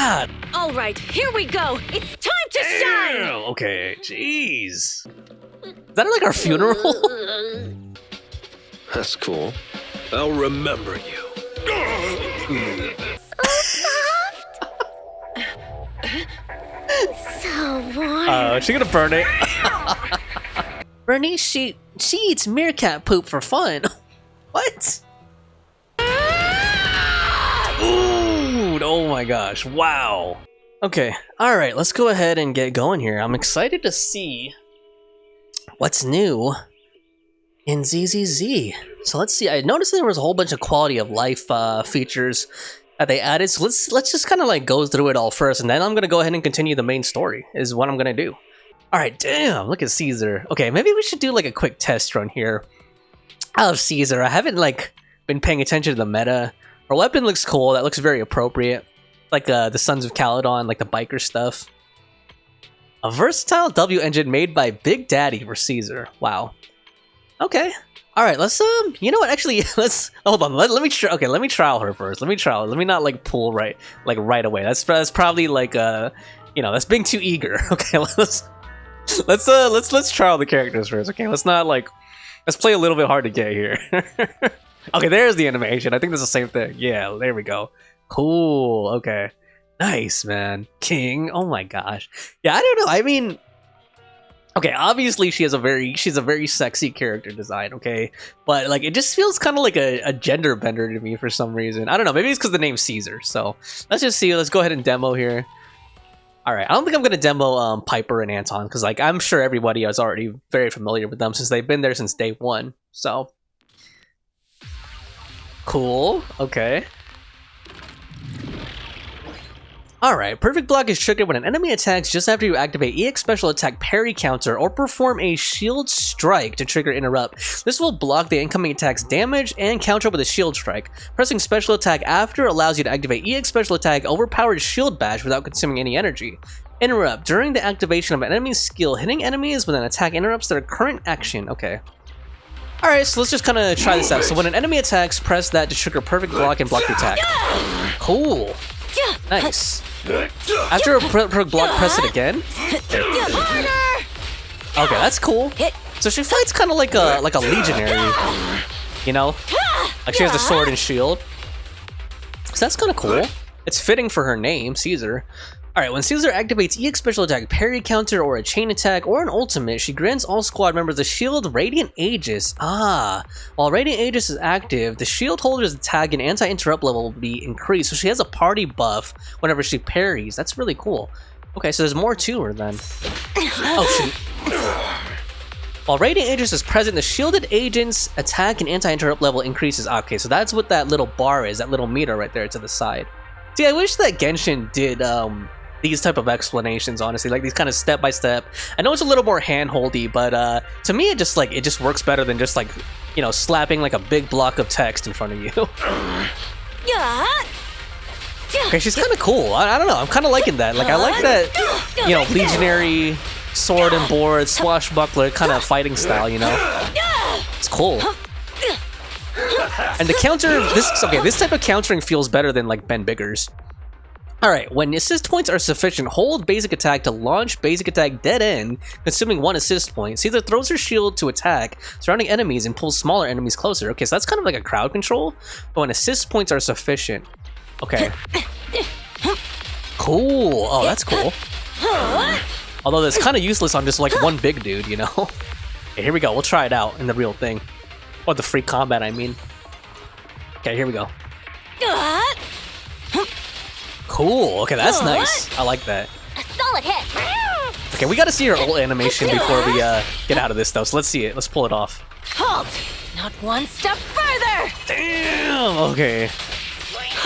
God. All right, here we go. It's time to shine. Okay, jeez. Is that like our funeral? That's cool. I'll remember you. So warm. Oh, is she gonna burn it? Burnice, she eats meerkat poop for fun. What? Ooh, oh my gosh, wow. Okay, alright, let's go ahead and get going here. I'm excited to see what's new in ZZZ. So let's see, I noticed there was a whole bunch of quality of life features that they added, so let's just kind of like go through it all first, and then I'm gonna go ahead and continue the main story, is what I'm gonna do. Alright, damn, look at Caesar. Okay, maybe we should do like a quick test run here of Caesar. I haven't like been paying attention to the meta. Her weapon looks cool, that looks very appropriate. Like the Sons of Calydon, like the biker stuff. A versatile W engine made by Big Daddy for Caesar. Wow. Okay. Alright, let's you know what, actually, let's hold on, let me try. Okay, let me trial her first. Let me not like pull right away. That's probably like you know, that's being too eager. Okay, let's trial the characters first. Okay, let's play a little bit hard to get here. Okay, there's the animation. I think that's the same thing. Yeah, there we go. Cool. Okay. Nice, man. King. Oh my gosh. Yeah, I don't know. I mean, okay, obviously she's a very sexy character design, okay? But like it just feels kind of like a gender bender to me for some reason. I don't know. Maybe it's because the name's Caesar. So, let's just see. Let's go ahead and demo here. All right. I don't think I'm going to demo Piper and Anton cuz like I'm sure everybody is already very familiar with them since they've been there since day 1. So, cool. Okay. Alright, Perfect Block is triggered when an enemy attacks just after you activate EX Special Attack Parry Counter or perform a Shield Strike to trigger Interrupt. This will block the incoming attack's damage and counter with a Shield Strike. Pressing Special Attack after allows you to activate EX Special Attack Overpowered Shield Bash without consuming any energy. Interrupt. During the activation of an enemy's skill, hitting enemies with an attack interrupts their current action. Okay. Alright, so let's just kind of try this out. So when an enemy attacks, press that to trigger Perfect Block and block the attack. Cool. Nice. After a perfect block, press it again. Okay, that's cool. So she fights kind of like a legionary, you know? Like she has a sword and shield. So that's kind of cool. It's fitting for her name, Caesar. Alright, when Caesar activates EX Special Attack, Parry Counter, or a Chain Attack, or an Ultimate, she grants all squad members a shield Radiant Aegis. Ah, while Radiant Aegis is active, the shield holder's attack and anti-interrupt level will be increased, so she has a party buff whenever she parries. That's really cool. Okay, so there's more to her then. Oh, shoot. While Radiant Aegis is present, the shielded agent's attack and anti-interrupt level increases. Okay, so that's what that little bar is, that little meter right there to the side. See, I wish that Genshin did, these type of explanations, honestly, like these kind of step-by-step. I know it's a little more hand-holdy, but to me it just works better than just like, you know, slapping like a big block of text in front of you. Okay, she's kind of cool. I don't know, I'm kind of liking that. Like I like that, you know, legionary sword and board swashbuckler kind of fighting style, you know. It's cool. And the counter, this type of countering feels better than like Ben Bigger's. Alright, when assist points are sufficient, hold basic attack to launch basic attack dead end, consuming 1 assist point. Caesar throws her shield to attack surrounding enemies and pulls smaller enemies closer. Okay, so that's kind of like a crowd control, but when assist points are sufficient. Okay. Cool. Oh, that's cool. Although that's kind of useless on just like one big dude, you know? Okay, here we go. We'll try it out in the real thing. Or the free combat, I mean. Okay, here we go. Cool. Okay, that's nice. I like that. A solid hit. Okay, we gotta see her ult animation before we get out of this though. So let's see it. Let's pull it off. Halt! Not one step further. Damn. Okay.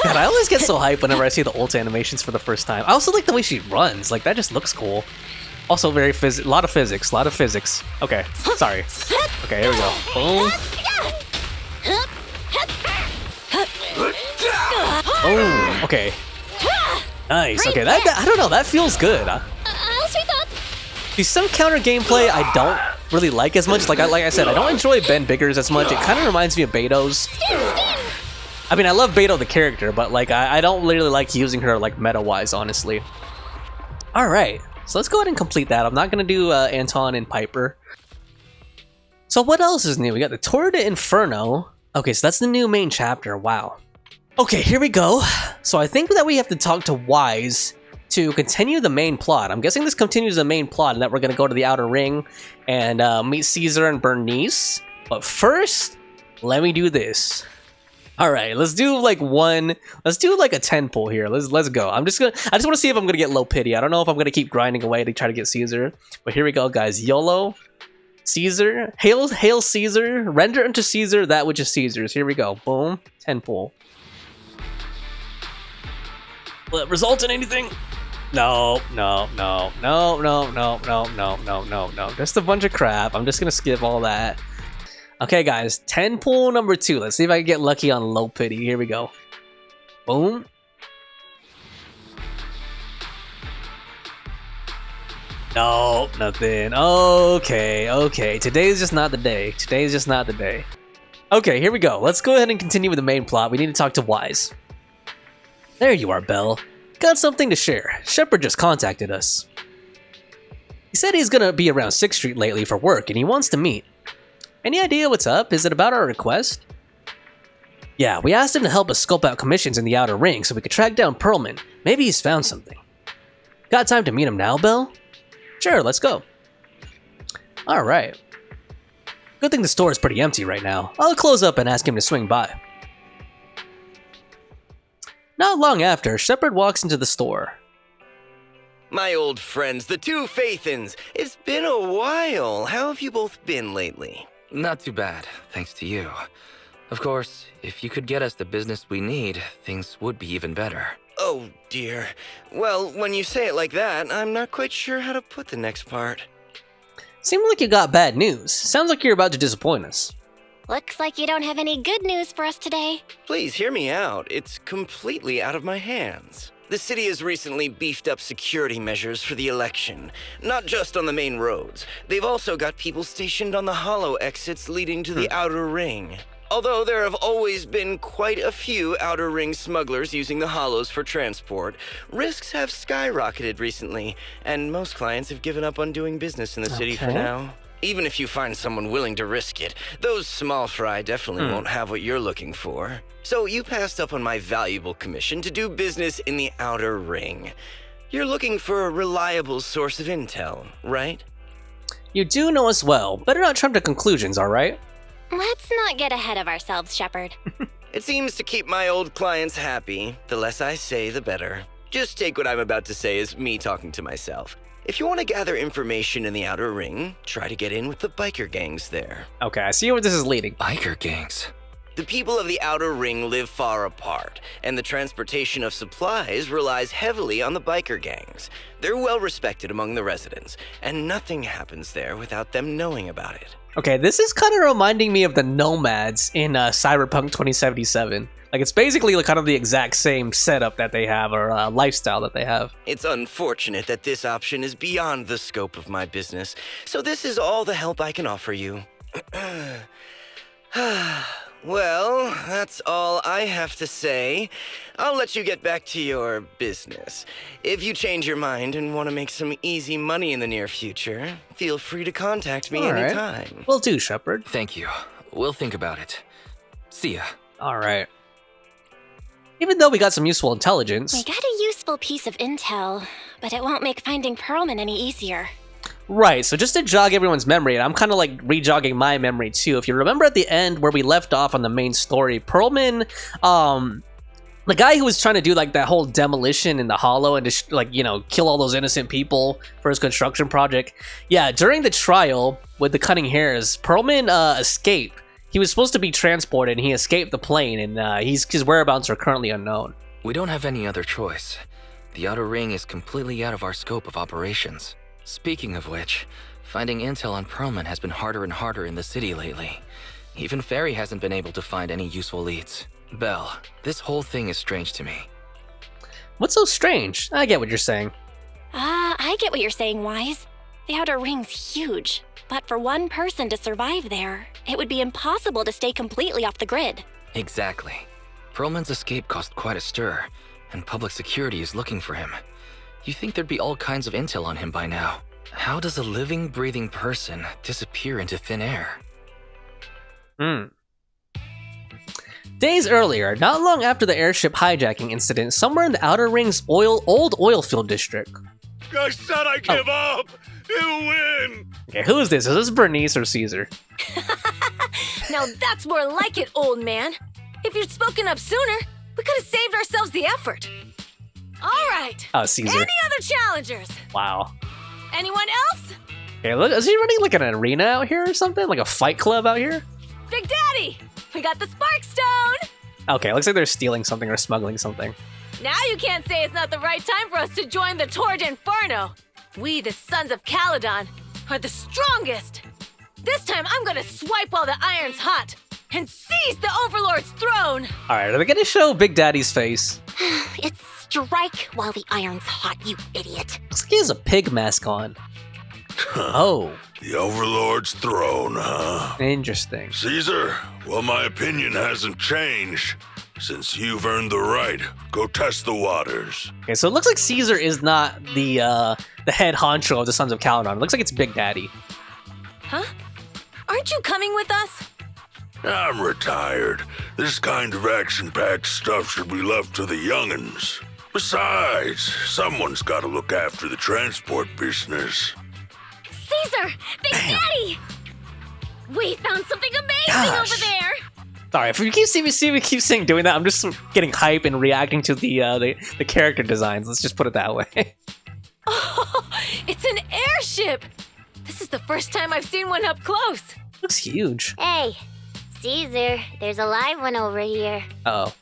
God, I always get so hyped whenever I see the ult animations for the first time. I also like the way she runs. Like that just looks cool. Also very a lot of physics. Okay. Sorry. Okay, here we go. Boom. Oh. Okay. Nice. Okay, that I don't know. That feels good. See, some counter gameplay I don't really like as much. Like I said, I don't enjoy Ben Biggers as much. It kind of reminds me of Beto's. I mean, I love Beto the character, but like I don't really like using her like meta-wise, honestly. All right, so let's go ahead and complete that. I'm not gonna do Anton and Piper. So what else is new? We got the Tour de Inferno. Okay, so that's the new main chapter. Wow. Okay, here we go. So I think that we have to talk to Wise to continue the main plot. I'm guessing this continues the main plot and that we're gonna go to the Outer Ring and meet Caesar and Burnice. But first, let me do this. All right, let's do like a 10 pull here. Let's go. I just want to see if I'm gonna get low pity. I don't know if I'm gonna keep grinding away to try to get Caesar, but here we go, guys. YOLO, Caesar, hail Caesar, render unto Caesar that which is Caesar's. Here we go. Boom, 10 pull. Will it result in anything? No. Just a bunch of crap. I'm just gonna skip all that. Okay, guys, 10 pull number 2. Let's see if I can get lucky on low pity. Here we go. Boom. No, nothing. Okay. Today's just not the day. Okay, here we go. Let's go ahead and continue with the main plot. We need to talk to Wise. There you are, Belle. Got something to share. Shepard just contacted us. He said he's gonna be around 6th Street lately for work and he wants to meet. Any idea what's up? Is it about our request? Yeah, we asked him to help us scope out commissions in the Outer Ring so we could track down Perlman. Maybe he's found something. Got time to meet him now, Belle? Sure, let's go. Alright. Good thing the store is pretty empty right now. I'll close up and ask him to swing by. Not long after, Shepard walks into the store. My old friends, the two Faithins. It's been a while. How have you both been lately? Not too bad, thanks to you. Of course, if you could get us the business we need, things would be even better. Oh, dear. Well, when you say it like that, I'm not quite sure how to put the next part. Seems like you got bad news. Sounds like you're about to disappoint us. Looks like you don't have any good news for us today. Please hear me out. It's completely out of my hands. The city has recently beefed up security measures for the election, not just on the main roads. They've also got people stationed on the hollow exits leading to the Outer Ring. Although there have always been quite a few Outer Ring smugglers using the hollows for transport, risks have skyrocketed recently, and most clients have given up on doing business in the city for now. Even if you find someone willing to risk it, those small fry definitely won't have what you're looking for. So you passed up on my valuable commission to do business in the Outer Ring. You're looking for a reliable source of intel, right? You do know us well. Better not jump to conclusions, alright? Let's not get ahead of ourselves, Shepard. It seems to keep my old clients happy. The less I say, the better. Just take what I'm about to say as me talking to myself. If you want to gather information in the Outer Ring, try to get in with the biker gangs there. Okay, I see where this is leading. Biker gangs? The people of the Outer Ring live far apart, and the transportation of supplies relies heavily on the biker gangs. They're well respected among the residents, and nothing happens there without them knowing about it. Okay, this is kind of reminding me of the Nomads in Cyberpunk 2077. Like, it's basically kind of the exact same setup that they have, or lifestyle that they have. It's unfortunate that this option is beyond the scope of my business, so this is all the help I can offer you. Well, that's all I have to say. I'll let you get back to your business. If you change your mind and want to make some easy money in the near future, feel free to contact me anytime. Will do, Shepard. Thank you. We'll think about it. See ya. Alright. Even though we got some useful intelligence... We got a useful piece of intel, but it won't make finding Perlman any easier. Right, so just to jog everyone's memory, and I'm kind of like re-jogging my memory too. If you remember at the end where we left off on the main story, Perlman, the guy who was trying to do like that whole demolition in the hollow and just like, you know, kill all those innocent people for his construction project. Yeah, during the trial with the cutting hairs, Perlman escaped. He was supposed to be transported and he escaped the plane, and his whereabouts are currently unknown. We don't have any other choice. The Outer Ring is completely out of our scope of operations. Speaking of which, finding intel on Perlman has been harder and harder in the city lately. Even Ferry hasn't been able to find any useful leads. Belle, this whole thing is strange to me. What's so strange? I get what you're saying. I get what you're saying, Wise. The Outer Ring's huge, but for one person to survive there, it would be impossible to stay completely off the grid. Exactly. Perlman's escape caused quite a stir, and public security is looking for him. You think there'd be all kinds of intel on him by now. How does a living, breathing person disappear into thin air? Days earlier, not long after the airship hijacking incident, somewhere in the Outer Ring's old oil field district. I said I give up! You win! Okay, who is this? Is this Burnice or Caesar? Now that's more like it, old man. If you'd spoken up sooner, we could have saved ourselves the effort. All right. Oh, Caesar. Any other challengers? Wow. Anyone else? Okay, look, is he running like an arena out here or something? Like a fight club out here? Big Daddy, we got the Spark Stone. Okay, looks like they're stealing something or smuggling something. Now you can't say it's not the right time for us to join the Tour de Inferno. We, the Sons of Calydon, are the strongest. This time I'm gonna swipe while the iron's hot and seize the Overlord's throne. All right, are they gonna show Big Daddy's face? It's strike while the iron's hot, you idiot. Looks like he has a pig mask on. Oh, The Overlord's throne, huh? interesting. Caesar, well, my opinion hasn't changed. Since you've earned the right, go test the waters. Okay, so it looks like Caesar is not the head honcho of the Sons of Calydon. It looks like it's Big Daddy. Huh? Aren't you coming with us? I'm retired. This kind of action-packed stuff should be left to the young'uns. Besides, someone's got to look after the transport business. Caesar! Big Daddy! We found something amazing Gosh. over there! Sorry, if you keep seeing me keep saying doing that, I'm just getting hype and reacting to the character designs. Let's just put it that way. Oh, it's an airship! This is the first time I've seen one up close. Looks huge. Hey, Caesar, there's a live one over here. Oh,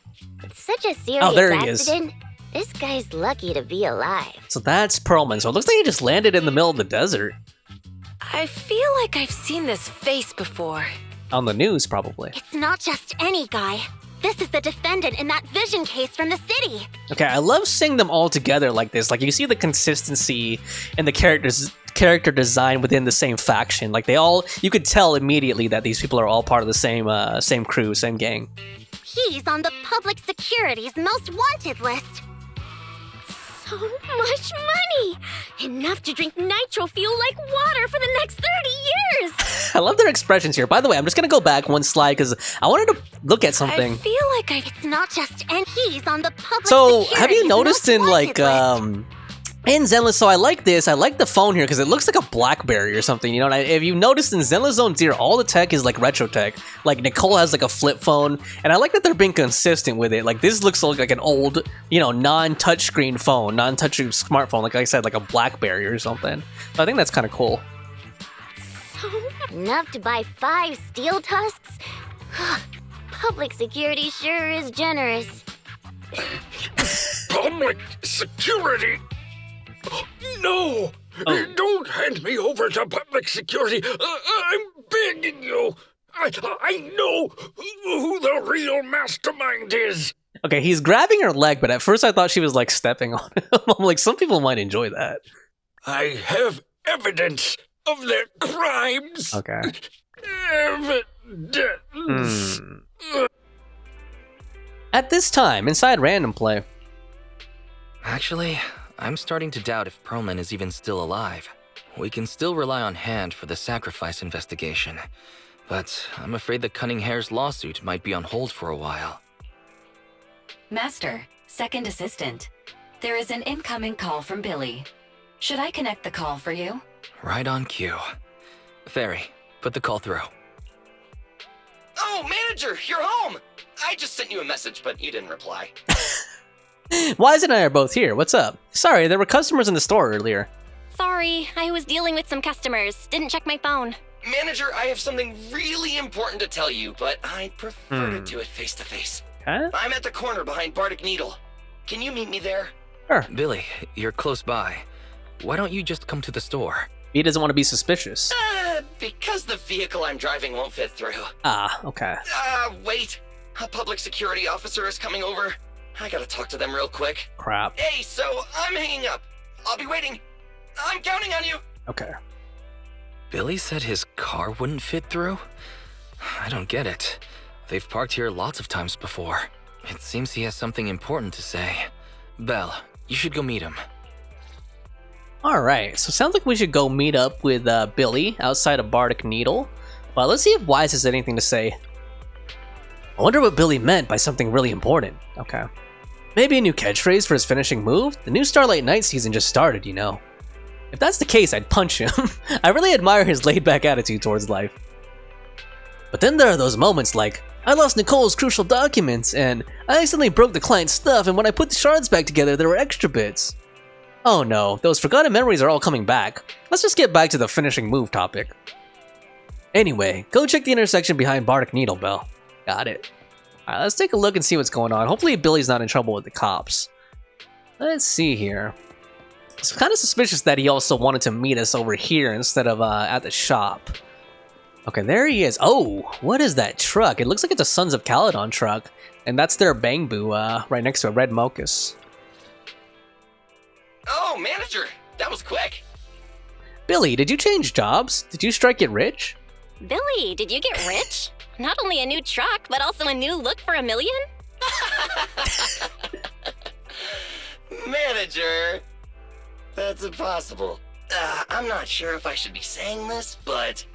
It's such a serious Oh, there he is. accident. This guy's lucky to be alive. so that's Perlman. So it looks like he just landed in the middle of the desert. I feel like I've seen this face before. On the news, probably. It's not just any guy. This is the defendant in that vision case from the city. Okay, I love seeing them all together like this. Like, you see the consistency in the character design within the same faction. Like, you could tell immediately that these people are all part of the same crew, same gang. He's on the public security's most wanted list. So much money! Enough to drink nitro fuel like water for the next 30 years! I love their expressions here. By the way, I'm just gonna go back one slide because I wanted to look at something. I feel like It's not just and he's on the public So, security's have you noticed most in like wanted list. in Zenless? So I like this. I like the phone here because it looks like a BlackBerry or something. You know, and if you noticed in Zenless Zone Zero, all the tech is like retro tech. Like Nicole has like a flip phone, and I like that they're being consistent with it. Like this looks like an old, non-touchscreen phone, non-touch smartphone. Like I said, like a BlackBerry or something. So I think that's kind of cool. Enough to buy 5 steel tusks? Public security sure is generous. Public security? No! Don't hand me over to public security! I'm begging you! I know who the real mastermind is! Okay, he's grabbing her leg, but at first I thought she was like stepping on him. I'm like, some people might enjoy that. I have evidence of their crimes! Okay. Evidence! At this time, inside Random Play. Actually, I'm starting to doubt if Perlman is even still alive. We can still rely on H.A.N.D for the sacrifice investigation, but I'm afraid the Cunning Hare's lawsuit might be on hold for a while. Master, second assistant. There is an incoming call from Billy. Should I connect the call for you? Right on cue. Fairy, put the call through. Oh, manager, you're home! I just sent you a message, but you didn't reply. Wise and I are both here. What's up? Sorry, there were customers in the store earlier. Sorry, I was dealing with some customers. Didn't check my phone. Manager, I have something really important to tell you, but I'd prefer to do it face to face. Huh? I'm at the corner behind Bardic Needle. Can you meet me there? Sure. Billy, you're close by. Why don't you just come to the store? He doesn't want to be suspicious. Because the vehicle I'm driving won't fit through. Ah, okay. Wait. A public security officer is coming over. I gotta talk to them real quick. Crap. Hey, so I'm hanging up. I'll be waiting. I'm counting on you. Okay. Billy said his car wouldn't fit through? I don't get it. They've parked here lots of times before. It seems he has something important to say. Belle, you should go meet him. Alright, so it sounds like we should go meet up with Billy outside of Bardic Needle. But let's see if Wise has anything to say. I wonder what Billy meant by something really important. Okay. Maybe a new catchphrase for his finishing move? The new Starlight Night season just started, you know. If that's the case, I'd punch him. I really admire his laid-back attitude towards life. But then there are those moments like, I lost Nicole's crucial documents, and I accidentally broke the client's stuff, and when I put the shards back together, there were extra bits. Oh no, those forgotten memories are all coming back. Let's just get back to the finishing move topic. Anyway, go check the intersection behind Bardic Needle, Belle. Got it. Alright, let's take a look and see what's going on. Hopefully Billy's not in trouble with the cops. Let's see here. It's kind of suspicious that he also wanted to meet us over here instead of at the shop. Okay, there he is. Oh, what is that truck? It looks like it's a Sons of Calydon truck. And that's their Bangbu right next to a red Mocus. Oh, manager! That was quick! Billy, did you change jobs? Did you strike it rich? Billy, did you get rich? Not only a new truck, but also a new look for $1 million? Manager! That's impossible. I'm not sure if I should be saying this, but...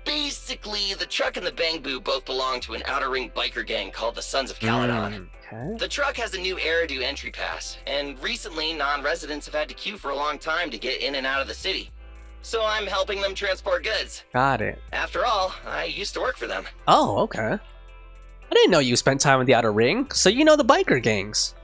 basically, the truck and the Bangbu both belong to an outer ring biker gang called the Sons of Calydon. Okay. The truck has a new Eridu entry pass, and recently non-residents have had to queue for a long time to get in and out of the city. So I'm helping them transport goods. Got it. After all, I used to work for them. Oh, okay. I didn't know you spent time in the Outer Ring, so you know the biker gangs.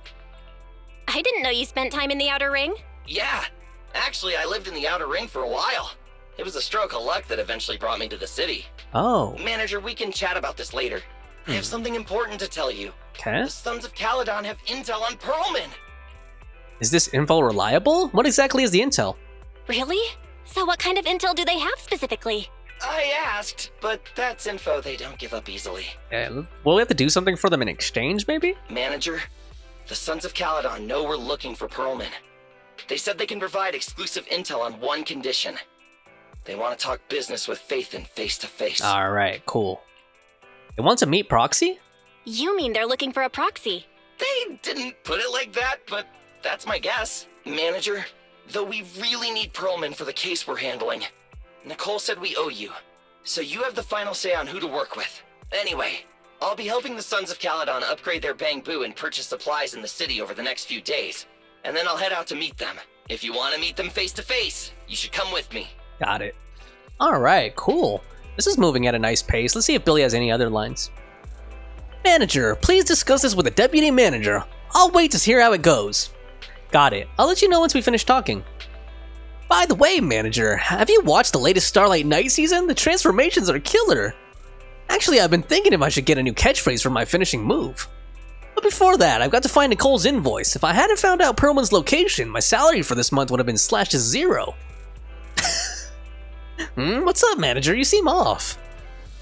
I didn't know you spent time in the Outer Ring. Yeah, actually I lived in the outer ring for a while. It was a stroke of luck that eventually brought me to the city. Oh. Manager, we can chat about this later. I have something important to tell you. Okay. The Sons of Calydon have intel on Perlman. Is this info reliable? What exactly is the intel? Really? So what kind of intel do they have specifically? I asked, but that's info they don't give up easily. Will we have to do something for them in exchange, maybe? Manager, the Sons of Calydon know we're looking for Perlman. They said they can provide exclusive intel on one condition. They want to talk business with Phaethon face to face. Alright, cool. They want to meet Proxy? You mean they're looking for a proxy? They didn't put it like that, but that's my guess. Manager, though we really need Perlman for the case we're handling, Nicole said we owe you, so you have the final say on who to work with. Anyway, I'll be helping the Sons of Calydon upgrade their Bangbu and purchase supplies in the city over the next few days, and then I'll head out to meet them. If you want to meet them face to face, you should come with me. Got it. Alright, cool. This is moving at a nice pace. Let's see if Billy has any other lines. Manager, please discuss this with the deputy manager. I'll wait to hear how it goes. Got it. I'll let you know once we finish talking. By the way, manager, have you watched the latest Starlight Night season? The transformations are killer. Actually, I've been thinking if I should get a new catchphrase for my finishing move. But before that, I've got to find Nicole's invoice. If I hadn't found out Perlman's location, my salary for this month would have been slashed to 0. What's up, manager? You seem off.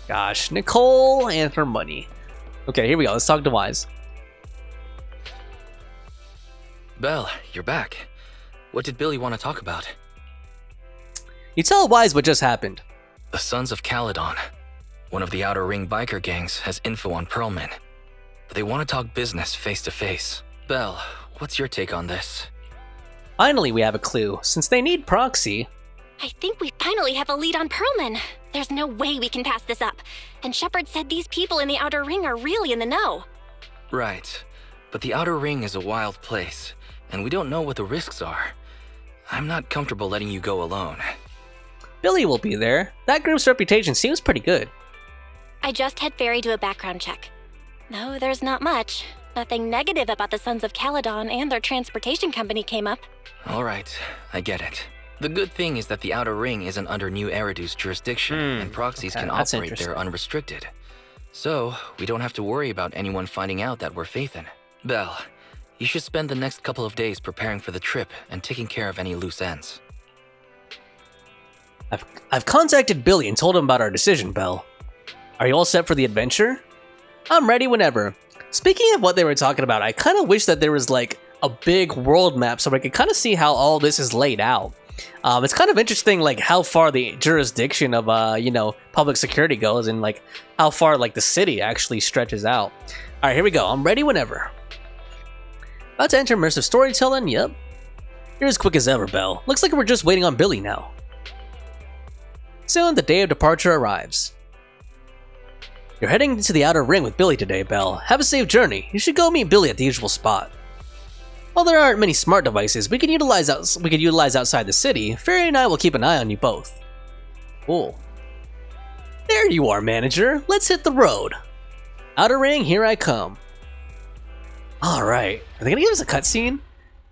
Gosh, Nicole and her money. Okay, here we go. Let's talk to Wise. Belle, you're back. What did Billy want to talk about? You tell Wise what just happened. The Sons of Calydon, one of the Outer Ring biker gangs, has info on Perlman. But they want to talk business face to face. Belle, what's your take on this? Finally, we have a clue. Since they need Proxy... I think we finally have a lead on Perlman. There's no way we can pass this up. And Shepard said these people in the Outer Ring are really in the know. Right. But the Outer Ring is a wild place, and we don't know what the risks are. I'm not comfortable letting you go alone. Billy will be there. That group's reputation seems pretty good. I just had Ferry do a background check. No, there's not much. Nothing negative about the Sons of Calydon and their transportation company came up. Alright, I get it. The good thing is that the Outer Ring isn't under New Eridu's jurisdiction, and proxies can operate there unrestricted. So, we don't have to worry about anyone finding out that we're Phaethon. Belle, you should spend the next couple of days preparing for the trip and taking care of any loose ends. I've contacted Billy and told him about our decision, Belle. Are you all set for the adventure? I'm ready whenever. Speaking of what they were talking about, I kind of wish that there was like a big world map so I could kind of see how all this is laid out. It's kind of interesting, like how far the jurisdiction of public security goes, and like how far like the city actually stretches out. All right, here we go. I'm ready whenever. About to enter immersive storytelling. Yep. You're as quick as ever, Belle. Looks like we're just waiting on Billy now. Soon, the day of departure arrives. You're heading to the outer ring with Billy today, Belle. Have a safe journey. You should go meet Billy at the usual spot. While there aren't many smart devices we could utilize outside the city, Fairy and I will keep an eye on you both. Cool. There you are, manager. Let's hit the road. Outer ring, here I come. Alright. Are they gonna give us a cutscene?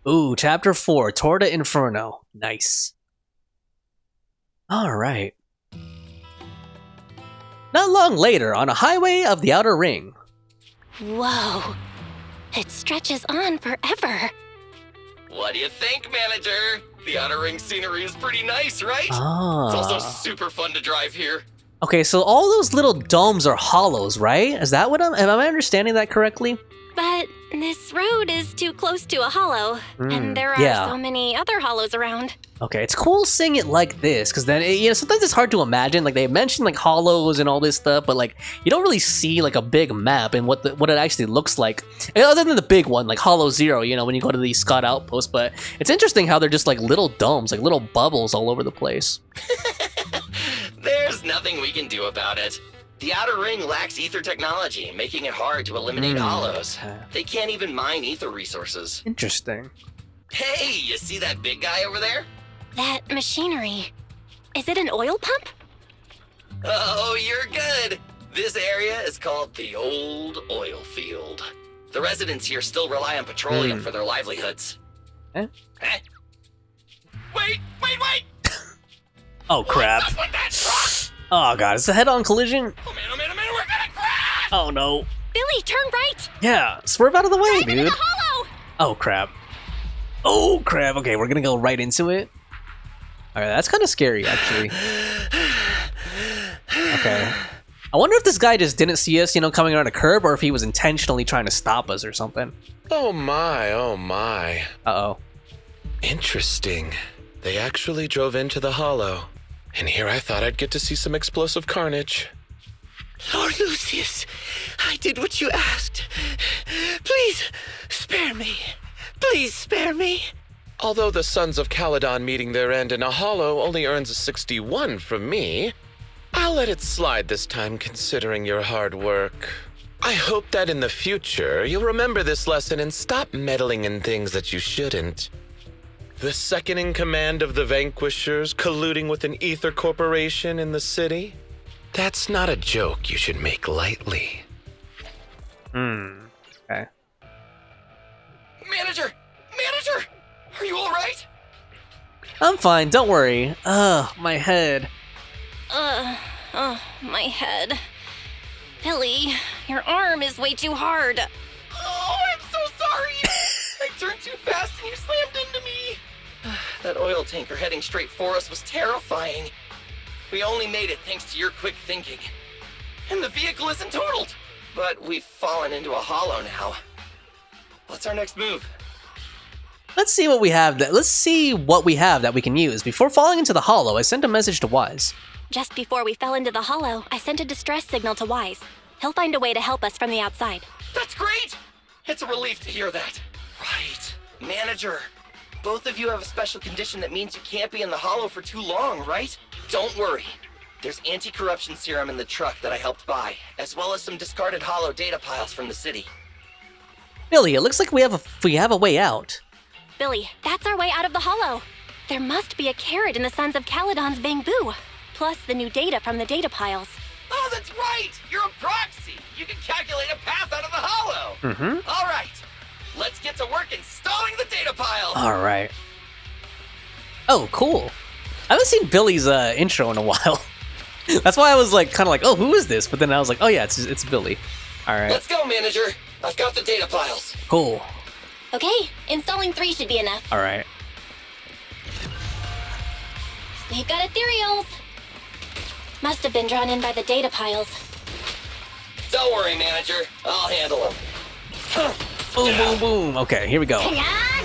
Ooh, Chapter 4, Tour de Inferno. Nice. Alright. Not long later, on a highway of the Outer Ring. Whoa. It stretches on forever. What do you think, manager? The Outer Ring scenery is pretty nice, right? Ah. It's also super fun to drive here. Okay, so all those little domes are hollows, right? Is that what am I understanding that correctly? But this road is too close to a hollow, and there are so many other hollows around. Okay, it's cool seeing it like this, because then, sometimes it's hard to imagine. Like, they mention, like, hollows and all this stuff, but, like, you don't really see, like, a big map and what it actually looks like. Other than the big one, like Hollow Zero, when you go to the Scott Outpost. But it's interesting how they're just, like, little domes, like, little bubbles all over the place. There's nothing we can do about it. The Outer Ring lacks ether technology, making it hard to eliminate hollows. They can't even mine ether resources. Interesting. Hey, you see that big guy over there? That machinery. Is it an oil pump? Oh, you're good. This area is called the Old Oil Field. The residents here still rely on petroleum for their livelihoods. Eh? Eh? Wait! Oh, crap. What's up with that truck? Oh, God, it's a head-on collision? Oh man, we're gonna crash! Oh, no. Billy, turn right! Yeah, swerve out of the way, Drive into dude. the hollow! Oh, crap. Oh, crap. Okay, we're gonna go right into it. Alright, that's kind of scary, actually. Okay. I wonder if this guy just didn't see us, coming around a curb, or if he was intentionally trying to stop us or something. Oh my, oh my. Uh-oh. Interesting. They actually drove into the hollow. And here I thought I'd get to see some explosive carnage. Lord Lucius, I did what you asked. Please, spare me. Please spare me. Although the Sons of Calydon meeting their end in a hollow only earns a 61 from me, I'll let it slide this time considering your hard work. I hope that in the future you'll remember this lesson and stop meddling in things that you shouldn't. The second in command of the Vanquishers colluding with an ether corporation in the city? That's not a joke you should make lightly. Okay. Manager! Are you alright? I'm fine, don't worry. My head. My head. Billy, your arm is way too hard. Oh, I'm so sorry! I turned too fast and you slammed into me! That oil tanker heading straight for us was terrifying. We only made it thanks to your quick thinking. And the vehicle isn't totaled! But we've fallen into a hollow now. What's our next move? Let's see what we have that we can use. Before falling into the hollow, I sent a message to Wise. Just before we fell into the hollow, I sent a distress signal to Wise. He'll find a way to help us from the outside. That's great! It's a relief to hear that. Right. Manager, both of you have a special condition that means you can't be in the hollow for too long, right? Don't worry. There's anti-corruption serum in the truck that I helped buy, as well as some discarded hollow data piles from the city. Billy, it looks like we have a way out. Billy, that's our way out of the hollow. There must be a carrot in the Sons of Calydon's bamboo, plus the new data from the data piles. Oh, that's right! You're a proxy! You can calculate a path out of the hollow! All right, let's get to work installing the data piles! All right. Oh, cool. I haven't seen Billy's intro in a while. That's why I was like, kind of like, oh, who is this? But then I was like, oh yeah, it's Billy. All right. Let's go, manager. I've got the data piles. Cool. Okay, installing 3 should be enough. All right. We've got ethereals. Must have been drawn in by the data piles. Don't worry, manager. I'll handle them. Boom, boom, boom. Okay, here we go. Hang on.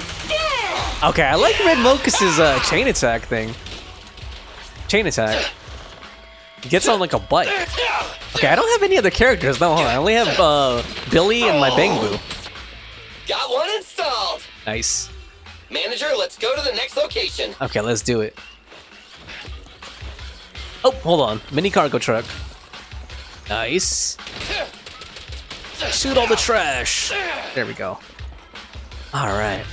Okay, I like Red Mochus's chain attack thing. Chain attack. He gets on like a bike. Okay, I don't have any other characters though, huh? I only have Billy and my Bangbu. Got one installed. Nice. Manager, let's go to the next location. Okay, let's do it. Oh, hold on. Mini cargo truck. Nice. Shoot all the trash. There we go. Alright.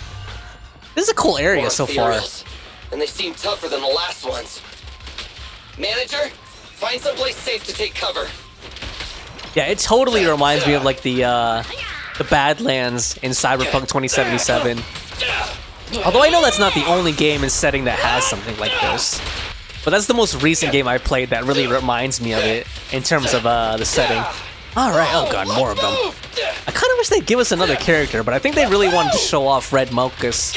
This is a cool area More so far. ethereals, and they seem tougher than the last ones. Manager, find someplace safe to take cover. Yeah, it totally reminds me of like the Badlands in Cyberpunk 2077. Although I know that's not the only game and setting that has something like this. But that's the most recent game I played that really reminds me of it in terms of the setting. Alright, oh god, more of them. I kind of wish they'd give us another character, but I think they really wanted to show off Red Mochus.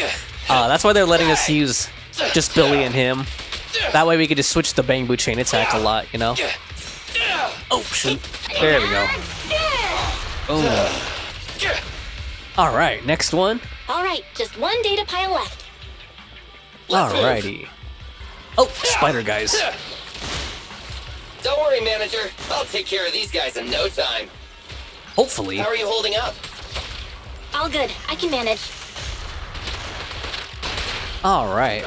That's why they're letting us use just Billy and him. That way we could just switch the Bangbu chain attack a lot, you know? Oh, shoot. There we go. Oh. Alright, next one. Alright, just one data pile left. Alrighty. Oh, spider guys. Don't worry, Manager. I'll take care of these guys in no time. Hopefully. How are you holding up? All good, I can manage. Alright.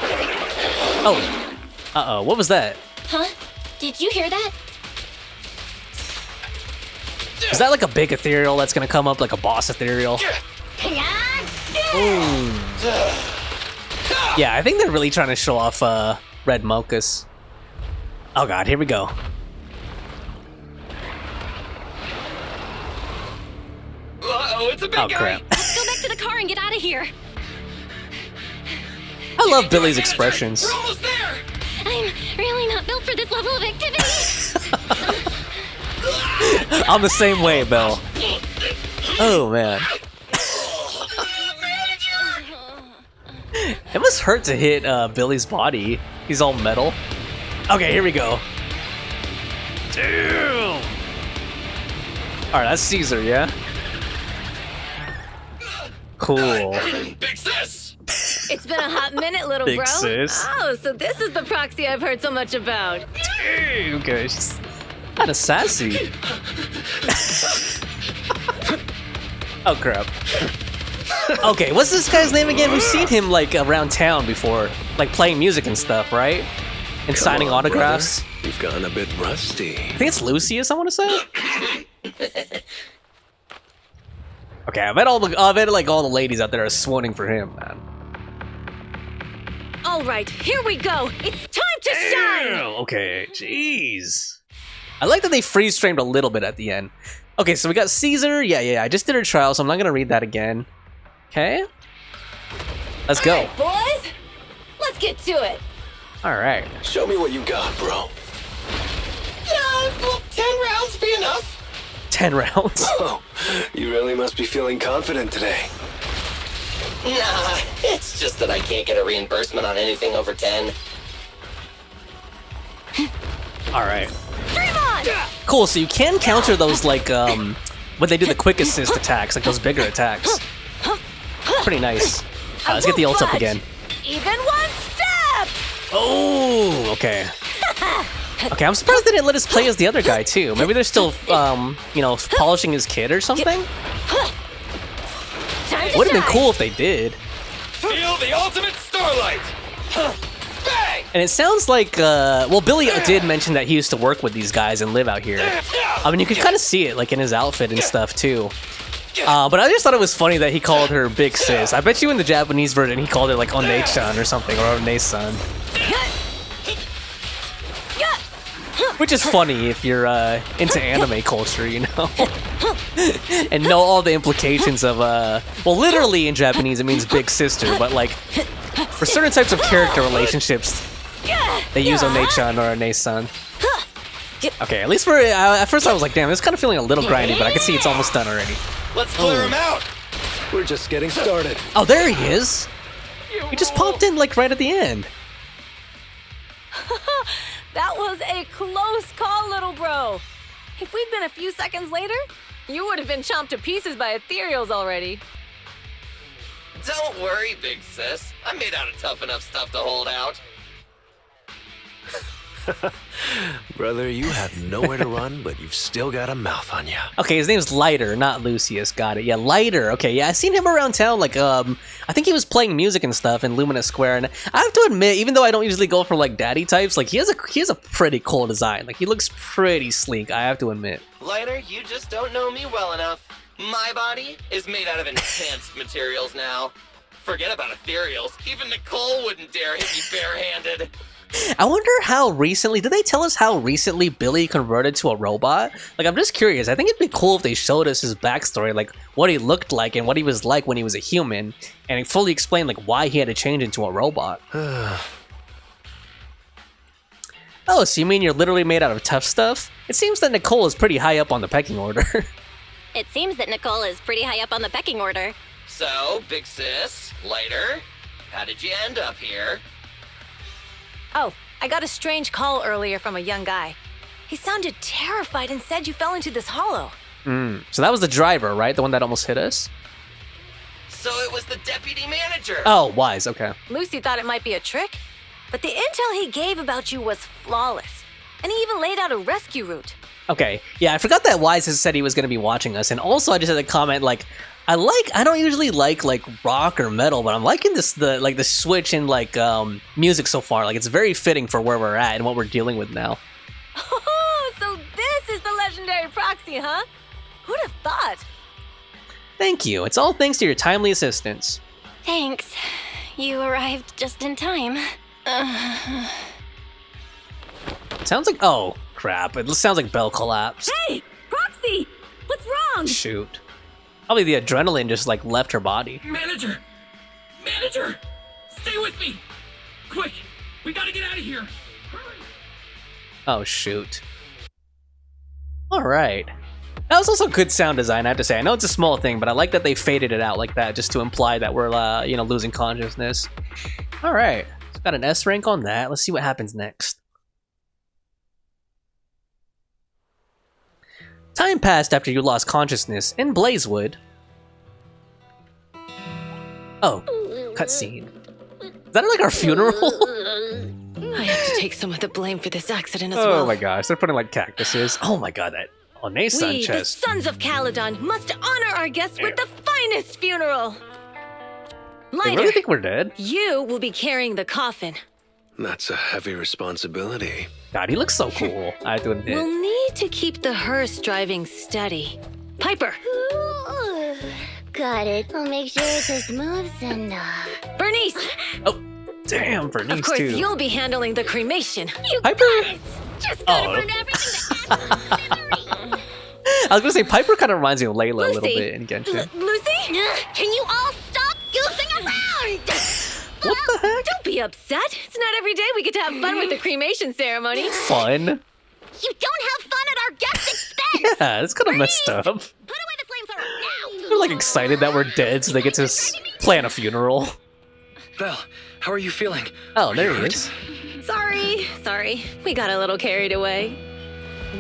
Oh. Uh-oh, what was that? Huh? Did you hear that? Is that like a big ethereal that's gonna come up, like a boss ethereal? Ooh. Yeah, I think they're really trying to show off Red Mochus. Oh god, here we go. Uh-oh, it's a big Oh guy. crap. Let's go back to the car and get out of here. I love Billy's expressions. We're almost there. I'm really not built for this level of activity. I'm the same way, Belle. Oh man. It must hurt to hit Billy's body. He's all metal. Okay, here we go. Damn! Alright, that's Caesar, yeah? Cool. Big sis. It's been a hot minute, little Big bro. sis. Oh, so this is the proxy I've heard so much about. Okay, she's kind of sassy. Oh crap. Okay, what's this guy's name again? We've seen him like around town before, like playing music and stuff, right? And signing autographs. Brother. You've gotten a bit rusty. I think it's Lucius, I want to say. Okay, I bet like all the ladies out there are swooning for him, man. All right, here we go. It's time to shine. Okay, jeez. I like that they freeze framed a little bit at the end. Okay, so we got Caesar. Yeah, I just did her trial, so I'm not gonna read that again. Okay. Let's go. All right, boys, let's get to it. All right. Show me what you got, bro. Yeah, will 10 rounds be enough? 10 rounds. Oh, you really must be feeling confident today. Nah, it's just that I can't get a reimbursement on anything over 10. All right. Dream on! Cool. So you can counter those like when they do the quick assist attacks, like those bigger attacks. Pretty nice. Let's get the ult up again. Even one step. Oh, okay. Okay, I'm surprised they didn't let us play as the other guy too. Maybe they're still, you know, polishing his kid or something. Would have been cool if they did. Feel the ultimate starlight. Bang! And it sounds like, well, Billy did mention that he used to work with these guys and live out here. I mean, you could kind of see it, like in his outfit and stuff too. But I just thought it was funny that he called her Big Sis. I bet you in the Japanese version he called her like One-chan or something, or One-san. Which is funny if you're into anime culture, you know? And know all the implications of, well, literally in Japanese it means big sister, but like, for certain types of character relationships, they use One-chan or One-san. Okay, at least for, at first I was like, damn, it's kind of feeling a little grindy, but I can see it's almost done already. Let's clear him out. We're just getting started. Oh, there he is! He just popped in like right at the end. That was a close call, little bro. If we'd been a few seconds later, you would have been chomped to pieces by ethereals already. Don't worry, big sis. I'm made out of tough enough stuff to hold out. Brother, you have nowhere to run, but you've still got a mouth on you. Okay, his name's Lighter, not Lucius. Got it. Yeah, Lighter. Okay, yeah, I've seen him around town. Like, I think he was playing music and stuff in Luminous Square. And I have to admit, even though I don't usually go for like daddy types, like he has a pretty cool design. Like he looks pretty sleek. I have to admit. Lighter, you just don't know me well enough. My body is made out of enhanced materials now. Forget about ethereals. Even Nicole wouldn't dare hit me barehanded. I wonder how recently, did they tell us how recently Billy converted to a robot? Like, I'm just curious. I think it'd be cool if they showed us his backstory, like what he looked like and what he was like when he was a human, and fully explain like why he had to change into a robot. Oh, so you mean you're literally made out of tough stuff? It seems that Nicole is pretty high up on the pecking order. It seems that Nicole is pretty high up on the pecking order. So, big sis, Lighter, how did you end up here? Oh, I got a strange call earlier from a young guy. He sounded terrified and said you fell into this hollow. So that was the driver, right? The one that almost hit us? So it was the deputy manager. Oh, wise, okay. Lucy thought it might be a trick, but the intel he gave about you was flawless. And he even laid out a rescue route. Okay, yeah, I forgot that Wise has said he was going to be watching us. And also I just had a comment like, I don't usually like rock or metal, but I'm liking the switch in music so far. Like it's very fitting for where we're at and what we're dealing with now. Oh, so this is the legendary proxy, huh? Who'd have thought? Thank you. It's all thanks to your timely assistance. Thanks. You arrived just in time. Sounds like, oh crap! It sounds like Belle collapsed. Hey, Proxy, what's wrong? Shoot. Probably the adrenaline just like left her body. Manager, stay with me. Quick, we gotta get out of here. Hurry. Oh shoot. All right. That was also good sound design, I have to say. I know it's a small thing, but I like that they faded it out like that, just to imply that we're, losing consciousness. All right, so got an S rank on that. Let's see what happens next. Time passed after you lost consciousness in Blazewood. Oh, cutscene. Is that like our funeral? I have to take some of the blame for this accident as well. Oh my gosh, they're putting like cactuses. Oh my god, that One's son We, chest. the Sons of Calydon, must honor our guests with the finest funeral. They Lighter, really think we're dead? you will be carrying the coffin. That's a heavy responsibility. God, he looks so cool, I have to admit. We'll need to keep the hearse driving steady. Piper! Ooh, got it. I'll make sure it's as smooth enough. Bernice! Oh, damn, Burnice Of course, too. you'll be handling the cremation. You Piper! got it! Just gotta burn everything that adds to the memory. I was gonna say, Piper kind of reminds me of Layla a little Lucy. bit in Genshin. Lucy? Can you all stop goofing around? What the heck? Don't be upset. It's not every day we get to have fun with the cremation ceremony. Fun? You don't have fun at our guest expense! Yeah, it's kind of messed up. Put away the flamethrower now! They're like excited that we're dead so they get to plan a funeral. Belle, how are you feeling? Oh, there he is. Sorry. We got a little carried away.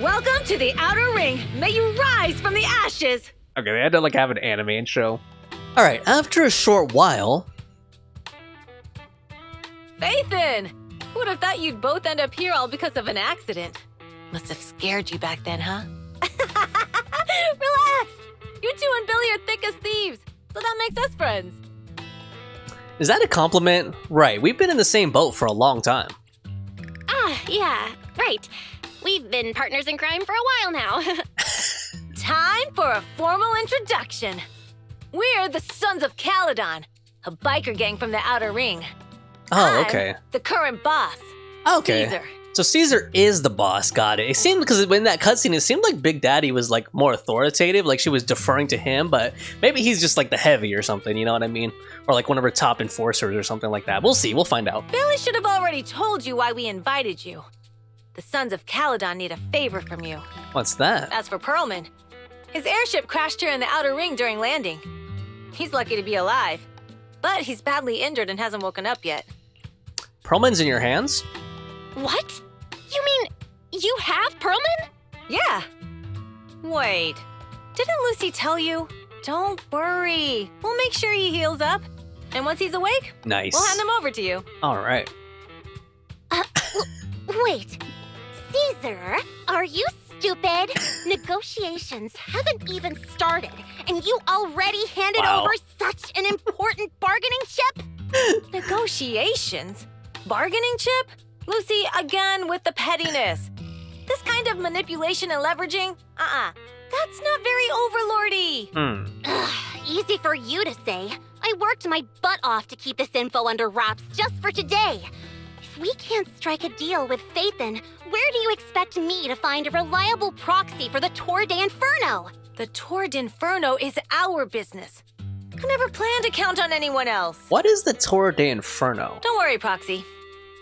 Welcome to the Outer Ring. May you rise from the ashes. Okay, they had to like have an anime intro. Alright, after a short while... Faithin! Who would have thought you'd both end up here all because of an accident? Must have scared you back then, huh? Relax! You two and Billy are thick as thieves, so that makes us friends. Is that a compliment? Right, we've been in the same boat for a long time. Yeah, right. We've been partners in crime for a while now. Time for a formal introduction. We're the Sons of Calydon, a biker gang from the Outer Ring. Oh, okay. I'm the current boss, Okay. Caesar. So Caesar is the boss, got it. It seemed, because in that cutscene, it seemed like Big Daddy was like more authoritative, like she was deferring to him, but maybe he's just like the heavy or something, you know what I mean? Or like one of her top enforcers or something like that. We'll see, we'll find out. Billy should have already told you why we invited you. The Sons of Calydon need a favor from you. What's that? As for Perlman, his airship crashed here in the Outer Ring during landing. He's lucky to be alive, but he's badly injured and hasn't woken up yet. Perlman's in your hands? What? You mean you have Perlman? Yeah. Wait, didn't Lucy tell you? Don't worry, we'll make sure he heals up. And once he's awake, Nice. we'll hand him over to you. All right. Wait. Caesar, are you stupid? Negotiations haven't even started, and you already handed Wow. over such an important bargaining chip? Negotiations? Bargaining chip? Lucy, again with the pettiness. This kind of manipulation and leveraging? That's not very overlordy. Easy for you to say. I worked my butt off to keep this info under wraps just for today. If we can't strike a deal with Phaethon, where do you expect me to find a reliable proxy for the Tour de Inferno? The Tour de Inferno is our business. I never planned to count on anyone else. What is the Tour de Inferno? Don't worry, Proxy.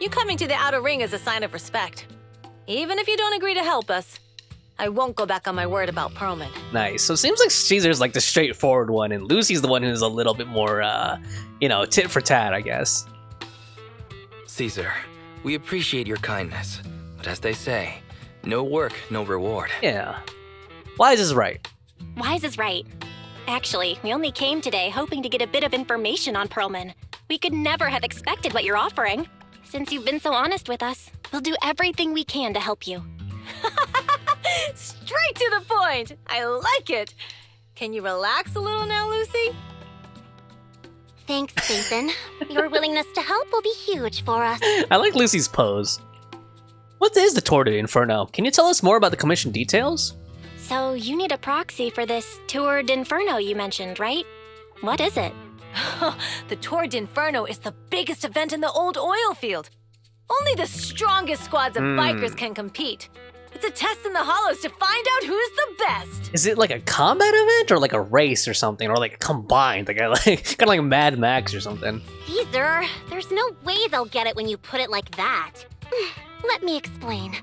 You coming to the Outer Ring is a sign of respect. Even if you don't agree to help us, I won't go back on my word about Perlman. Nice. So it seems like Caesar's like the straightforward one, and Lucy's the one who's a little bit more, tit for tat, I guess. Caesar, we appreciate your kindness, but as they say, no work, no reward. Yeah. Wise is right. Wise is right. Actually, we only came today hoping to get a bit of information on Perlman. We could never have expected what you're offering. Since you've been so honest with us, we'll do everything we can to help you. Straight to the point! I like it! Can you relax a little now, Lucy? Thanks, Phaethon. Your willingness to help will be huge for us. I like Lucy's pose. What is the Tour de Inferno? Can you tell us more about the commission details? So you need a proxy for this Tour de Inferno you mentioned, right? What is it? The Tour de Inferno is the biggest event in the old oil field. Only the strongest squads of bikers can compete. It's a test in the hollows to find out who's the best. Is it like a combat event or like a race or something, or like combined, like kind of like Mad Max or something? Caesar, there's no way they'll get it when you put it like that. Let me explain.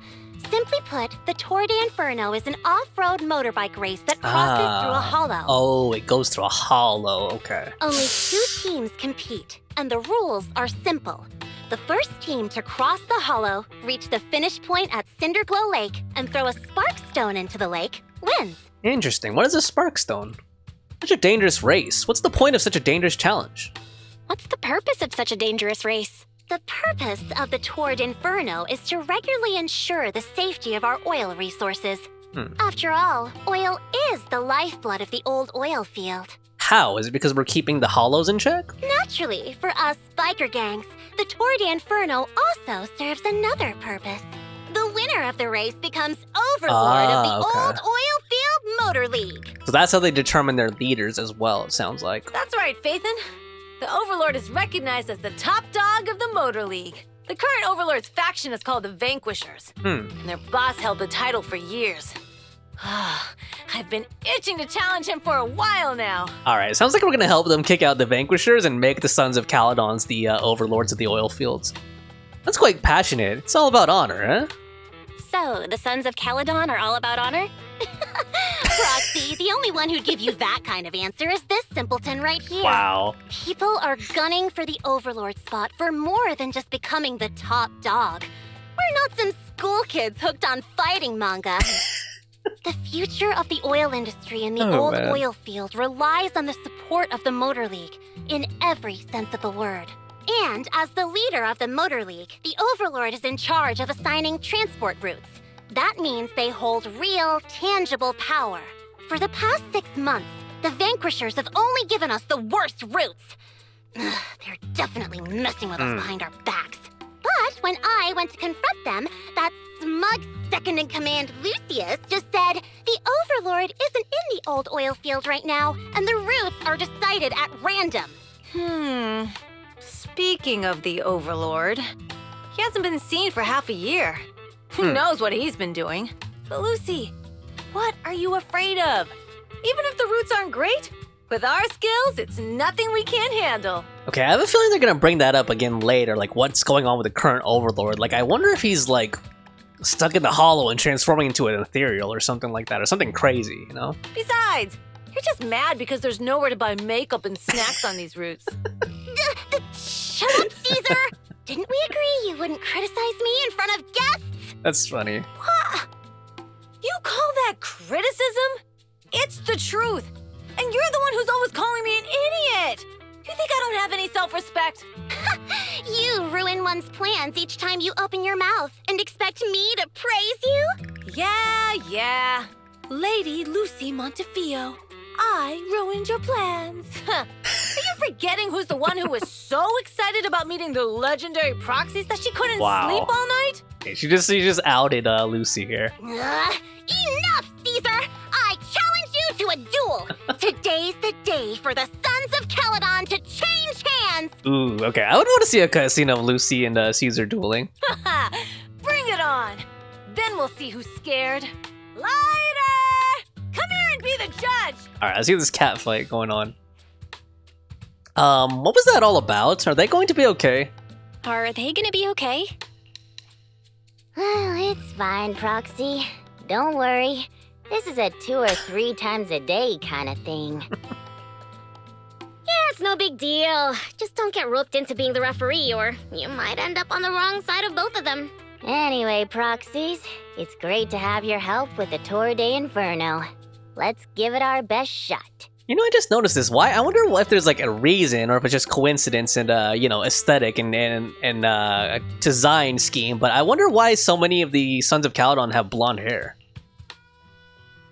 Simply put, the Tour de Inferno is an off-road motorbike race that crosses through a hollow. Oh, it goes through a hollow, okay. Only 2 teams compete, and the rules are simple. The first team to cross the hollow, reach the finish point at Cinderglow Lake, and throw a spark stone into the lake, wins. Interesting. What is a Sparkstone? Such a dangerous race. What's the point of such a dangerous challenge? What's the purpose of such a dangerous race? The purpose of the Tour de Inferno is to regularly ensure the safety of our oil resources. After all, oil is the lifeblood of the old oil field. How? Is it because we're keeping the hollows in check? Naturally, for us biker gangs, the Tour de Inferno also serves another purpose. The winner of the race becomes overlord of the old oil field motor league. So that's how they determine their leaders as well, it sounds like. That's right, Phaethon. The Overlord is recognized as the top dog of the Motor League. The current Overlord's faction is called the Vanquishers. And their boss held the title for years. I've been itching to challenge him for a while now. Alright, sounds like we're gonna help them kick out the Vanquishers and make the Sons of Calydons the overlords of the oil fields. That's quite passionate. It's all about honor, huh? So, the Sons of Calydon are all about honor? Proxy, the only one who'd give you that kind of answer is this simpleton right here. Wow. People are gunning for the Overlord spot for more than just becoming the top dog. We're not some school kids hooked on fighting manga. The future of the oil industry in the old oil field relies on the support of the Motor League, in every sense of the word. And as the leader of the Motor League, the Overlord is in charge of assigning transport routes. That means they hold real, tangible power. For the past 6 months, the Vanquishers have only given us the worst routes. They're definitely messing with us behind our backs. But when I went to confront them, that smug second-in-command Lucius just said, the Overlord isn't in the old oil field right now, and the routes are decided at random. Speaking of the Overlord, he hasn't been seen for half a year. Who knows what he's been doing? But Lucy, what are you afraid of? Even if the routes aren't great, with our skills, it's nothing we can't handle. Okay, I have a feeling they're gonna bring that up again later, like what's going on with the current Overlord. Like, I wonder if he's like stuck in the hollow and transforming into an ethereal or something like that, or something crazy, you know? Besides, you're just mad because there's nowhere to buy makeup and snacks on these routes. Shut up, Caesar! Didn't we agree you wouldn't criticize me in front of guests? That's funny. What? You call that criticism? It's the truth. And you're the one who's always calling me an idiot. You think I don't have any self-respect? You ruin one's plans each time you open your mouth and expect me to praise you? Yeah. Lady Lucy Montefiore, I ruined your plans. Are you forgetting who's the one who was so excited about meeting the legendary proxies that she couldn't sleep all night? She just outed Lucy here. Enough, Caesar! I challenge you to a duel! Today's the day for the Sons of Calydon to change hands! Ooh, okay. I would want to see a cutscene of Lucy and Caesar dueling. Bring it on! Then we'll see who's scared. Lighter! Come here and be the judge! Alright, I see this cat fight going on. What was that all about? Are they going to be okay? Are they gonna be okay? It's fine, Proxy. Don't worry. This is a 2 or 3 times a day kind of thing. Yeah, it's no big deal. Just don't get roped into being the referee, or you might end up on the wrong side of both of them. Anyway, Proxies, it's great to have your help with the Tour de Inferno. Let's give it our best shot. You know, I just noticed this. Why? I wonder if there's like a reason, or if it's just coincidence and aesthetic and design scheme. But I wonder why so many of the Sons of Calydon have blonde hair.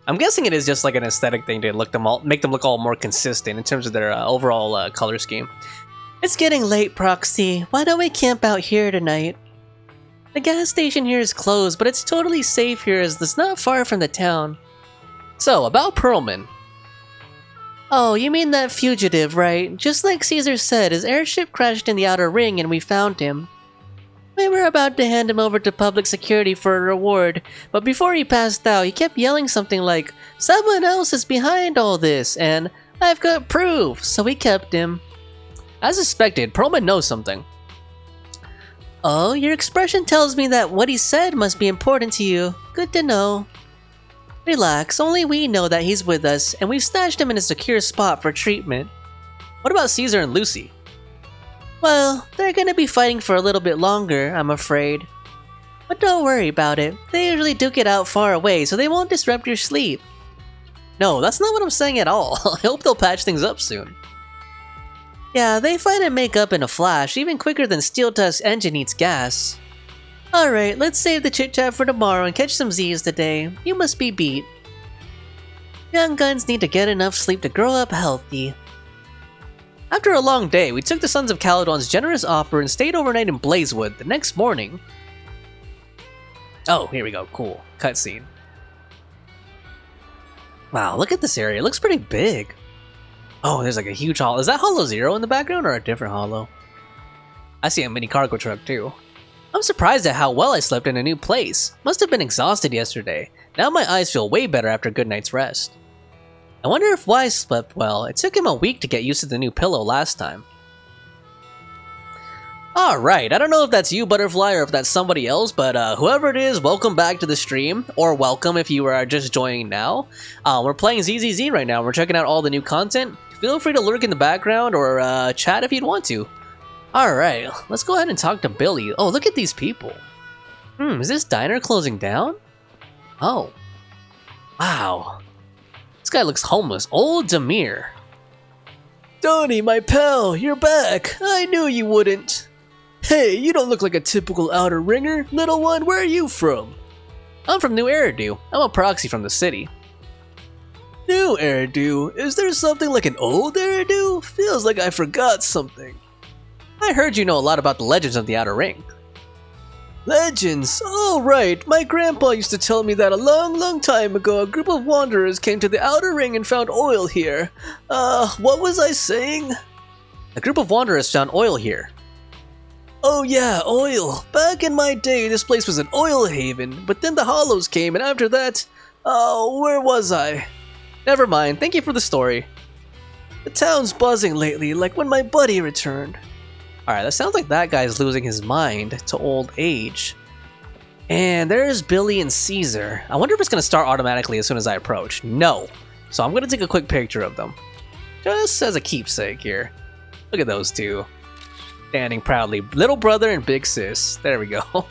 I'm guessing it is just like an aesthetic thing to make them look all more consistent in terms of their overall color scheme. It's getting late, Proxy. Why don't we camp out here tonight? The gas station here is closed, but it's totally safe here as it's not far from the town. So, about Perlman. Oh, you mean that fugitive, right? Just like Caesar said, his airship crashed in the outer ring and we found him. We were about to hand him over to public security for a reward, but before he passed out, he kept yelling something like, "Someone else is behind all this," and "I've got proof," so we kept him. As expected, Perlman knows something. Oh, your expression tells me that what he said must be important to you. Good to know. Relax, only we know that he's with us, and we've stashed him in a secure spot for treatment. What about Caesar and Lucy? Well, they're gonna be fighting for a little bit longer, I'm afraid. But don't worry about it. They usually duke it out far away, so they won't disrupt your sleep. No, that's not what I'm saying at all. I hope they'll patch things up soon. Yeah, they fight and make up in a flash, even quicker than Steel Tusk's engine eats gas. Alright, let's save the chit-chat for tomorrow and catch some Z's today. You must be beat. Young guns need to get enough sleep to grow up healthy. After a long day, we took the Sons of Calydon's generous offer and stayed overnight in Blazewood the next morning. Oh, here we go. Cool. Cutscene. Wow, look at this area. It looks pretty big. Oh, there's like a huge hollow. Is that Hollow Zero in the background or a different hollow? I see a mini cargo truck too. I'm surprised at how well I slept in a new place. Must have been exhausted yesterday. Now my eyes feel way better after a good night's rest. I wonder if Wise slept well. It took him a week to get used to the new pillow last time. Alright, I don't know if that's you, Butterfly, or if that's somebody else, but whoever it is, welcome back to the stream. Or welcome if you are just joining now. We're playing ZZZ right now. We're checking out all the new content. Feel free to lurk in the background or chat if you'd want to. Alright, let's go ahead and talk to Billy. Oh, look at these people. Is this diner closing down? Oh. Wow. This guy looks homeless. Old Demir. Donnie, my pal, you're back. I knew you wouldn't. Hey, you don't look like a typical outer ringer. Little one, where are you from? I'm from New Eridu. I'm a proxy from the city. New Eridu? Is there something like an old Eridu? Feels like I forgot something. I heard you know a lot about the legends of the Outer Ring. Legends? Oh right, my grandpa used to tell me that a long time ago a group of wanderers came to the Outer Ring and found oil here. What was I saying? A group of wanderers found oil here. Oh yeah, oil. Back in my day this place was an oil haven, but then the Hollows came and after that... Oh, where was I? Never mind, thank you for the story. The town's buzzing lately, like when my buddy returned. Alright, that sounds like that guy's losing his mind to old age. And there's Billy and Caesar. I wonder if it's going to start automatically as soon as I approach. No. So I'm going to take a quick picture of them. Just as a keepsake here. Look at those two. Standing proudly. Little brother and big sis. There we go.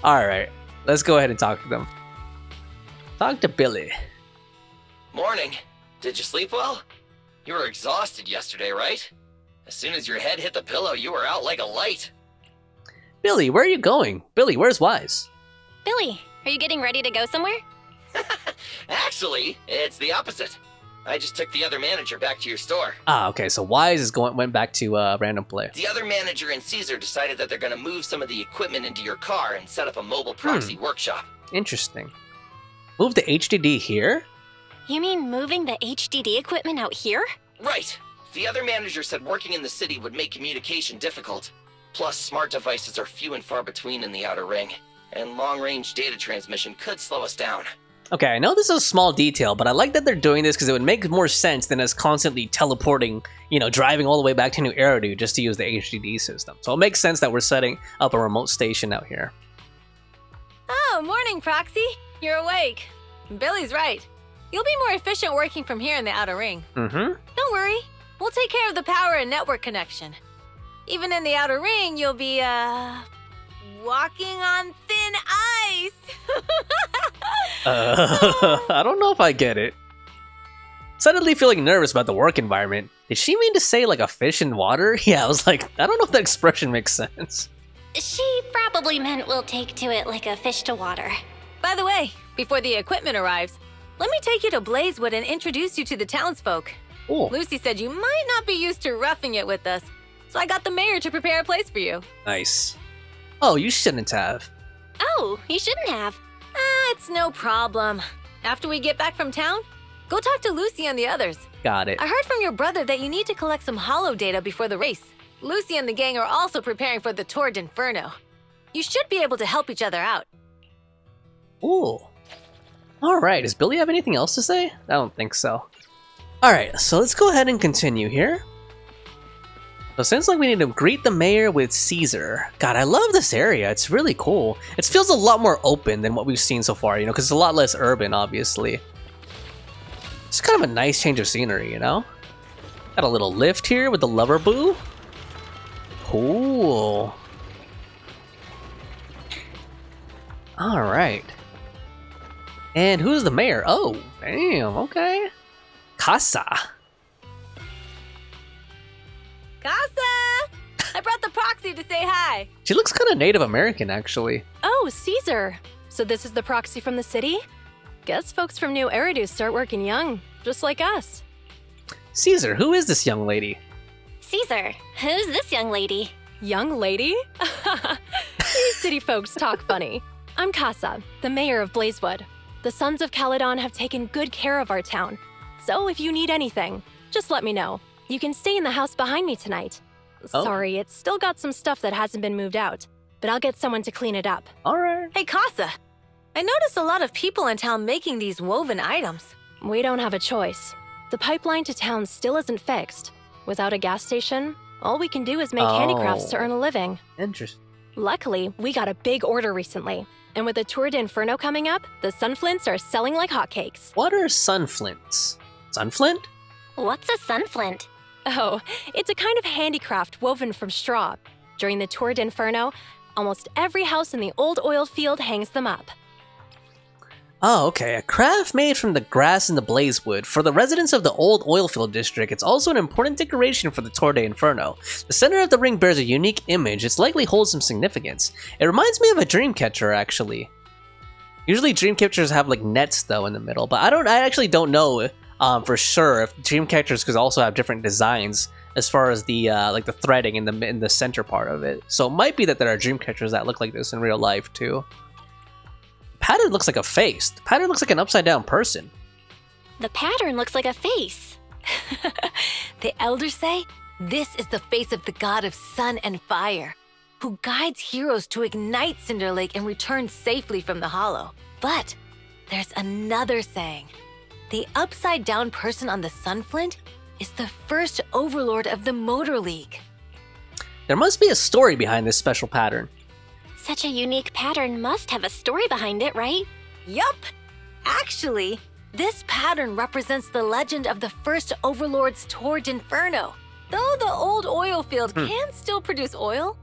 Alright, let's go ahead and talk to them. Talk to Billy. Morning. Did you sleep well? You were exhausted yesterday, right? As soon as your head hit the pillow, you were out like a light. Billy, where are you going? Billy, where's Wise? Billy, are you getting ready to go somewhere? Actually, it's the opposite. I just took the other manager back to your store. Ah, okay, so Wise went back to random play. The other manager and Caesar decided that they're going to move some of the equipment into your car and set up a mobile proxy workshop. Interesting. Move the HDD here? You mean moving the HDD equipment out here? Right. The other manager said working in the city would make communication difficult. Plus, smart devices are few and far between in the Outer Ring, and long-range data transmission could slow us down. Okay, I know this is a small detail, but I like that they're doing this because it would make more sense than us constantly teleporting, driving all the way back to New Eridu just to use the HDD system. So it makes sense that we're setting up a remote station out here. Oh, morning, Proxy. You're awake. Billy's right. You'll be more efficient working from here in the Outer Ring. Mm-hmm. Don't worry. We'll take care of the power and network connection. Even in the Outer Ring, you'll be, walking on thin ice. I don't know if I get it. Suddenly feeling nervous about the work environment. Did she mean to say like a fish in water? Yeah, I was like, I don't know if that expression makes sense. She probably meant we'll take to it like a fish to water. By the way, before the equipment arrives, let me take you to Blazewood and introduce you to the townsfolk. Cool. Lucy said you might not be used to roughing it with us, so I got the mayor to prepare a place for you. Nice. Oh, you shouldn't have. Oh, you shouldn't have. It's no problem. After we get back from town, go talk to Lucy and the others. Got it. I heard from your brother that you need to collect some holo data before the race. Lucy and the gang are also preparing for the Tour de Inferno. You should be able to help each other out. Ooh. Alright, does Billy have anything else to say? I don't think so. Alright, so let's go ahead and continue here. So it sounds like we need to greet the mayor with Caesar. God, I love this area. It's really cool. It feels a lot more open than what we've seen so far, because it's a lot less urban, obviously. It's kind of a nice change of scenery, Got a little lift here with the lover boo. Cool. Alright. And who's the mayor? Oh, damn, okay. Kasa. Kasa! I brought the proxy to say hi. She looks kind of Native American, actually. Oh, Caesar. So this is the proxy from the city? Guess folks from New Eridu start working young, just like us. Caesar, who is this young lady? Caesar, who's this young lady? Young lady? These city folks talk funny. I'm Kasa, the mayor of Blazewood. The Sons of Calydon have taken good care of our town. So if you need anything, just let me know. You can stay in the house behind me tonight. Oh. Sorry, it's still got some stuff that hasn't been moved out, but I'll get someone to clean it up. Alright. Hey, Kasa. I noticed a lot of people in town making these woven items. We don't have a choice. The pipeline to town still isn't fixed. Without a gas station, all we can do is make handicrafts to earn a living. Interesting. Luckily, we got a big order recently. And with the Tour de Inferno coming up, the sunflints are selling like hotcakes. What are sunflints? Sunflint? What's a sunflint? Oh, it's a kind of handicraft woven from straw. During the Tour de Inferno, almost every house in the old oil field hangs them up. Oh, okay. A craft made from the grass in the blazewood. For the residents of the old oilfield district, it's also an important decoration for the Tour de Inferno. The center of the ring bears a unique image. It likely holds some significance. It reminds me of a dream catcher, actually. Usually dream catchers have like nets though in the middle, but I actually don't know for sure if dream catchers could also have different designs as far as the like the threading in the center part of it. So it might be that there are dream catchers that look like this in real life too. Pattern looks like a face. The pattern looks like an upside down person. The pattern looks like a face. The elders say this is the face of the god of sun and fire, who guides heroes to ignite Cinder Lake and return safely from the hollow. But there's another saying. The upside down person on the sunflint is the first overlord of the Motor League. There must be a story behind this special pattern. Such a unique pattern must have a story behind it, right? Yup! Actually, this pattern represents the legend of the first overlord's Tour de Inferno. Though the old oil field can still produce oil,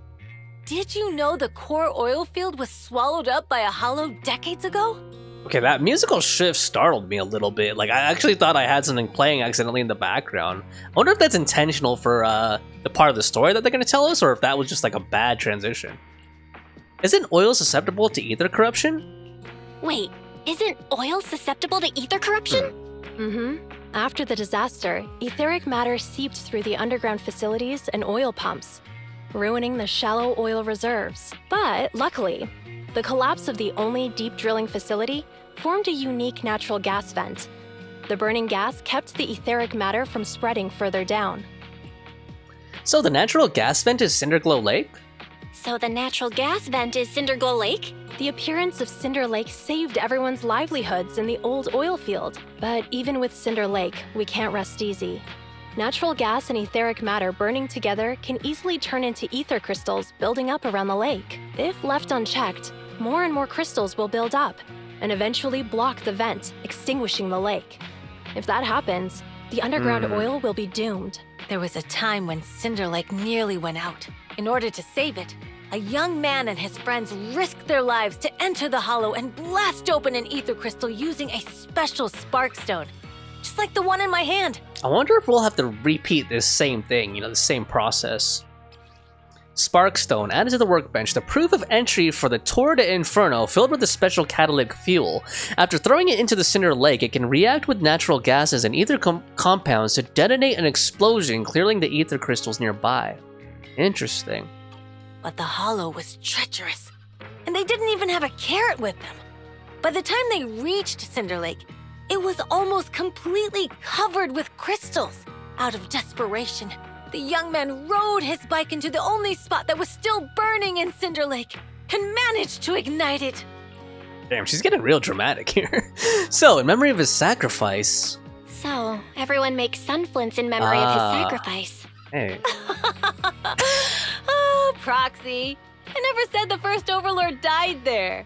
did you know the core oil field was swallowed up by a hollow decades ago? Okay, that musical shift startled me a little bit. Like, I actually thought I had something playing accidentally in the background. I wonder if that's intentional for the part of the story that they're going to tell us, or if that was just like a bad transition. Isn't oil susceptible to ether corruption? Wait, isn't oil susceptible to ether corruption? Mm-hmm. After the disaster, etheric matter seeped through the underground facilities and oil pumps, ruining the shallow oil reserves. But luckily, the collapse of the only deep drilling facility formed a unique natural gas vent. The burning gas kept the etheric matter from spreading further down. So the natural gas vent is Cinderglow Lake? So the natural gas vent is Cinderglow Lake? The appearance of Cinder Lake saved everyone's livelihoods in the old oil field. But even with Cinder Lake, we can't rest easy. Natural gas and etheric matter burning together can easily turn into ether crystals building up around the lake. If left unchecked, more and more crystals will build up and eventually block the vent, extinguishing the lake. If that happens, the underground oil will be doomed. There was a time when Cinder Lake nearly went out. In order to save it, a young man and his friends risked their lives to enter the hollow and blast open an ether crystal using a special spark stone, just like the one in my hand. I wonder if we'll have to repeat this same thing, the same process. Sparkstone added to the workbench, the proof of entry for the Tour de Inferno filled with a special catalytic fuel. After throwing it into the Cinder Lake, it can react with natural gases and ether compounds to detonate an explosion, clearing the ether crystals nearby. Interesting. But the hollow was treacherous, and they didn't even have a carrot with them. By the time they reached Cinder Lake, it was almost completely covered with crystals. Out of desperation, the young man rode his bike into the only spot that was still burning in Cinder Lake and managed to ignite it. Damn, she's getting real dramatic here. So, in memory of his sacrifice... So, everyone makes sunflints in memory of his sacrifice. Hey. Oh, Proxy. I never said the first Overlord died there.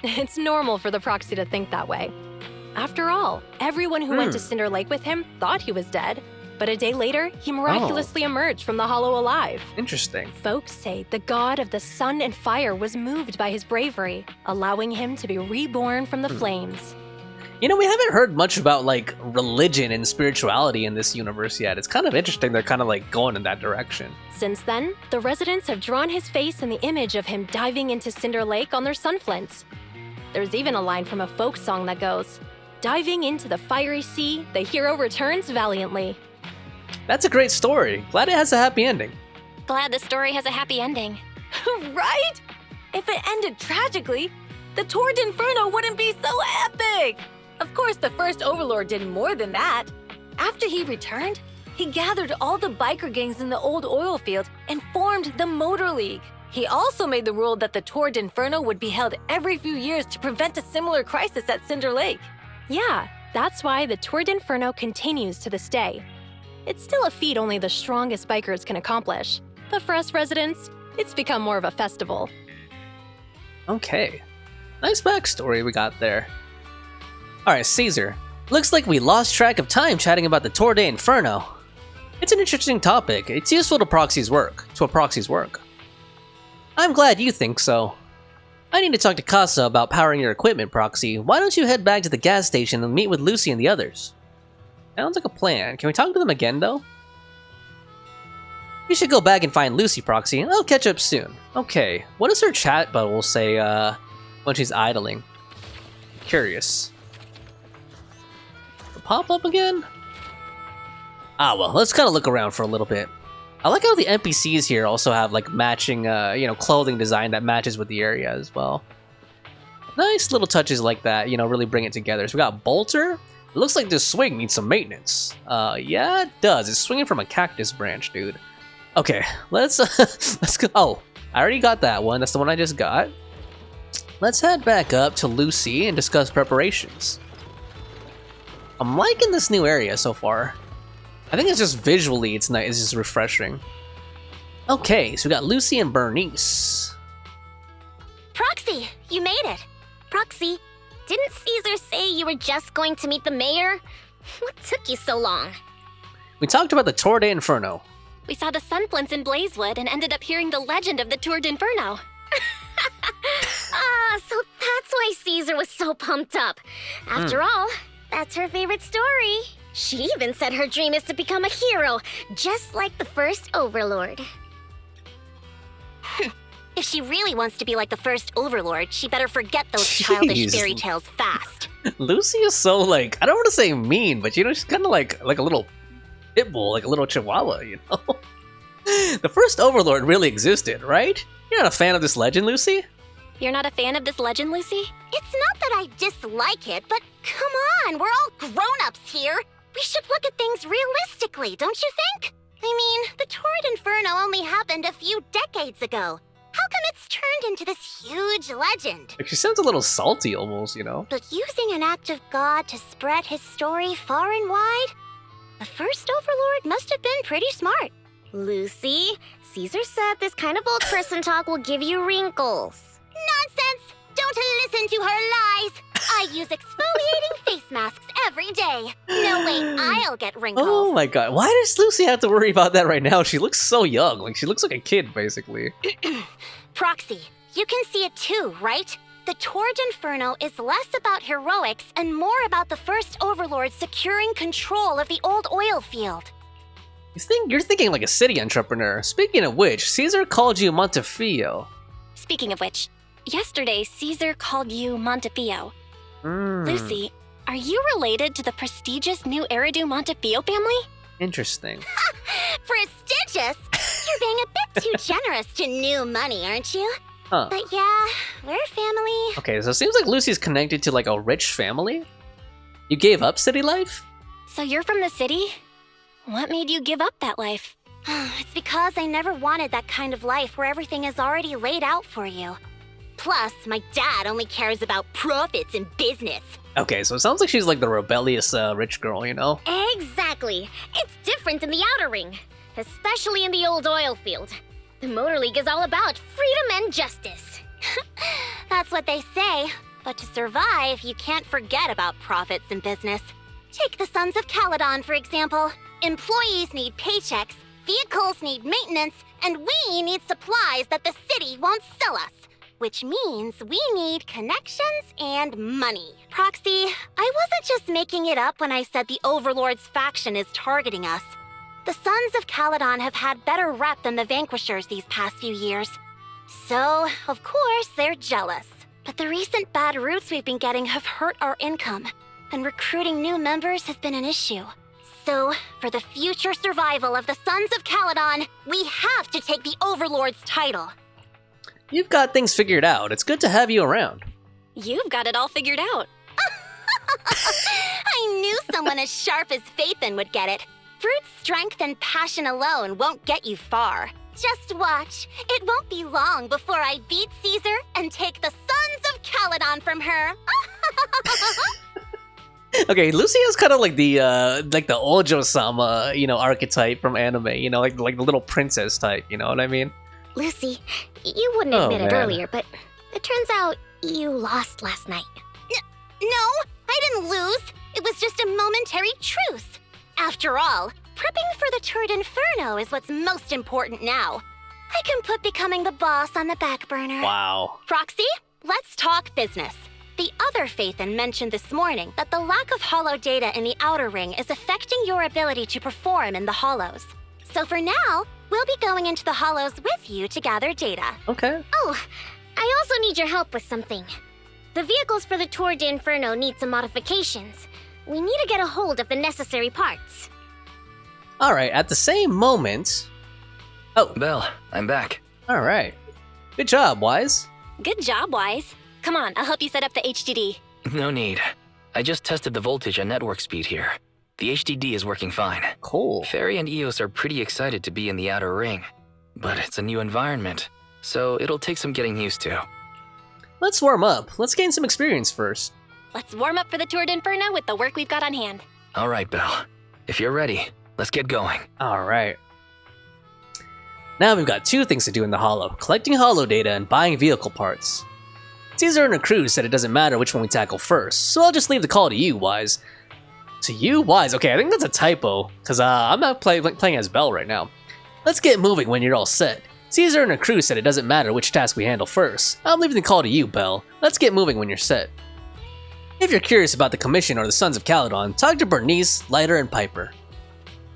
It's normal for the Proxy to think that way. After all, everyone who went to Cinder Lake with him thought he was dead. But a day later, he miraculously emerged from the hollow alive. Interesting. Folks say the god of the sun and fire was moved by his bravery, allowing him to be reborn from the flames. We haven't heard much about, religion and spirituality in this universe yet. It's kind of interesting they're kind of, going in that direction. Since then, the residents have drawn his face in the image of him diving into Cinder Lake on their sunflints. There's even a line from a folk song that goes, "Diving into the fiery sea, the hero returns valiantly." That's a great story. Glad it has a happy ending. Glad the story has a happy ending. Right? If it ended tragically, the Tour de Inferno wouldn't be so epic. Of course, the first Overlord did more than that. After he returned, he gathered all the biker gangs in the old oil field and formed the Motor League. He also made the rule that the Tour de Inferno would be held every few years to prevent a similar crisis at Cinder Lake. Yeah, that's why the Tour de Inferno continues to this day. It's still a feat only the strongest bikers can accomplish, but for us residents, it's become more of a festival. Okay. Nice backstory we got there. Alright, Caesar. Looks like we lost track of time chatting about the Tour de Inferno. It's an interesting topic. It's useful to a proxy's work. I'm glad you think so. I need to talk to Kasa about powering your equipment, Proxy. Why don't you head back to the gas station and meet with Lucy and the others? Sounds like a plan. Can we talk to them again, though? You should go back and find Lucy, Proxy. I'll catch up soon. Okay, what does her chat bubble say, when she's idling? Curious. The pop-up again? Well, let's kind of look around for a little bit. I like how the NPCs here also have, matching, clothing design that matches with the area as well. Nice little touches like that, really bring it together. So we got Bolter. It looks like this swing needs some maintenance. Yeah, it does. It's swinging from a cactus branch, dude. Okay, let's go. Oh, I already got that one. That's the one I just got. Let's head back up to Lucy and discuss preparations. I'm liking this new area so far. I think it's just visually, it's nice. It's just refreshing. Okay, so we got Lucy and Burnice. Proxy, you made it. Proxy, didn't Caesar say you were just going to meet the mayor? What took you so long? We talked about the Tour de Inferno. We saw the sunflints in Blazewood and ended up hearing the legend of the Tour de Inferno. So that's That's why Caesar was so pumped up. After all, that's her favorite story. She even said her dream is to become a hero, just like the first Overlord. If she really wants to be like the first Overlord, she better forget those childish fairy tales fast. Lucy is so, like, I don't want to say mean, but, you know, she's kind of like a little pit bull, like a little chihuahua, you know? The first Overlord really existed, right? You're not a fan of this legend, Lucy? You're not a fan of this legend, Lucy? It's not that I dislike it, but come on, we're all grown-ups here. We should look at things realistically, don't you think? I mean, the Tour de Inferno only happened a few decades ago. How come it's turned into this huge legend? Like, she sounds a little salty almost, you know? But using an act of God to spread his story far and wide? The first Overlord must have been pretty smart. Lucy, Caesar said this kind of old person talk will give you wrinkles. Nonsense! Don't listen to her lies! I use exfoliating face masks every day. No way I'll get wrinkles. Oh my god, why does Lucy have to worry about that right now? She looks so young, like she looks like a kid, basically. Proxy, you can see it too, right? The Tour de Inferno is less about heroics and more about the first Overlord securing control of the old oil field. You're thinking like a city entrepreneur. Speaking of which, Caesar called you Montefiore. Speaking of which, yesterday Caesar called you Montefiore. Lucy, are you related to the prestigious new Eridu Montefiore family? Interesting. Prestigious? You're being a bit too generous to new money, aren't you? Huh. But yeah, we're family. Okay, so it seems like Lucy's connected to like a rich family? You gave up city life? So you're from the city? What made you give up that life? It's because I never wanted that kind of life where everything is already laid out for you. Plus, my dad only cares about profits and business. Okay, so it sounds like she's like the rebellious rich girl, you know? Exactly. It's different in the Outer Ring, especially in the old oil field. The Motor League is all about freedom and justice. That's what they say. But to survive, you can't forget about profits and business. Take the Sons of Calydon, for example. Employees need paychecks, vehicles need maintenance, and we need supplies that the city won't sell us. Which means we need connections and money. Proxy, I wasn't just making it up when I said the Overlord's faction is targeting us. The Sons of Calydon have had better rep than the Vanquishers these past few years. So, of course, they're jealous. But the recent bad routes we've been getting have hurt our income, and recruiting new members has been an issue. So, for the future survival of the Sons of Calydon, we have to take the Overlord's title. You've got things figured out. It's good to have you around. You've got it all figured out. I knew someone as sharp as Phaethon would get it. Brute strength and passion alone won't get you far. Just watch. It won't be long before I beat Caesar and take the Sons of Calydon from her. Okay, Lucy is kind of like the Ojo-sama, you know, archetype from anime. You know, like the little princess type. You know what I mean? Lucy, you wouldn't admit it earlier, but it turns out you lost last night. No, I didn't lose. It was just a momentary truce. After all, prepping for the Tour de Inferno is what's most important now. I can put becoming the boss on the back burner. Wow. Proxy, let's talk business. The other Phaethon mentioned this morning that the lack of hollow data in the Outer Ring is affecting your ability to perform in the hollows. So for now, we'll be going into the hollows with you to gather data. Okay. Oh, I also need your help with something. The vehicles for the Tour de Inferno need some modifications. We need to get a hold of the necessary parts. Alright, at the same moment... Oh. Belle, I'm back. Alright. Good job, Wise. Good job, Wise. Come on, I'll help you set up the HDD. No need. I just tested the voltage and network speed here. The HDD is working fine. Cool. Fairy and Eos are pretty excited to be in the Outer Ring. But it's a new environment, so it'll take some getting used to. Let's warm up. Let's gain some experience first. Let's warm up for the Tour de Inferno with the work we've got on hand. Alright, Belle. If you're ready, let's get going. Alright. Now we've got two things to do in the Hollow. Collecting Hollow data and buying vehicle parts. Caesar and her crew said it doesn't matter which one we tackle first, so I'll just leave the call to you, Wise. To you, Wise? Okay, I think that's a typo, because I'm not playing as Belle right now. Let's get moving when you're all set. Caesar and her crew said it doesn't matter which task we handle first. I'm leaving the call to you, Belle. Let's get moving when you're set. If you're curious about the Commission or the Sons of Calydon, talk to Burnice, Lighter, and Piper.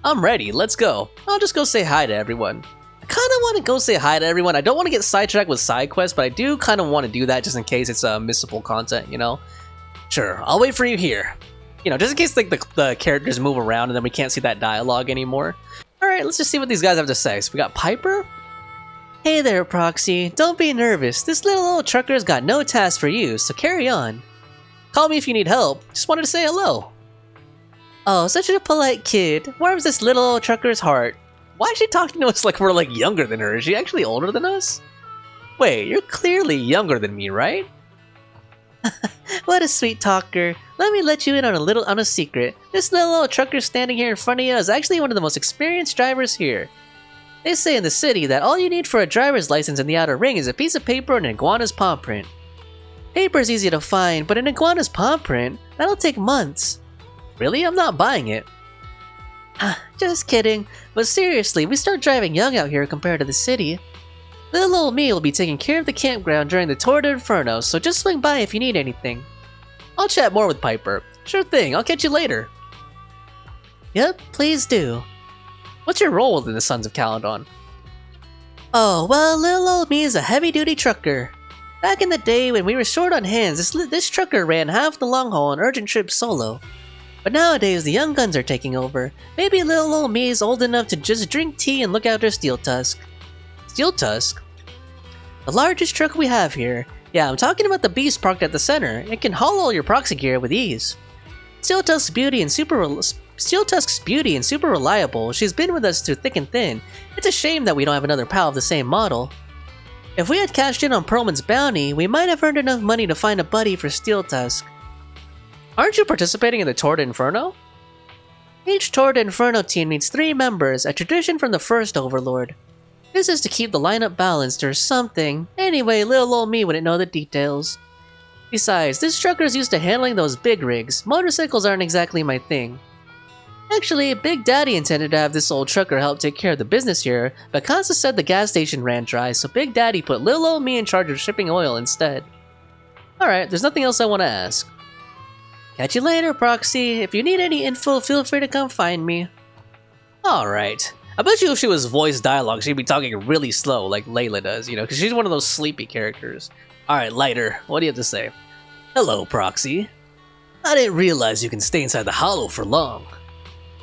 I'm ready, let's go. I'll just go say hi to everyone. I kinda wanna go say hi to everyone. I don't wanna get sidetracked with side quests, but I do kinda wanna do that just in case it's missable content, you know? Sure, I'll wait for you here. You know, just in case like the characters move around and then we can't see that dialogue anymore. Alright, let's just see what these guys have to say. So we got Piper? Hey there, Proxy. Don't be nervous. This little old trucker's got no task for you, so carry on. Call me if you need help. Just wanted to say hello. Oh, such a polite kid. Warms this little old trucker's heart. Why is she talking to us like we're like younger than her? Is she actually older than us? Wait, you're clearly younger than me, right? What a sweet talker. Let me let you in on a secret. This little old trucker standing here in front of you is actually one of the most experienced drivers here. They say in the city that all you need for a driver's license in the outer ring is a piece of paper and an iguana's paw print. Paper is easy to find, but an iguana's paw print? That'll take months. Really? I'm not buying it. Just kidding. But seriously, we start driving young out here compared to the city. Little old me will be taking care of the campground during the Tour de Inferno, so just swing by if you need anything. I'll chat more with Piper. Sure thing, I'll catch you later. Yep, please do. What's your role within the Sons of Calydon? Oh, well, little old me is a heavy-duty trucker. Back in the day when we were short on hands, this trucker ran half the long haul and urgent trips solo. But nowadays, the young guns are taking over. Maybe little old me is old enough to just drink tea and look after Steel Tusk. Steel Tusk? The largest truck we have here. Yeah, I'm talking about the beast parked at the center. It can haul all your proxy gear with ease. Steel Tusk's beauty and super reliable. She's been with us through thick and thin. It's a shame that we don't have another pal of the same model. If we had cashed in on Perlman's bounty, we might have earned enough money to find a buddy for Steel Tusk. Aren't you participating in the Tour de Inferno? Each Tour de Inferno team needs 3 members, a tradition from the first Overlord. This is to keep the lineup balanced or something. Anyway, little old me wouldn't know the details. Besides, this trucker's used to handling those big rigs. Motorcycles aren't exactly my thing. Actually, Big Daddy intended to have this old trucker help take care of the business here, but Kasa said the gas station ran dry, so Big Daddy put little old me in charge of shipping oil instead. Alright, there's nothing else I want to ask. Catch you later, Proxy. If you need any info, feel free to come find me. Alright. I bet you if she was voice dialogue, she'd be talking really slow, like Layla does, you know, because she's one of those sleepy characters. Alright, Lighter, what do you have to say? Hello, Proxy. I didn't realize you can stay inside the hollow for long.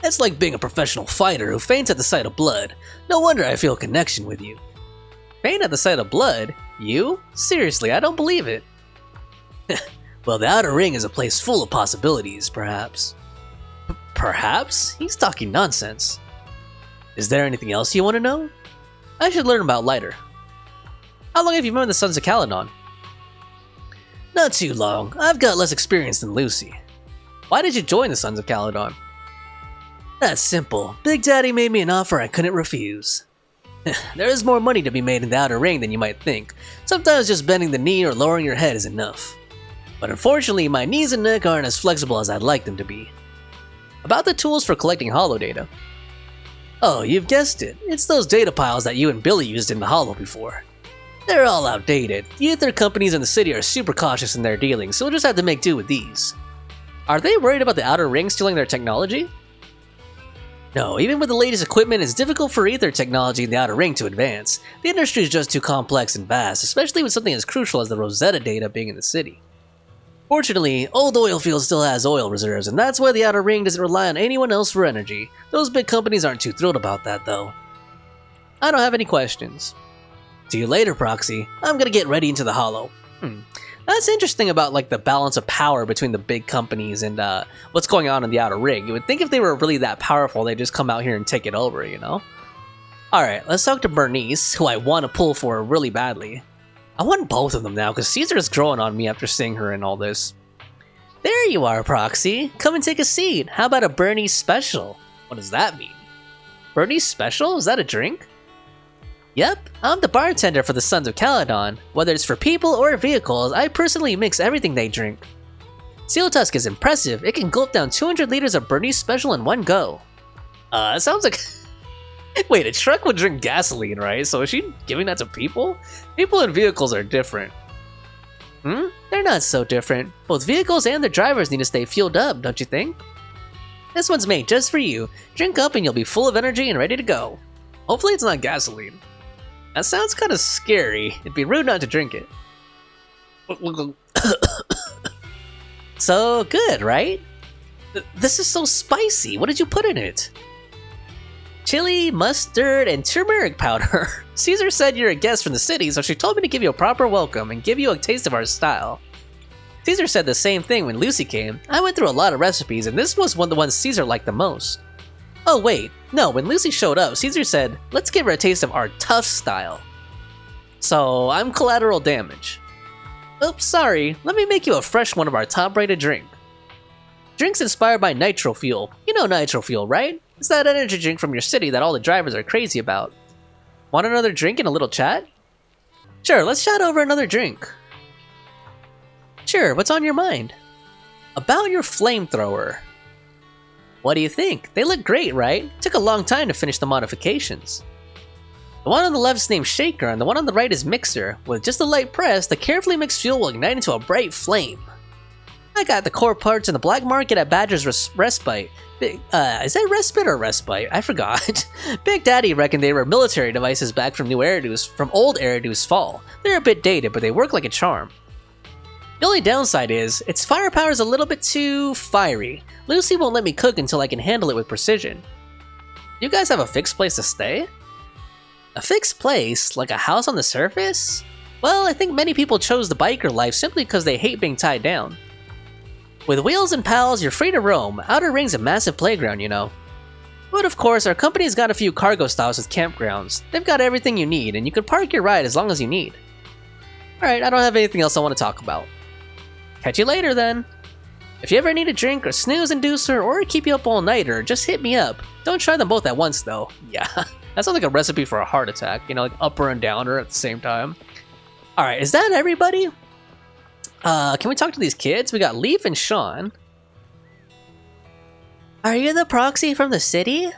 It's like being a professional fighter who faints at the sight of blood. No wonder I feel a connection with you. Faint at the sight of blood? You? Seriously, I don't believe it. Well, the Outer Ring is a place full of possibilities, perhaps. Perhaps? He's talking nonsense. Is there anything else you want to know? I should learn about Lighter. How long have you been with the Sons of Calydon? Not too long. I've got less experience than Lucy. Why did you join the Sons of Calydon? That's simple. Big Daddy made me an offer I couldn't refuse. There is more money to be made in the Outer Ring than you might think. Sometimes just bending the knee or lowering your head is enough. But unfortunately, my knees and neck aren't as flexible as I'd like them to be. About the tools for collecting holo data. Oh, you've guessed it. It's those data piles that you and Billy used in the holo before. They're all outdated. The ether companies in the city are super cautious in their dealings, so we'll just have to make do with these. Are they worried about the Outer Ring stealing their technology? No, even with the latest equipment, it's difficult for ether technology in the Outer Ring to advance. The industry is just too complex and vast, especially with something as crucial as the Rosetta data being in the city. Fortunately, Old Oilfield still has oil reserves, and that's why the Outer Ring doesn't rely on anyone else for energy. Those big companies aren't too thrilled about that, though. I don't have any questions. See you later, Proxy. I'm gonna get ready into the holo. That's interesting about like the balance of power between the big companies and what's going on in the Outer Ring. You would think if they were really that powerful, they'd just come out here and take it over, you know? Alright, let's talk to Burnice, who I want to pull for really badly. I want both of them now, because Caesar is growing on me after seeing her and all this. There you are, Proxy. Come and take a seat. How about a Burnice special? What does that mean? Burnice special? Is that a drink? Yep, I'm the bartender for the Sons of Calydon. Whether it's for people or vehicles, I personally mix everything they drink. Steel Tusk is impressive. It can gulp down 200 liters of Burnice special in one go. It sounds like Wait, a truck would drink gasoline, right? So is she giving that to people? People and vehicles are different. They're not so different. Both vehicles and their drivers need to stay fueled up, don't you think? This one's made just for you. Drink up and you'll be full of energy and ready to go. Hopefully it's not gasoline. That sounds kind of scary. It'd be rude not to drink it. So good, right? This is so spicy. What did you put in it? Chili, mustard, and turmeric powder. Caesar said you're a guest from the city, so she told me to give you a proper welcome and give you a taste of our style. Caesar said the same thing when Lucy came. I went through a lot of recipes, and this was one of the ones Caesar liked the most. Oh wait, no, when Lucy showed up, Caesar said, let's give her a taste of our tough style. So, I'm collateral damage. Oops, sorry, let me make you a fresh one of our top-rated drink. Drink's inspired by nitro fuel. You know nitro fuel, right? It's that energy drink from your city that all the drivers are crazy about. Want another drink and a little chat? Sure, let's chat over another drink. Sure, what's on your mind? About your flamethrower. What do you think? They look great, right? Took a long time to finish the modifications. The one on the left is named Shaker, and the one on the right is Mixer. With just a light press, the carefully mixed fuel will ignite into a bright flame. I got the core parts in the black market at Badger's Respite. Is that Respite or Respite? I forgot. Big Daddy reckoned they were military devices back from old Eridu's fall. They're a bit dated, but they work like a charm. The only downside is, its firepower is a little bit too fiery. Lucy won't let me cook until I can handle it with precision. You guys have a fixed place to stay? A fixed place? Like a house on the surface? Well, I think many people chose the biker life simply because they hate being tied down. With wheels and pals, you're free to roam. Outer Ring's a massive playground, you know. But of course, our company's got a few cargo stops with campgrounds. They've got everything you need, and you can park your ride as long as you need. Alright, I don't have anything else I want to talk about. Catch you later then. If you ever need a drink or snooze inducer or keep you up all nighter, just hit me up. Don't try them both at once though. Yeah, that sounds like a recipe for a heart attack, you know, like upper and downer at the same time. Alright, is that everybody? Can we talk to these kids? We got Leaf and Sean. Are you the proxy from the city?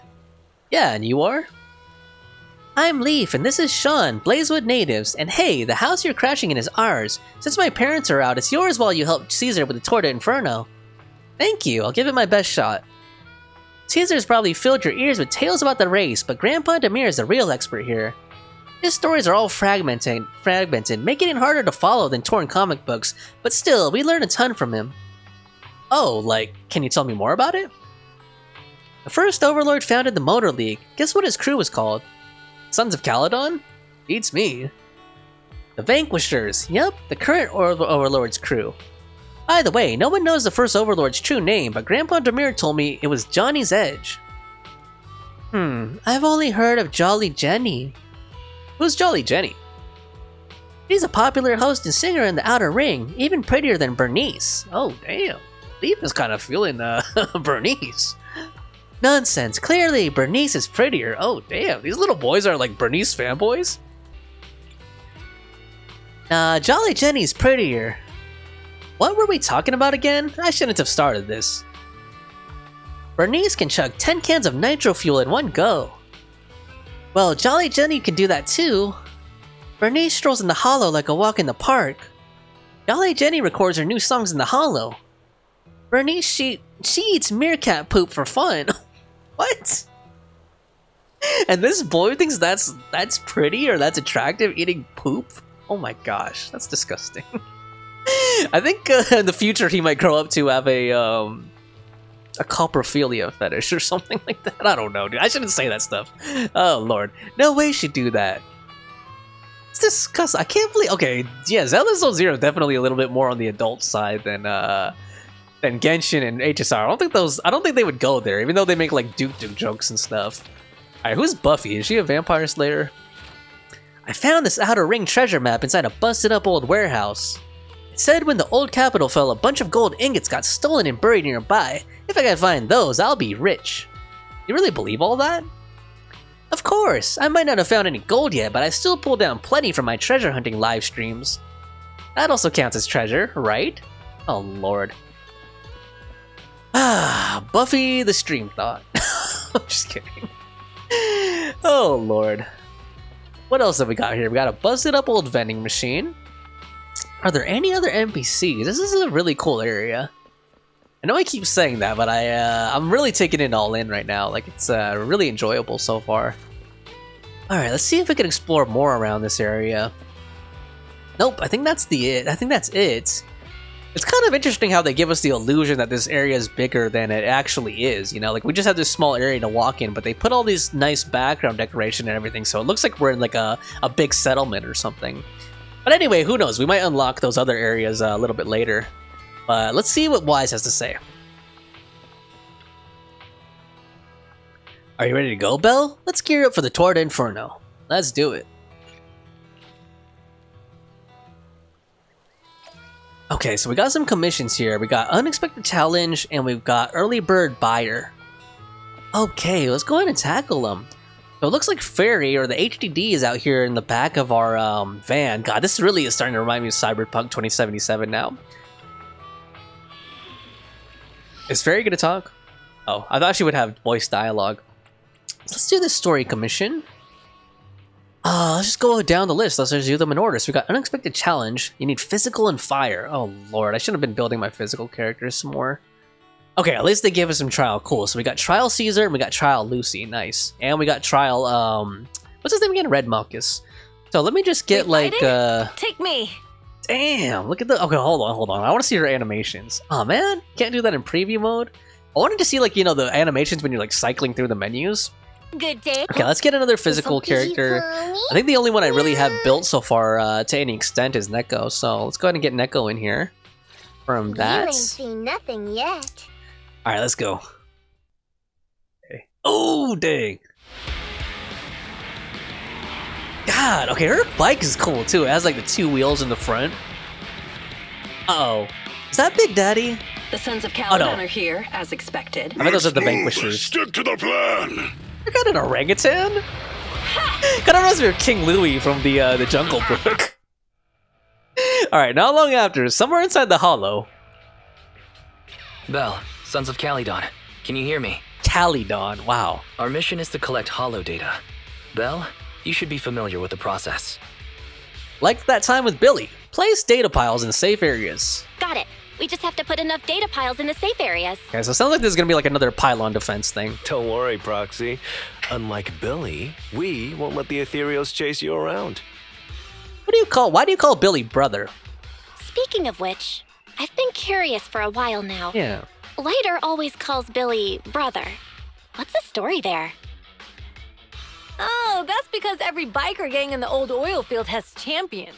Yeah, and you are? I'm Leaf, and this is Sean, Blazewood natives, and hey, the house you're crashing in is ours. Since my parents are out, it's yours while you help Caesar with the Tour de Inferno. Thank you, I'll give it my best shot. Caesar's probably filled your ears with tales about the race, but Grandpa Demir is the real expert here. His stories are all fragmented, making it harder to follow than torn comic books, but still, we learn a ton from him. Oh, like, can you tell me more about it? The first Overlord founded the Motor League. Guess what his crew was called? Sons of Calydon? Beats me. The Vanquishers. Yep, the current Overlord's crew. By the way, no one knows the first Overlord's true name, but Grandpa Demir told me it was Johnny's Edge. I've only heard of Jolly Jenny. Who's Jolly Jenny? She's a popular host and singer in the Outer Ring, even prettier than Burnice. Oh, damn. Leaf is kind of feeling Burnice. Nonsense. Clearly, Burnice is prettier. Oh, damn. These little boys are like Burnice fanboys? Jolly Jenny's prettier. What were we talking about again? I shouldn't have started this. Burnice can chug 10 cans of nitro fuel in one go. Well, Jolly Jenny can do that too. Burnice strolls in the hollow like a walk in the park. Jolly Jenny records her new songs in the hollow. Burnice, she eats meerkat poop for fun. What? And this boy thinks that's pretty or that's attractive, eating poop? Oh my gosh, that's disgusting. I think in the future he might grow up to have a coprophilia fetish or something like that. I don't know, dude. I shouldn't say that stuff. Oh lord, no way she'd do that. It's disgusting. I can't believe. Okay, yeah, Zenless Zero is definitely a little bit more on the adult side than Genshin and HSR. I don't think they would go there, even though they make like Duke jokes and stuff. Alright, who's Buffy? Is she a vampire slayer? I found this Outer Ring treasure map inside a busted up old warehouse. It said when the old capital fell, a bunch of gold ingots got stolen and buried nearby. If I can find those, I'll be rich. You really believe all that? Of course, I might not have found any gold yet, but I still pulled down plenty from my treasure hunting live streams. That also counts as treasure, right? Oh lord. Buffy the Stream Thought. I'm just kidding. Oh lord. What else have we got here? We got a busted up old vending machine. Are there any other NPCs? This is a really cool area. I know I keep saying that, but I'm really taking it all in right now. Like, it's really enjoyable so far. Alright, let's see if we can explore more around this area. Nope, I think that's it. It's kind of interesting how they give us the illusion that this area is bigger than it actually is, you know? Like, we just have this small area to walk in, but they put all these nice background decoration and everything, so it looks like we're in, like, a big settlement or something. But anyway, who knows? We might unlock those other areas a little bit later. But let's see what Wise has to say. Are you ready to go, Belle? Let's gear up for the Tour de Inferno. Let's do it. Okay, so we got some commissions here. We got Unexpected Challenge, and we've got Early Bird Buyer. Okay, let's go ahead and tackle them. So it looks like Fairy, or the HDD, is out here in the back of our van. God, this really is starting to remind me of Cyberpunk 2077 now. Is Fairy gonna talk? Oh, I thought she would have voice dialogue. So let's do this story commission. Let's just go down the list. Let's just do them in order. So we got Unexpected Challenge. You need Physical and Fire. Oh lord, I should have been building my physical characters some more. Okay, at least they gave us some Trial. Cool. So we got Trial Caesar and we got Trial Lucy. Nice. And we got Trial, what's his name again? Red Malchus. So let me just get like, Take me. Damn, look at the... Okay, hold on. I want to see her animations. Oh man, can't do that in preview mode. I wanted to see, like, you know, the animations when you're, like, cycling through the menus. Good day. Okay, let's get another physical character. I think the only one I really have built so far to any extent is Neko, so let's go ahead and get Neko in here. From that. You ain't seen nothing yet. Alright, let's go. Okay. Oh, dang. God, okay, her bike is cool too. It has like the two wheels in the front. Uh-oh. Is that Big Daddy? The Sons of Calydon are here, as expected. I bet those are the Vanquishers. Stick to the plan. You got an orangutan? Kind of reminds me of King Louie from the Jungle Book. Alright, not long after, somewhere inside the hollow. Belle, Sons of Calydon, can you hear me? Calydon, wow. Our mission is to collect hollow data. Belle, you should be familiar with the process. Like that time with Billy. Place data piles in safe areas. Got it. We just have to put enough data piles in the safe areas. Okay, so it sounds like there's gonna be like another pylon defense thing. Don't worry, Proxy. Unlike Billy, we won't let the Ethereals chase you around. Why do you call Billy brother? Speaking of which, I've been curious for a while now. Yeah. Lighter always calls Billy brother. What's the story there? Oh, that's because every biker gang in the old oil field has champions.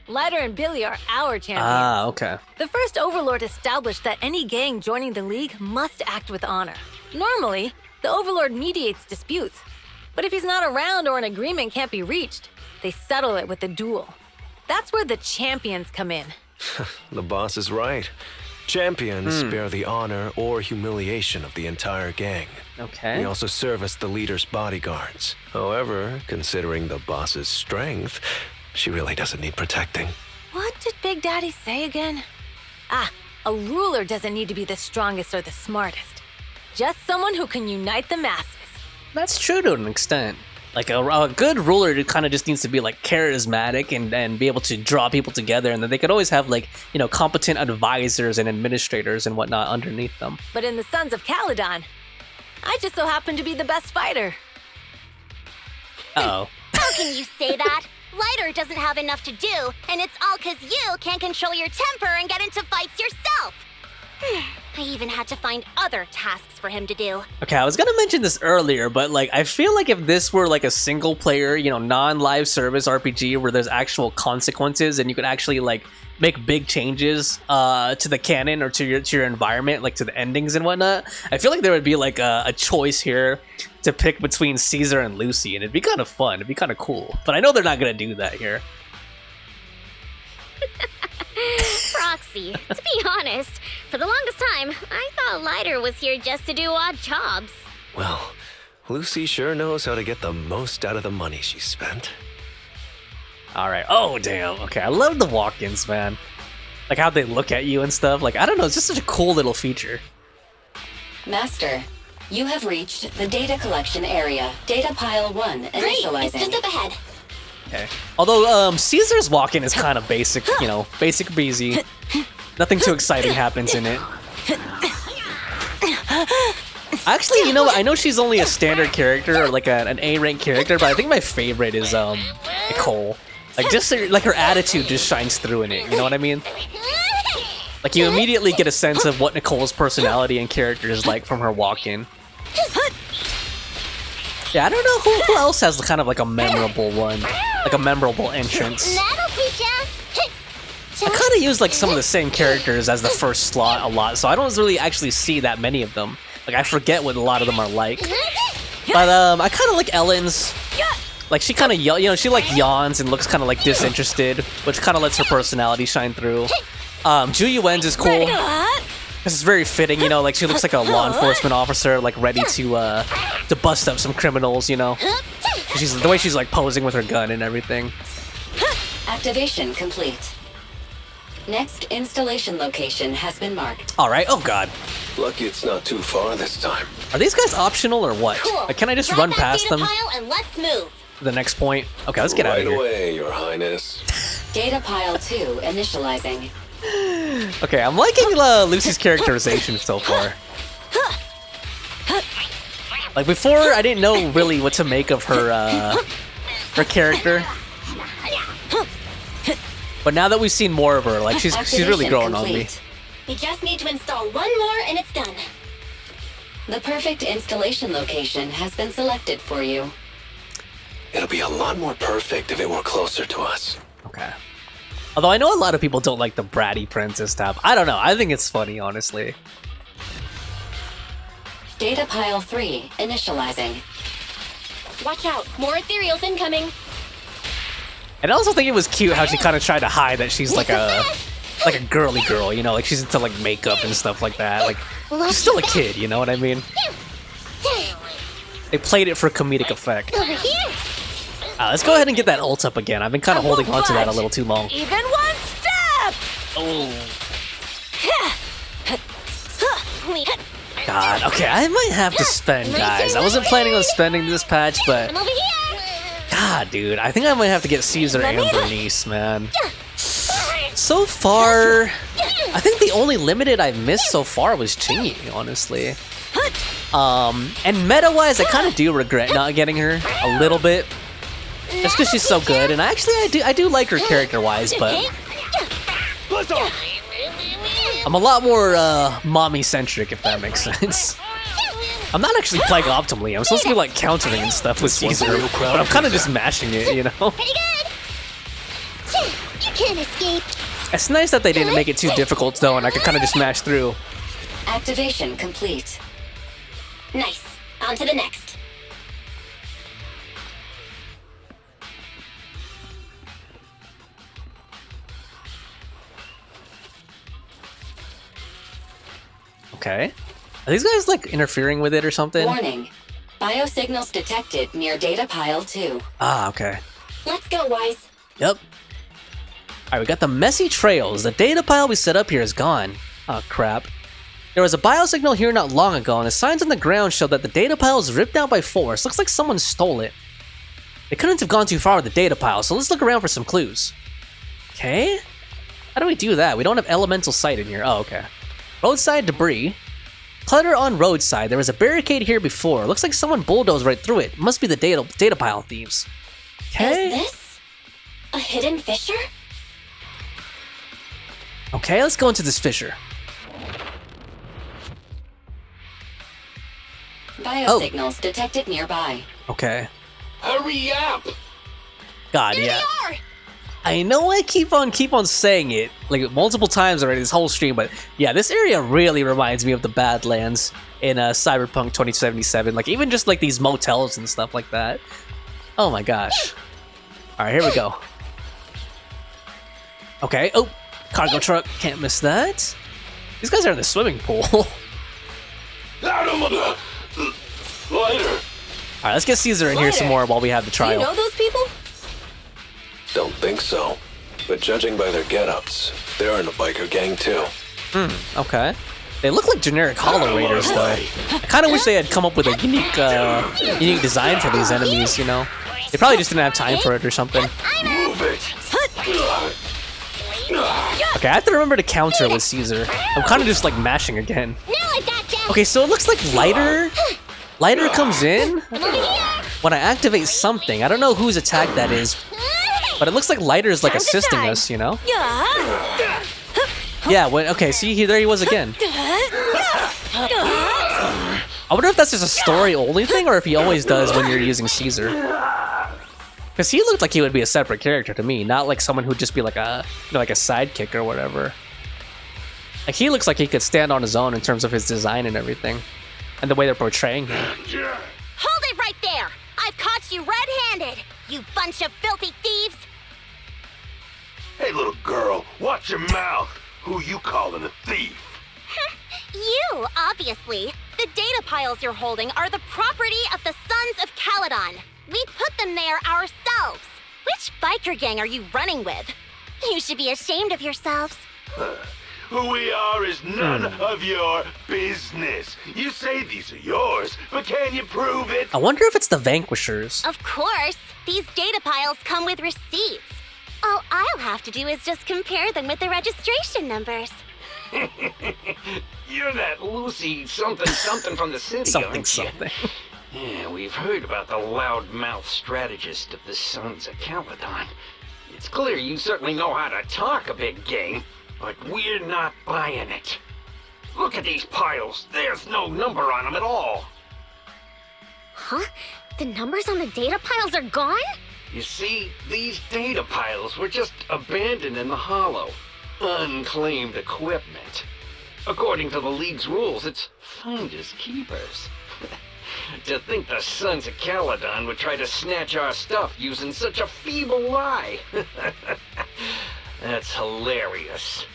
Lighter and Billy are our champions. Ah, okay. The first Overlord established that any gang joining the League must act with honor. Normally, the Overlord mediates disputes, but if he's not around or an agreement can't be reached, they settle it with a duel. That's where the champions come in. The boss is right. Champions bear the honor or humiliation of the entire gang. Okay. We also serve as the leader's bodyguards. However, considering the boss's strength, she really doesn't need protecting. What did Big Daddy say again? Ah, a ruler doesn't need to be the strongest or the smartest. Just someone who can unite the masses. That's true to an extent. Like a good ruler kind of just needs to be like charismatic and be able to draw people together, and then they could always have like, you know, competent advisors and administrators and whatnot underneath them. But in the Sons of Calydon, I just so happen to be the best fighter. Uh-oh. How can you say that? Lighter doesn't have enough to do, and it's all because you can't control your temper and get into fights yourself. I even had to find other tasks for him to do. Okay, I was gonna mention this earlier, but like I feel like if this were like a single player, you know, non-live service RPG where there's actual consequences and you could actually like make big changes to the canon or to your environment, like to the endings and whatnot, I feel like there would be like a choice here to pick between Caesar and Lucy, and it'd be kind of fun, it'd be kind of cool. But I know they're not gonna do that here. Proxy, to be honest, for the longest time, I thought Lighter was here just to do odd jobs. Well, Lucy sure knows how to get the most out of the money she spent. Alright, oh damn, okay, I love the walk-ins, man. Like how they look at you and stuff, like I don't know, it's just such a cool little feature. Master, You have reached the data collection area. Data pile 1 initializing. Great, it's just up ahead. Okay. Although Caesar's walk-in is kind of basic, you know, basic breezy. Nothing too exciting happens in it. Actually, you know what? I know she's only a standard character or like an A-rank character, but I think my favorite is Nicole. Like just like her attitude just shines through in it. You know what I mean? Like you immediately get a sense of what Nicole's personality and character is like from her walk-in. Yeah, I don't know who else has kind of like a memorable one, like a memorable entrance. That'll teach ya. I kind of use like some of the same characters as the first slot a lot, so I don't really actually see that many of them. Like I forget what a lot of them are like. But I kind of like Ellen's. Like she kind of, you know, she like yawns and looks kind of like disinterested, which kind of lets her personality shine through. Ju Yuen's is cool. This is very fitting, you know, like she looks like a law enforcement officer, like ready to bust up some criminals, you know. The way she's like posing with her gun and everything. Activation complete. Next installation location has been marked. All right. Oh God. Lucky it's not too far this time. Are these guys optional or what? Cool. Like, can I just Grab run that past data them pile and let's move. to the next point? Okay, let's get out of here. Right away, Your Highness. Data pile 2 initializing. Okay, I'm liking Lucy's characterization so far. Like before, I didn't know really what to make of her her character. But now that we've seen more of her, like she's really growing on me. We just need to install one more and it's done. The perfect installation location has been selected for you. It'll be a lot more perfect if it were closer to us. Okay. Although I know a lot of people don't like the bratty princess tab. I don't know. I think it's funny, honestly. Data pile 3 initializing. Watch out, more ethereals incoming. And I also think it was cute how she kind of tried to hide that she's like a girly girl, you know, like she's into like makeup and stuff like that. Like she's still a kid, you know what I mean? They played it for comedic effect. Over here. Let's go ahead and get that ult up again. I've been kind of holding on to that a little too long. Even one step! Oh. God, okay, I might have to spend, guys. I wasn't planning on spending this patch, but... I'm over here. God, dude, I think I might have to get Caesar and Burnice, man. So far, I think the only limited I've missed so far was Chingy, honestly. And meta-wise, I kind of do regret not getting her a little bit. Just because she's so good, and actually I do like her character-wise, but... I'm a lot more mommy-centric, if that makes sense. I'm not actually playing optimally. I'm supposed to be like countering and stuff with Caesar, but I'm kind of just mashing it, you know? Pretty good. You can't escape. It's nice that they didn't make it too difficult, though, and I could kind of just mash through. Activation complete. Nice. On to the next. Okay. Are these guys, like, interfering with it or something? Warning. Biosignals detected near data pile 2. Ah, okay. Let's go, Wise. Yep. Alright, we got the messy trails. The data pile we set up here is gone. Oh, crap. There was a biosignal here not long ago, and the signs on the ground show that the data pile is ripped out by force. Looks like someone stole it. They couldn't have gone too far with the data pile, so let's look around for some clues. Okay? How do we do that? We don't have elemental sight in here. Oh, okay. Roadside debris. Clutter on roadside. There was a barricade here before. Looks like someone bulldozed right through it. Must be the data pile thieves. Okay. Is this a hidden fissure? Okay, let's go into this fissure. Biosignals detected nearby. Okay. Hurry up! God, Here yeah. they are. I know I keep on saying it like multiple times already this whole stream, but yeah, this area really reminds me of the Badlands in Cyberpunk 2077. Like even just like these motels and stuff like that. Oh my gosh. All right, here we go. Okay. Oh, cargo truck. Can't miss that. These guys are in the swimming pool. Later. All right, let's get Caesar in here some more while we have the trial. You know those people? Don't think so. But judging by their get-ups, they're in a biker gang too. Okay. They look like generic Hollow Raiders, though. I kind of wish they had come up with a unique design for these enemies, you know? They probably just didn't have time for it or something. Move it. Okay, I have to remember to counter with Caesar. I'm kind of just like mashing again. Okay, so it looks like Lighter comes in when I activate something. I don't know whose attack that is, but it looks like Lighter's like assisting us, you know? Yeah, okay, see, there he was again. I wonder if that's just a story-only thing, or if he always does when you're using Caesar. Because he looked like he would be a separate character to me, not like someone who'd just be like a, you know, like a sidekick or whatever. Like, he looks like he could stand on his own in terms of his design and everything, and the way they're portraying him. Hold it right there! I've caught you red-handed, you bunch of filthy thieves! Hey, little girl, watch your mouth. Who you calling a thief? You, obviously. The data piles you're holding are the property of the Sons of Calydon. We put them there ourselves. Which biker gang are you running with? You should be ashamed of yourselves. Who we are is none of your business. You say these are yours, but can you prove it? I wonder if it's the Vanquishers. Of course. These data piles come with receipts. All I'll have to do is just compare them with the registration numbers. You're that Lucy something from the city, aren't you? Yeah, we've heard about the loudmouth strategist of the Sons of Calydon. It's clear you certainly know how to talk a big game, but we're not buying it. Look at these piles. There's no number on them at all. Huh? The numbers on the data piles are gone? You see, these data piles were just abandoned in the hollow. Unclaimed equipment. According to the League's rules, it's finders keepers. To think the Sons of Calydon would try to snatch our stuff using such a feeble lie. That's hilarious.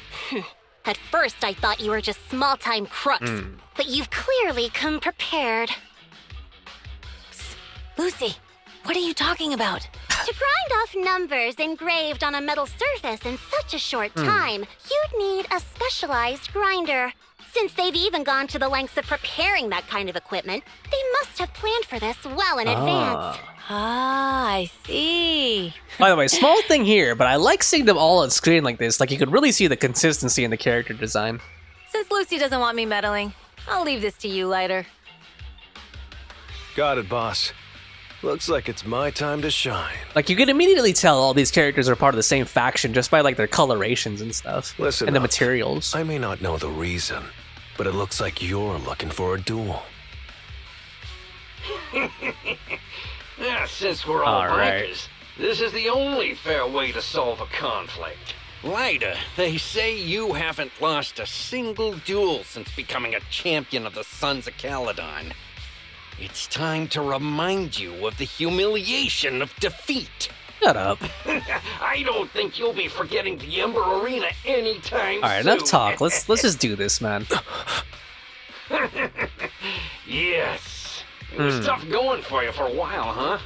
At first I thought you were just small-time crooks, but you've clearly come prepared. Psst. Lucy, what are you talking about? To grind off numbers engraved on a metal surface in such a short time, you'd need a specialized grinder. Since they've even gone to the lengths of preparing that kind of equipment, they must have planned for this well in advance. Ah, I see. By the way, small thing here, but I like seeing them all on screen like this. Like, you could really see the consistency in the character design. Since Lucy doesn't want me meddling, I'll leave this to you, Lighter. Got it, boss. Looks like it's my time to shine. Like, you can immediately tell all these characters are part of the same faction just by, like, their colorations and stuff. Listen and the up. materials. I may not know the reason, but it looks like you're looking for a duel. Since we're all right. bikers, this is the only fair way to solve a conflict. Lighter, they say you haven't lost a single duel since becoming a champion of the Sons of Calydon. It's time to remind you of the humiliation of defeat. Shut up. I don't think you'll be forgetting the Ember Arena anytime All right, soon. enough talk. Let's just do this, man. Yes. It was tough going for you for a while, huh?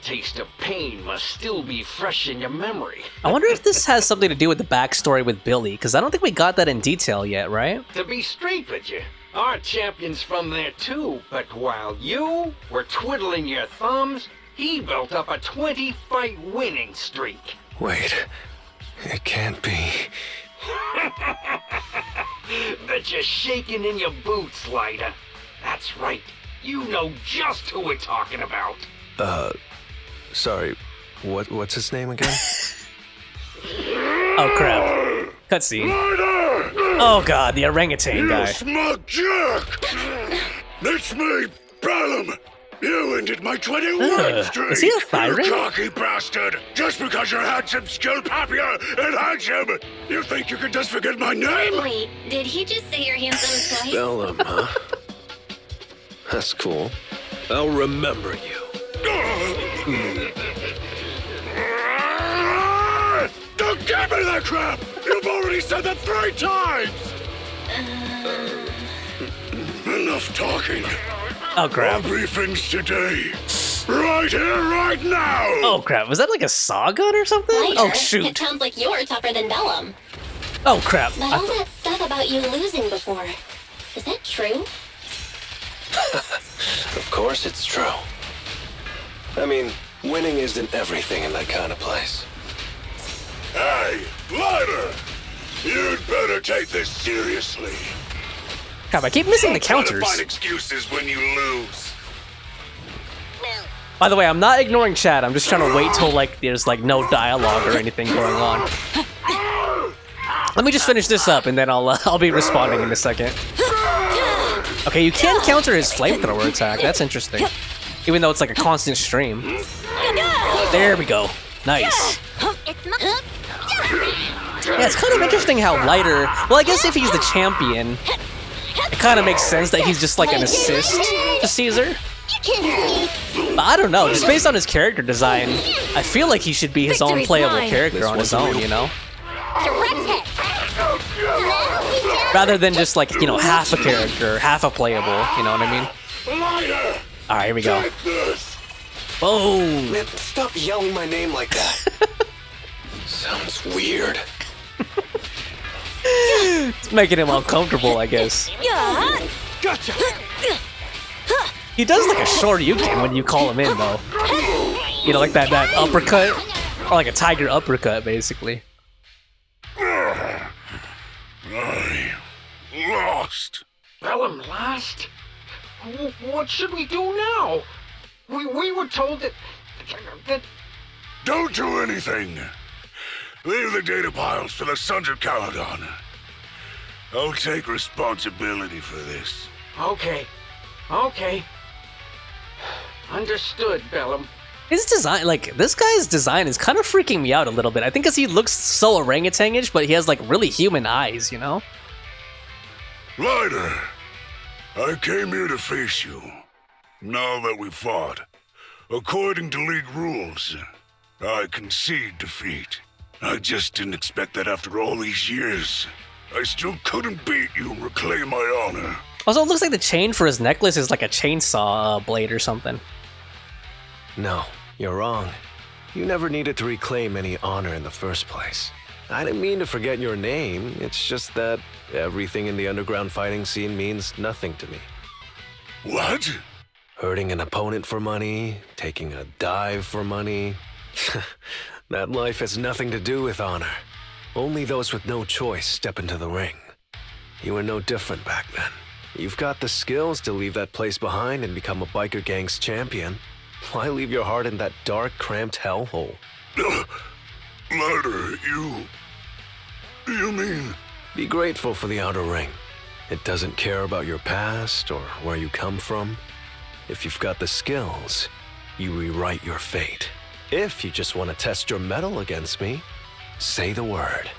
Taste of pain must still be fresh in your memory. I wonder if this has something to do with the backstory with Billy, because I don't think we got that in detail yet, right? To be straight with you, our champion's from there too, but while you were twiddling your thumbs, he built up a 20-fight winning streak. Wait, it can't be. Bet you're shaking in your boots, Lighter. That's right. You know just who we're talking about. Sorry, what's his name again? Oh, crap. Cutscene. Oh, God, the orangutan guy. You smug jerk! It's me, Bellum! You ended my 21 streak! Is he a tyrant? You cocky bastard! Just because you're handsome, skilled, happier, and handsome! You think you can just forget my name? Wait, did he just say you're handsome twice? Bellum, huh? That's cool. I'll remember you. Don't give me that crap! You've already said that 3 times! Enough talking. Oh, crap. Our briefings today. Right here, right now! Oh, crap. Was that like a saw gun or something? Lighter, Oh, shoot. It sounds like you're tougher than Bellum. Oh crap! But all that stuff about you losing before, is that true? Of course it's true. I mean, winning isn't everything in that kind of place. Hey, Lighter! You'd better take this seriously. Crap, I keep missing the Don't try to counters. find excuses when you lose. By the way, I'm not ignoring chat. I'm just trying to wait till like there's like no dialogue or anything going on. Let me just finish this up and then I'll be responding in a second. Okay, you can counter his flamethrower attack. That's interesting. Even though it's like a constant stream. There we go. Nice. Yeah, it's kind of interesting how Lighter... Well, I guess if he's the champion, it kind of makes sense that he's just like an assist to Caesar. But I don't know, just based on his character design, I feel like he should be his own playable character on his own, you know? Rather than just like, you know, half a character, half a playable, you know what I mean? Alright, here we go. Boom! Man, stop yelling my name like that. Sounds weird. It's making him uncomfortable, I guess. Gotcha! He does like a short Yukin when you call him in, though. You know, like that uppercut? Or like a tiger uppercut, basically. I lost. Bellum lost? What should we do now? We were told that... Don't do anything. Leave the data piles for the Sons of Calydon. I'll take responsibility for this. Okay. Understood, Bellum. His design, like, this guy's design is kind of freaking me out a little bit. I think because he looks so orangutan-ish, but he has, like, really human eyes, you know? Lighter, I came here to face you. Now that we fought, according to League rules, I concede defeat. I just didn't expect that after all these years. I still couldn't beat you and reclaim my honor. Also, it looks like the chain for his necklace is like a chainsaw blade or something. No, you're wrong. You never needed to reclaim any honor in the first place. I didn't mean to forget your name, it's just that everything in the underground fighting scene means nothing to me. What? Hurting an opponent for money, taking a dive for money. That life has nothing to do with honor. Only those with no choice step into the ring. You were no different back then. You've got the skills to leave that place behind and become a biker gang's champion. Why leave your heart in that dark, cramped hellhole? Lighter, you mean... Be grateful for the outer ring. It doesn't care about your past or where you come from. If you've got the skills, you rewrite your fate. If you just want to test your mettle against me, say the word.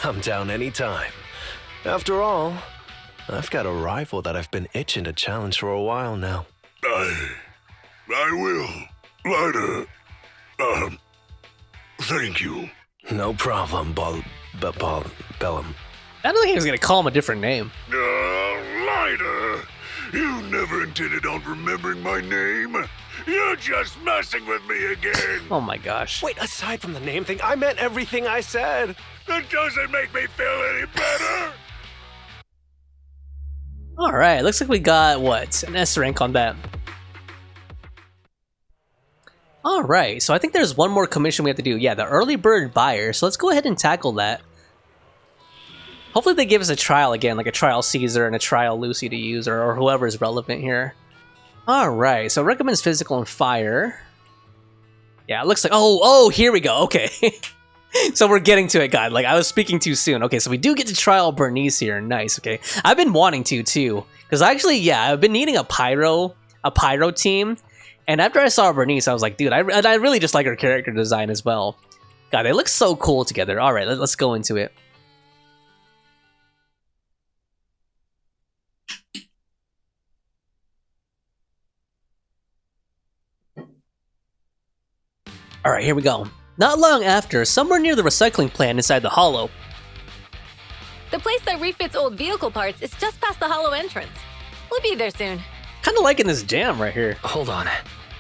I'm down anytime. After all, I've got a rival that I've been itching to challenge for a while now. I will. Lighter, thank you. No problem, Bellum. I don't think he was gonna call him a different name. Lighter, you never intended on remembering my name. You're just messing with me again. Oh my gosh. Wait, aside from the name thing, I meant everything I said. That doesn't make me feel any better. Alright, looks like we got, what, an S rank on that. Alright, so I think there's one more commission we have to do. Yeah, the early bird buyer. So let's go ahead and tackle that. Hopefully they give us a trial again, like a trial Caesar and a trial Lucy to use, or whoever is relevant here. Alright, so recommends physical and fire. Yeah, it looks like... Oh, here we go. Okay. So we're getting to it, God. Like, I was speaking too soon. Okay, so we do get to trial Burnice here. Nice, okay. I've been wanting to, too. Because actually, yeah, I've been needing a pyro team. And after I saw Burnice, I was like, dude, I really just like her character design as well. God, they look so cool together. Alright, let's go into it. Alright, here we go. Not long after, somewhere near the recycling plant inside the hollow. The place that refits old vehicle parts is just past the hollow entrance. We'll be there soon. Kinda liking this jam right here. Hold on.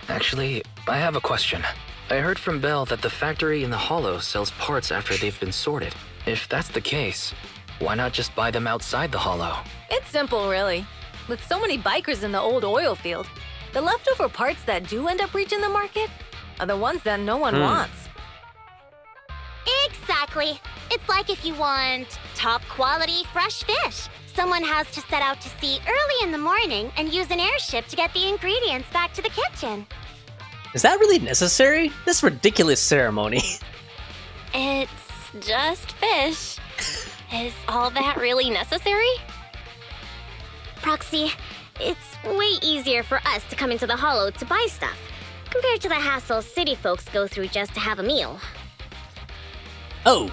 Actually, I have a question. I heard from Belle that the factory in the Hollow sells parts after they've been sorted. If that's the case, why not just buy them outside the Hollow? It's simple, really. With so many bikers in the old oil field, the leftover parts that do end up reaching the market are the ones that no one wants. Exactly. It's like if you want top quality fresh fish. Someone has to set out to sea early in the morning and use an airship to get the ingredients back to the kitchen. Is that really necessary? This ridiculous ceremony. It's just fish. Is all that really necessary? Proxy, it's way easier for us to come into the Hollow to buy stuff, compared to the hassle city folks go through just to have a meal. Oh,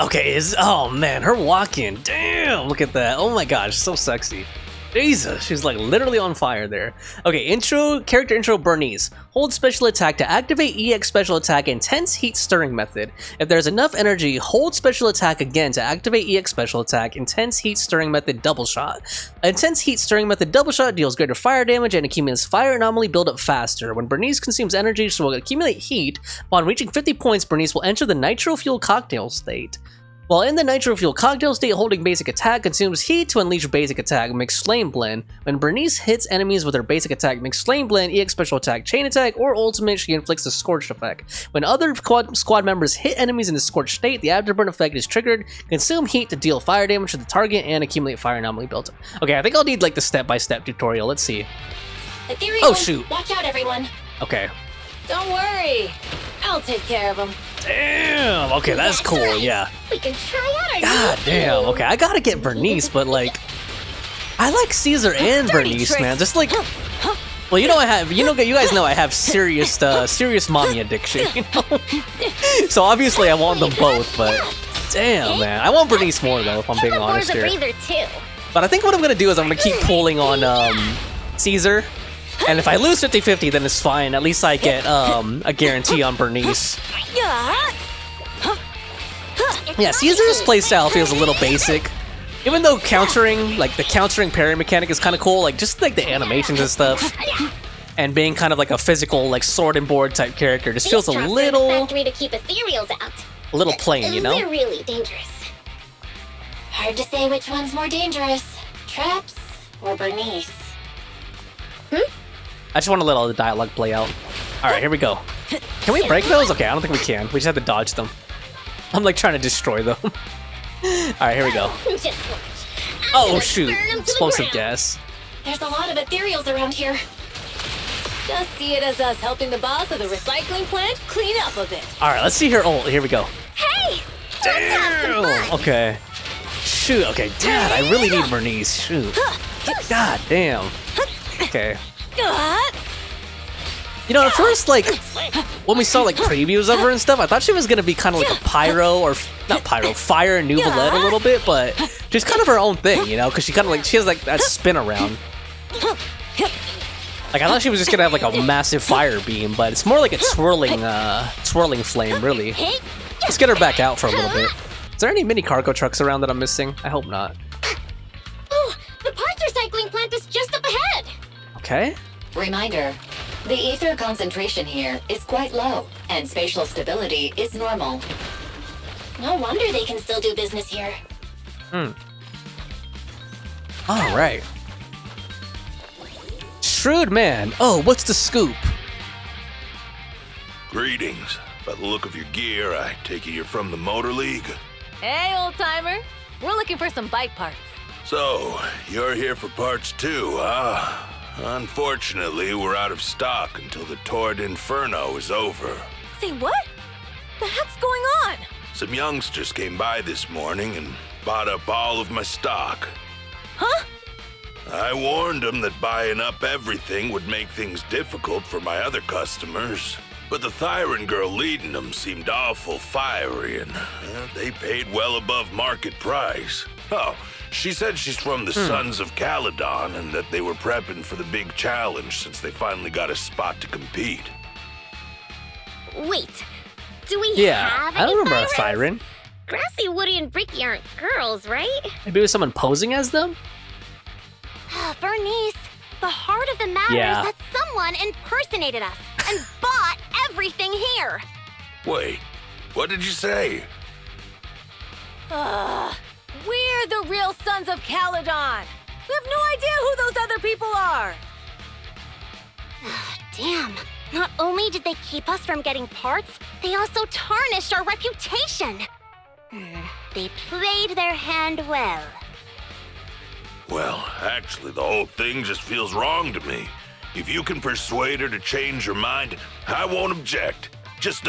okay, oh man, her walk-in, damn, look at that. Oh my gosh, so sexy. Jesus, she's like literally on fire there. Okay, character intro Burnice. Hold special attack to activate EX special attack intense heat stirring method. If there's enough energy, hold special attack again to activate EX special attack intense heat stirring method double shot. Intense heat stirring method double shot deals greater fire damage and accumulates fire anomaly buildup faster. When Burnice consumes energy, she will accumulate heat. Upon reaching 50 points, Burnice will enter the nitro fuel cocktail state. While in the nitro fuel cocktail state, holding basic attack consumes heat to unleash basic attack mixed flame blend. When Burnice hits enemies with her basic attack mixed flame blend, EX special attack chain attack, or ultimate, she inflicts a scorched effect. When other squad members hit enemies in the scorched state, the afterburn effect is triggered. Consume heat to deal fire damage to the target and accumulate fire anomaly built up. Okay, I think I'll need like the step-by-step tutorial. Let's see. Ethereal, oh shoot! Watch out, everyone. Okay. Don't worry, I'll take care of them. Damn. Okay, that's cool. Yeah. We can try out our God damn. Okay, I gotta get Burnice, but like, I like Caesar and Burnice, man. Just like, well, you know I have. You guys know I have serious, serious mommy addiction. You know? So obviously I want them both, but damn, man, I want Burnice more though. If I'm being honest here. But I think what I'm gonna do is I'm gonna keep pulling on Caesar. And if I lose 50-50, then it's fine. At least I get a guarantee on Burnice. Yeah, Caesar's playstyle feels a little basic. Even though countering, like the countering parry mechanic is kind of cool, like just like the animations and stuff. And being kind of like a physical, like sword and board type character just feels a little... to keep ethereals out. A little plain, you know? They're really dangerous. Hard to say which one's more dangerous. Traps or Burnice? I just want to let all the dialogue play out. Alright, here we go. Can we break those? Okay, I don't think we can. We just have to dodge them. I'm like trying to destroy them. Alright, here we go. Oh shoot, explosive gas. There's a lot of ethereals around here. Just see it as us helping the boss of the recycling plant clean up a bit. Alright, let's see her ult. Here we go. Hey! Damn! Okay. Shoot, okay, Dad, I really need Burnice. Shoot. God damn. Okay. You know, at first, like, when we saw, like, previews of her and stuff, I thought she was gonna be kind of like a pyro, or, not pyro, fire and Nouvelette a little bit, but she's kind of her own thing, you know, because she kind of, like, she has, like, that spin around. Like, I thought she was just gonna have, like, a massive fire beam, but it's more like a swirling flame, really. Let's get her back out for a little bit. Is there any mini cargo trucks around that I'm missing? I hope not. Oh, the parts recycling plant is just up ahead. Okay. Reminder, the ether concentration here is quite low, and spatial stability is normal. No wonder they can still do business here. Alright. Shrewd man. Oh, what's the scoop? Greetings. By the look of your gear, I take it you're from the Motor League? Hey, old-timer. We're looking for some bike parts. So, you're here for parts too, huh? Unfortunately, we're out of stock until the Tour de Inferno is over. Say what? The heck's going on? Some youngsters came by this morning and bought up all of my stock. Huh? I warned them that buying up everything would make things difficult for my other customers. But the Thyran girl leading them seemed awful fiery, and they paid well above market price. Oh, she said she's from the Sons of Calydon and that they were prepping for the big challenge since they finally got a spot to compete. Wait, do we have I don't remember a Thyrans? Thyran. Grassy, Woody, and Bricky aren't girls, right? Maybe it was someone posing as them? Burnice, the heart of the matter is that someone impersonated us and bought everything here. Wait, what did you say? We're the real Sons of Calydon. We have no idea who those other people are. Damn. Not only did they keep us from getting parts, they also tarnished our reputation. They played their hand well. Well, actually, the whole thing just feels wrong to me. If you can persuade her to change her mind, I won't object. Just,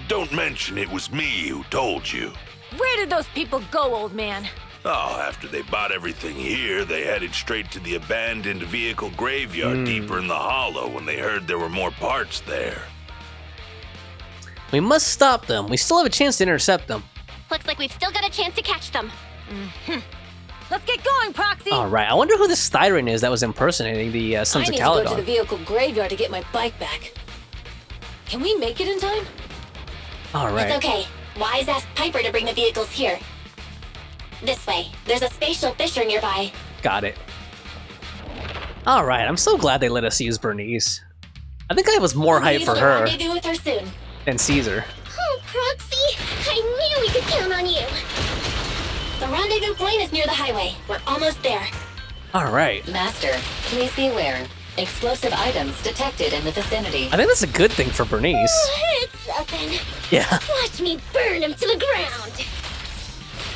don't mention it was me who told you. Where did those people go, old man? Oh, after they bought everything here, they headed straight to the abandoned vehicle graveyard deeper in the hollow when they heard there were more parts there. We must stop them. We still have a chance to intercept them. Looks like we've still got a chance to catch them. Let's get going, Proxy! Alright, I wonder who this Styron is that was impersonating the Sons of Calydon. I need to go to the vehicle graveyard to get my bike back. Can we make it in time? Alright. It's okay. Wise asked Piper to bring the vehicles here. This way. There's a spatial fissure nearby. Got it. Alright, I'm so glad they let us use Burnice. I think I was more hyped for her Rendezvous with her soon. than Caesar. Oh, Proxy! I knew we could count on you! The rendezvous point is near the highway. We're almost there. Alright. Master, please be aware. Explosive items detected in the vicinity. I think that's a good thing for Burnice. It's nothing. Yeah. Watch me burn him to the ground!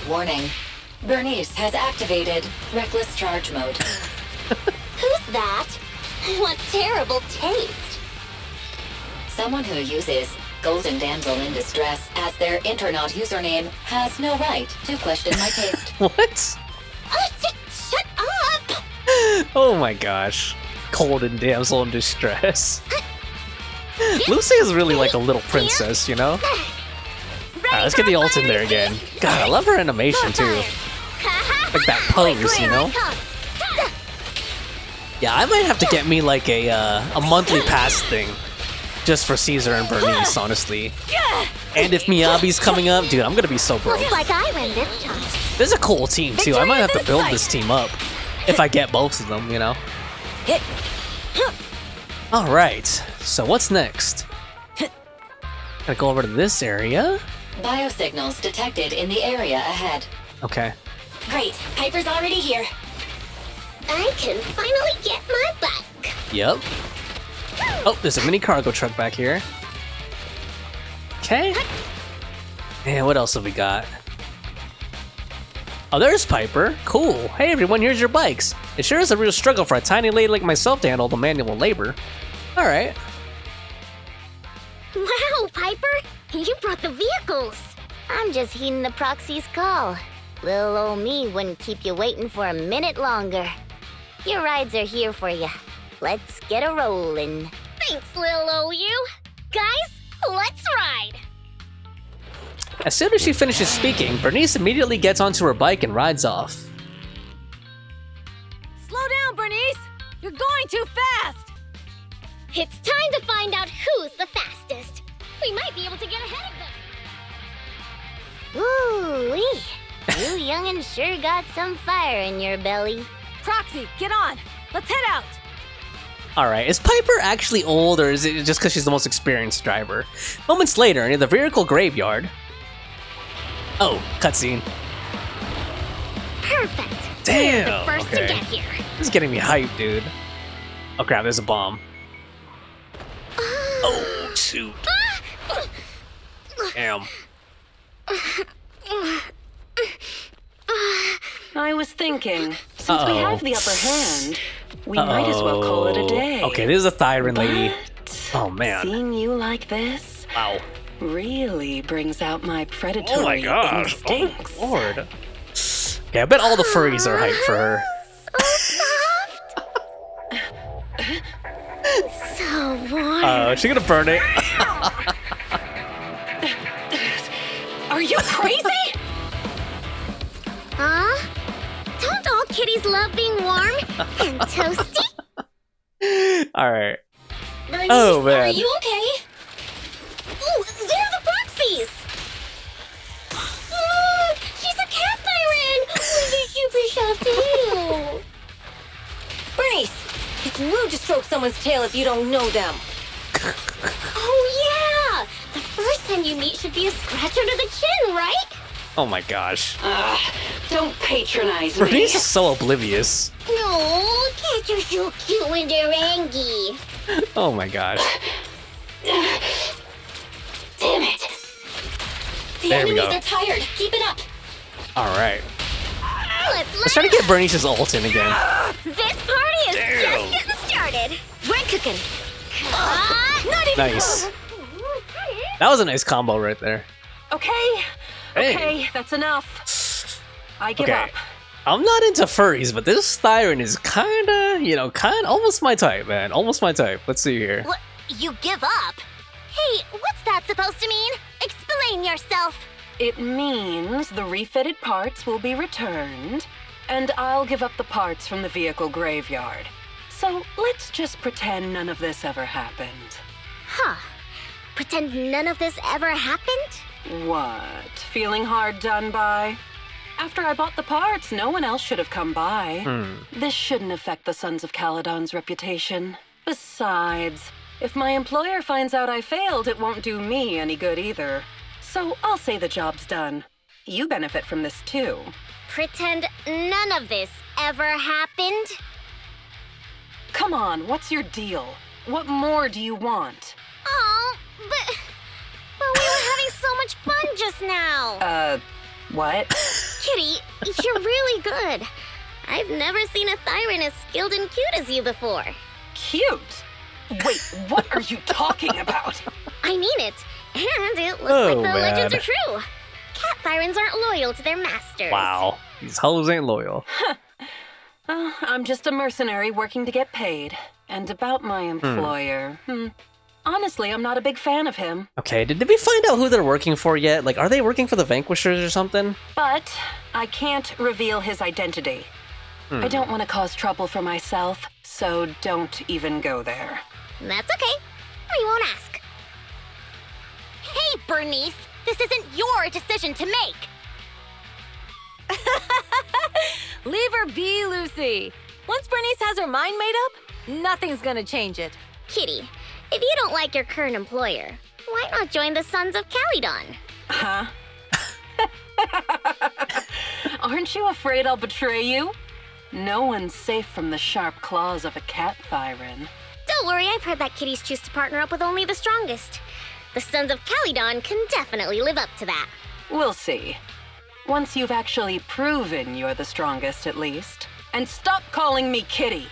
Warning. Burnice has activated Reckless Charge Mode. Who's that? What terrible taste! Someone who uses Golden Damsel in Distress as their Internaut username has no right to question my taste. What? Shut up! Oh my gosh. Cold and damsel in distress. Lucy is really like a little princess, you know? Alright, let's get the ult in there again. God, I love her animation too. Like that pose, you know? Yeah, I might have to get me like a monthly pass thing. Just for Caesar and Burnice, honestly. And if Miyabi's coming up, dude, I'm gonna be so broke. Looks like I win this time. This is a cool team too. I might have to build this team up. If I get both of them, you know? Alright, so what's next? Gotta go over to this area. Biosignals detected in the area ahead. Okay. Great. Piper's already here. I can finally get my bike. Yep. Oh, there's a mini cargo truck back here. Okay. And what else have we got? Oh, there's Piper. Cool. Hey everyone, here's your bikes. It sure is a real struggle for a tiny lady like myself to handle the manual labor. Alright. Wow, Piper! You brought the vehicles! I'm just heeding the Proxy's call. Little old me wouldn't keep you waiting for a minute longer. Your rides are here for you. Let's get a rollin'. Thanks, little old you. Guys, let's ride! As soon as she finishes speaking, Burnice immediately gets onto her bike and rides off. Slow down, Burnice! You're going too fast! It's time to find out who's the fastest. We might be able to get ahead of them. Ooh-wee. You young'un sure got some fire in your belly. Proxy, get on! Let's head out! Alright, is Piper actually old, or is it just because she's the most experienced driver? Moments later, near the vehicle graveyard... Oh, cutscene. Perfect. Damn! We're the first to get here. This is getting me hyped, dude. Oh crap, there's a bomb. Oh, shoot. Damn. I was thinking, since we have the upper hand, we might as well call it a day. Okay, this is a Thyron lady. Oh man. Seeing you like this Wow. really brings out my predatory Oh my gosh. instincts. Oh lord. Yeah, I bet all the furries are hyped for her. So warm. Oh, is she gonna burn it? Are you crazy? Huh? Don't all kitties love being warm and toasty? Alright. Burnice, Oh, man. Are you okay? Ooh, they're the Proxies! Look! She's a cat Thyron! With a super sharp tail! Burnice! It's rude to stroke someone's tail if you don't know them. Oh should be a scratch under the chin, right? Oh my gosh. Don't patronize me. Burnice is so oblivious. No, cats are so cute when they're angry. Oh my gosh. Damn it. The There we enemies go. are tired. Keep it up. Alright. Let's try to get Burnice's ult in again. This party is just getting started. We're cooking. Not even Nice. That was a nice combo right there. Okay. Hey. Okay, that's enough. I give Okay. up. I'm not into furries, but this Thyron is kinda, almost my type, man. Almost my type. Let's see here. What? You give up? Hey, what's that supposed to mean? Explain yourself. It means the refitted parts will be returned, and I'll give up the parts from the vehicle graveyard. So let's just pretend none of this ever happened. Huh. Pretend none of this ever happened? What? Feeling hard done by? After I bought the parts, no one else should have come by. This shouldn't affect the Sons of Calydon's reputation. Besides, if my employer finds out I failed, it won't do me any good either. So I'll say the job's done. You benefit from this too. Pretend none of this ever happened? Come on, what's your deal? What more do you want? Oh, but we were having so much fun just now. What? Kitty, you're really good. I've never seen a Thyron as skilled and cute as you before. Cute? Wait, what are you talking about? I mean it. And it looks Oh, like the man. legends are true. Cat Thyrons aren't loyal to their masters. Wow. These hoes ain't loyal. I'm just a mercenary working to get paid. And about my employer, honestly, I'm not a big fan of him. Okay, did we find out who they're working for yet? Like, are they working for the Vanquishers or something? But I can't reveal his identity. I don't want to cause trouble for myself, so don't even go there. That's okay. We won't ask. Hey, Burnice, this isn't your decision to make. Leave her be, Lucy. Once Burnice has her mind made up, nothing's gonna change it. Kitty, if you don't like your current employer, why not join the Sons of Calydon? Huh? Aren't you afraid I'll betray you? No one's safe from the sharp claws of a cat Thyron. Don't worry, I've heard that kitties choose to partner up with only the strongest. The Sons of Calydon can definitely live up to that. We'll see. Once you've actually proven you're the strongest, at least. And stop calling me Kitty.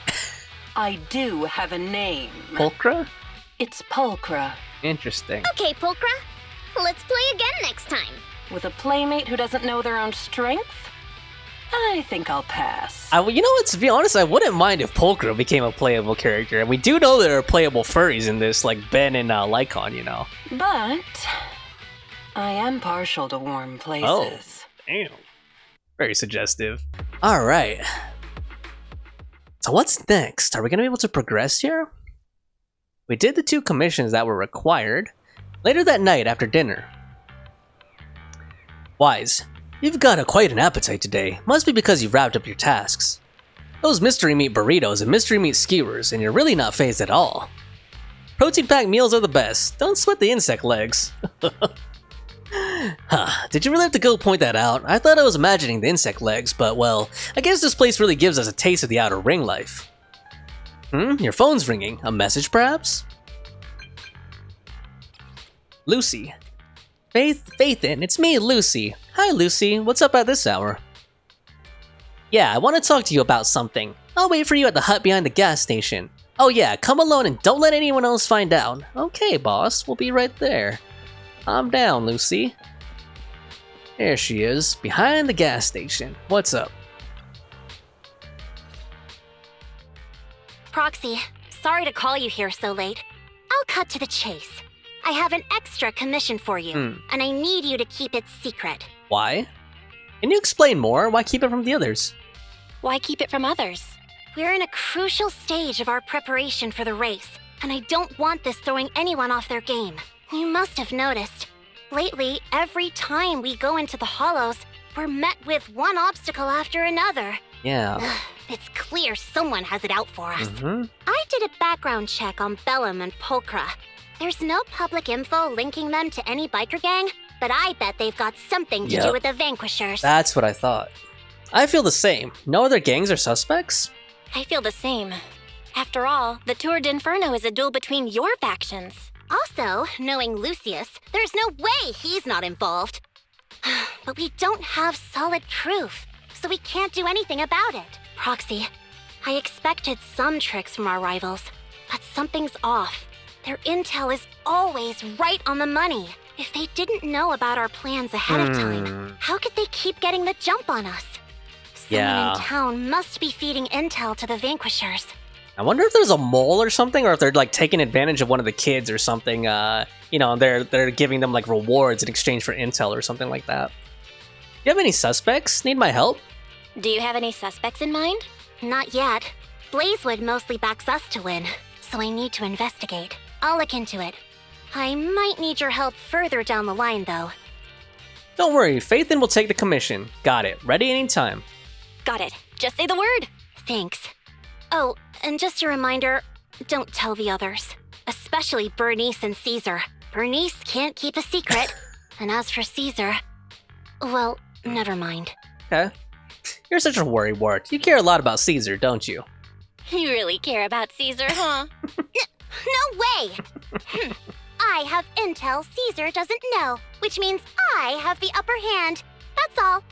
I do have a name. Pulchra? It's Pulchra. Interesting. Okay, Pulchra, let's play again next time. With a playmate who doesn't know their own strength? I think I'll pass. To be honest, I wouldn't mind if Pulchra became a playable character. And we do know there are playable furries in this, like Ben and Lycon, But I am partial to warm places. Oh, damn. Very suggestive. Alright. So what's next? Are we going to be able to progress here? We did the 2 commissions that were required. Later that night after dinner. Wise, you've got quite an appetite today. Must be because you've wrapped up your tasks. Those mystery meat burritos and mystery meat skewers, and you're really not phased at all. Protein-packed meals are the best. Don't sweat the insect legs. Huh, did you really have to go point that out? I thought I was imagining the insect legs, but well, I guess this place really gives us a taste of the outer ring life. Your phone's ringing. A message, perhaps? Lucy. Faithin, it's me, Lucy. Hi, Lucy. What's up at this hour? Yeah, I want to talk to you about something. I'll wait for you at the hut behind the gas station. Oh yeah, come alone and don't let anyone else find out. Okay, boss, we'll be right there. I'm down, Lucy. There she is, behind the gas station. What's up? Proxy, sorry to call you here so late. I'll cut to the chase. I have an extra commission for you, and I need you to keep it secret. Why? Can you explain more? Why keep it from the others? Why keep it from others? We're in a crucial stage of our preparation for the race, and I don't want this throwing anyone off their game. You must have noticed. Lately, every time we go into the hollows, we're met with one obstacle after another. Yeah. It's clear someone has it out for us. I did a background check on Bellum and Pulchra. There's no public info linking them to any biker gang, but I bet they've got something to do with the Vanquishers. That's what I thought. I feel the same. No other gangs or suspects? I feel the same. After all, the Tour de Inferno is a duel between your factions. Also, knowing Lucius, there's no way he's not involved. But we don't have solid proof, so we can't do anything about it. Proxy, I expected some tricks from our rivals, but something's off. Their intel is always right on the money. If they didn't know about our plans ahead of time, how could they keep getting the jump on us? Someone in town must be feeding intel to the Vanquishers. I wonder if there's a mole or something, or if they're like taking advantage of one of the kids or something. You know, they're giving them like rewards in exchange for intel or something like that. Do you have any suspects? Need my help? Do you have any suspects in mind? Not yet. Blazewood mostly backs us to win, so I need to investigate. I'll look into it. I might need your help further down the line, though. Don't worry, Faithin will take the commission. Got it. Ready anytime. Got it. Just say the word. Thanks. Oh, and just a reminder, don't tell the others. Especially Burnice and Caesar. Burnice can't keep a secret. And as for Caesar, well, never mind. Okay. You're such a worrywart. You care a lot about Caesar, don't you? You really care about Caesar, huh? No way! I have intel Caesar doesn't know, which means I have the upper hand. That's all.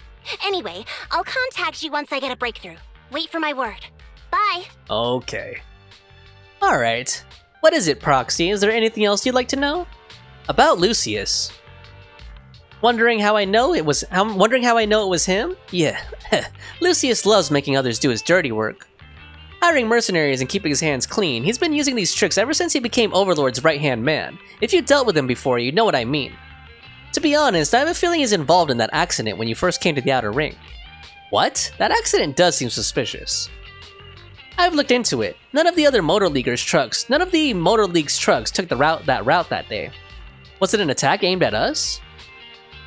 Anyway, I'll contact you once I get a breakthrough. Wait for my word. Bye. Okay. Alright. What is it, Proxy? Is there anything else you'd like to know? About Lucius. Wondering how I know it was him? Yeah. Lucius loves making others do his dirty work. Hiring mercenaries and keeping his hands clean, he's been using these tricks ever since he became Overlord's right-hand man. If you dealt with him before, you'd know what I mean. To be honest, I have a feeling he's involved in that accident when you first came to the Outer Ring. What? That accident does seem suspicious. I've looked into it. None of the Motor League's trucks took that route that day. Was it an attack aimed at us?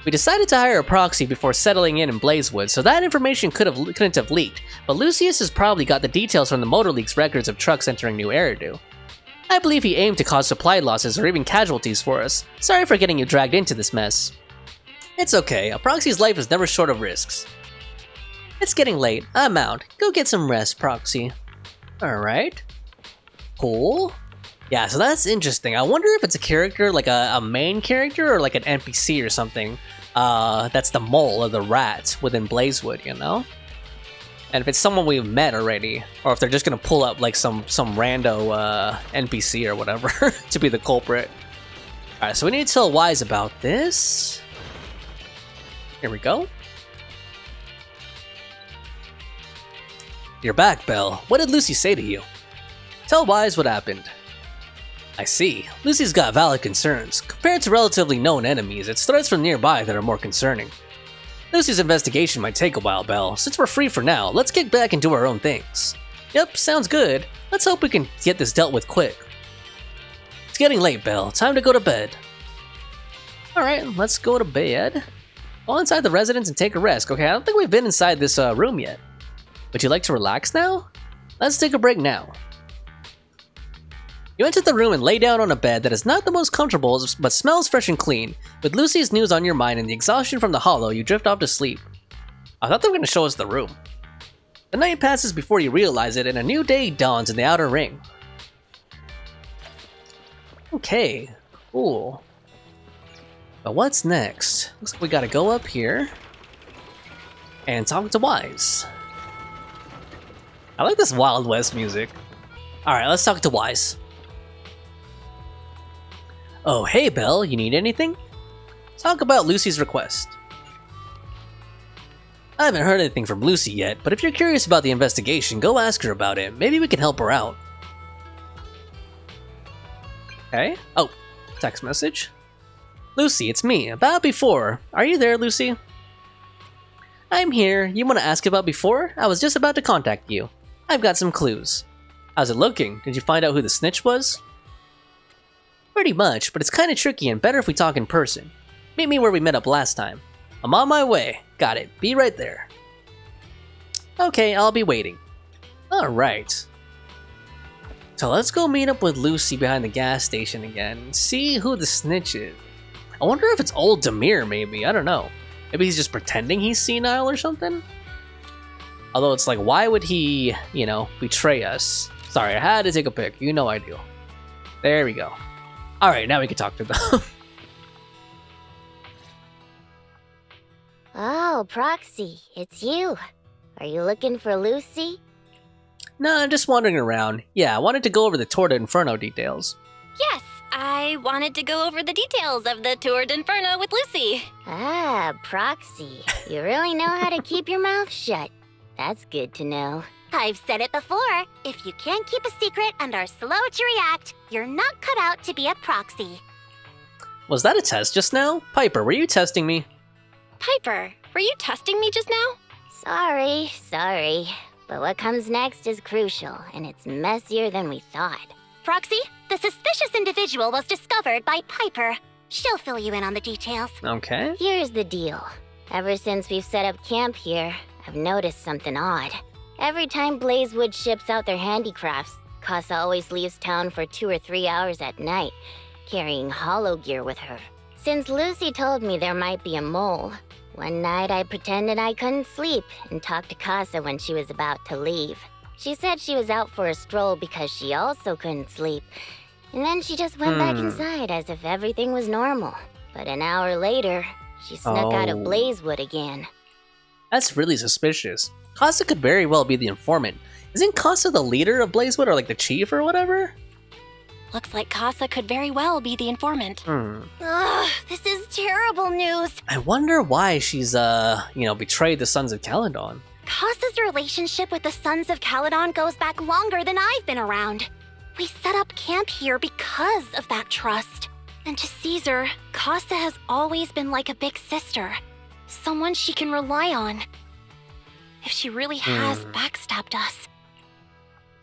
We decided to hire a proxy before settling in Blazewood, so that information couldn't have leaked, but Lucius has probably got the details from the Motor League's records of trucks entering New Eridu. I believe he aimed to cause supply losses or even casualties for us. Sorry for getting you dragged into this mess. It's okay, a proxy's life is never short of risks. It's getting late, I'm out. Go get some rest, Proxy. Alright. Cool. Yeah, so that's interesting. I wonder if it's a character, like a main character, or like an NPC or something. That's the mole or the rat within Blazewood, you know? And if it's someone we've met already, or if they're just gonna pull up like some rando NPC or whatever to be the culprit. Alright, so we need to tell Wise about this. Here we go. You're back, Belle. What did Lucy say to you? Tell Wise what happened. I see. Lucy's got valid concerns. Compared to relatively known enemies, it's threats from nearby that are more concerning. Lucy's investigation might take a while, Belle. Since we're free for now, let's get back and do our own things. Yep, sounds good. Let's hope we can get this dealt with quick. It's getting late, Belle. Time to go to bed. Alright, let's go to bed. Go inside the residence and take a rest. Okay, I don't think we've been inside this room yet. Would you like to relax now? Let's take a break now. You enter the room and lay down on a bed that is not the most comfortable, but smells fresh and clean. With Lucy's news on your mind and the exhaustion from the hollow, you drift off to sleep. I thought they were going to show us the room. The night passes before you realize it, and a new day dawns in the Outer Ring. Okay, cool. But what's next? Looks like we gotta go up here and talk to Wise. I like this Wild West music. Alright, let's talk to Wise. Oh, hey Belle, you need anything? Talk about Lucy's request. I haven't heard anything from Lucy yet, but if you're curious about the investigation, go ask her about it. Maybe we can help her out. Okay. Oh, text message. Lucy, it's me. About before. Are you there, Lucy? I'm here. You want to ask about before? I was just about to contact you. I've got some clues. How's it looking? Did you find out who the snitch was? Pretty much, but it's kind of tricky and better if we talk in person. Meet me where we met up last time. I'm on my way. Got it. Be right there. Okay, I'll be waiting. Alright. So let's go meet up with Lucy behind the gas station again and see who the snitch is. I wonder if it's old Demir, maybe. I don't know. Maybe he's just pretending he's senile or something? Although it's like, why would he, you know, betray us? Sorry, I had to take a pic. You know I do. There we go. Alright, now we can talk to them. Oh, Proxy, it's you. Are you looking for Lucy? No, I'm just wandering around. Yeah, I wanted to go over the Tour de Inferno details. Yes, I wanted to go over the details of the Tour de Inferno with Lucy. Ah, Proxy, you really know how to keep your mouth shut. That's good to know. I've said it before. If you can't keep a secret and are slow to react, you're not cut out to be a proxy. Was that a test just now? Piper, were you testing me? Piper, were you testing me just now? Sorry. But what comes next is crucial, and it's messier than we thought. Proxy, the suspicious individual was discovered by Piper. She'll fill you in on the details. Okay. Here's the deal. Ever since we've set up camp here, I've noticed something odd. Every time Blazewood ships out their handicrafts, Kasa always leaves town for 2 or 3 hours at night, carrying hollow gear with her. Since Lucy told me there might be a mole, one night I pretended I couldn't sleep and talked to Kasa when she was about to leave. She said she was out for a stroll because she also couldn't sleep, and then she just went back inside as if everything was normal. But an hour later, she snuck out of Blazewood again. That's really suspicious. Kasa could very well be the informant. Isn't Kasa the leader of Blazewood, or like the chief or whatever? Looks like Kasa could very well be the informant. Ugh, this is terrible news. I wonder why she's, betrayed the Sons of Calydon. Kasa's relationship with the Sons of Calydon goes back longer than I've been around. We set up camp here because of that trust. And to Caesar, Kasa has always been like a big sister. Someone she can rely on. If she really has backstabbed us.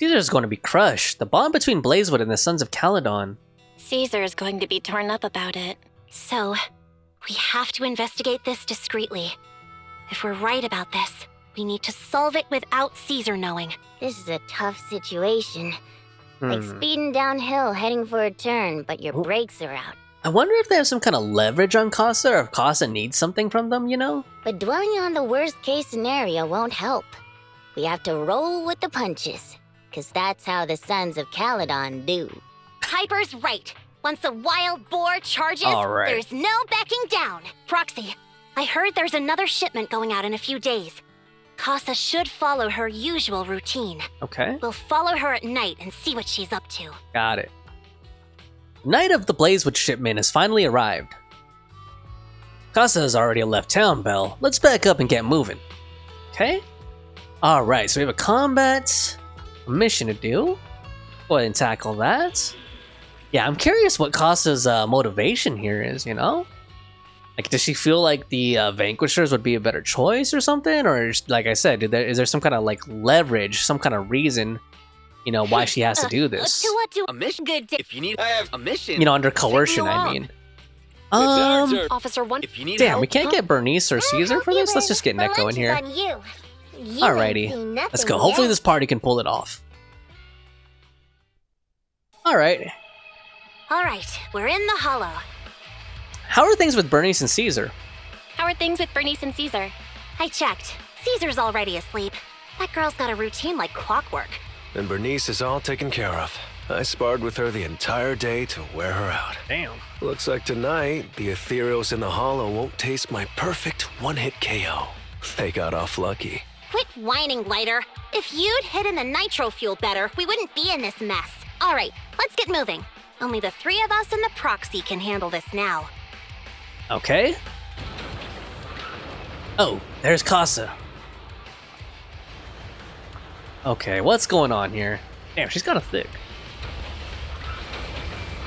Caesar's going to be crushed. The bond between Blazewood and the Sons of Calydon. Caesar's going to be torn up about it. So, we have to investigate this discreetly. If we're right about this, we need to solve it without Caesar knowing. This is a tough situation. Like speeding downhill heading for a turn, but your brakes are out. I wonder if they have some kind of leverage on Kasa, or if Kasa needs something from them, you know? But dwelling on the worst case scenario won't help. We have to roll with the punches. Cause that's how the Sons of Calydon do. Piper's right. Once a wild boar charges, there's no backing down. Proxy, I heard there's another shipment going out in a few days. Kasa should follow her usual routine. Okay. We'll follow her at night and see what she's up to. Got it. Night of the Blazewood shipment has finally arrived. Kasa has already left town, Belle. Let's back up and get moving. Okay? Alright, so we have a combat, a mission to do. Go ahead and tackle that. Yeah, I'm curious what Kasa's motivation here is, you know? Like, does she feel like the Vanquishers would be a better choice or something? Or, like I said, is there some kind of, like, leverage, some kind of reason, you know, why she has to do this? A mission? Good day. If you need, I have a mission. You know, under coercion, I mean. Officer 1. If you need Damn, help, we can't get Burnice or Caesar for this? Let's just get Neko in here. Alrighty, let's go. Hopefully this party can pull it off. Alright. Alright, we're in the hollow. How are things with Burnice and Caesar? How are things with Burnice and Caesar? I checked. Caesar's already asleep. That girl's got a routine like clockwork. And Burnice is all taken care of. I sparred with her the entire day to wear her out. Damn. Looks like tonight, the ethereals in the hollow won't taste my perfect one-hit KO. They got off lucky. Quit whining, Lighter. If you'd hidden the nitro fuel better, we wouldn't be in this mess. Alright, let's get moving. Only the three of us and the proxy can handle this now. Okay. Oh, there's Kasa. Okay, what's going on here? Damn, she's kind of thick.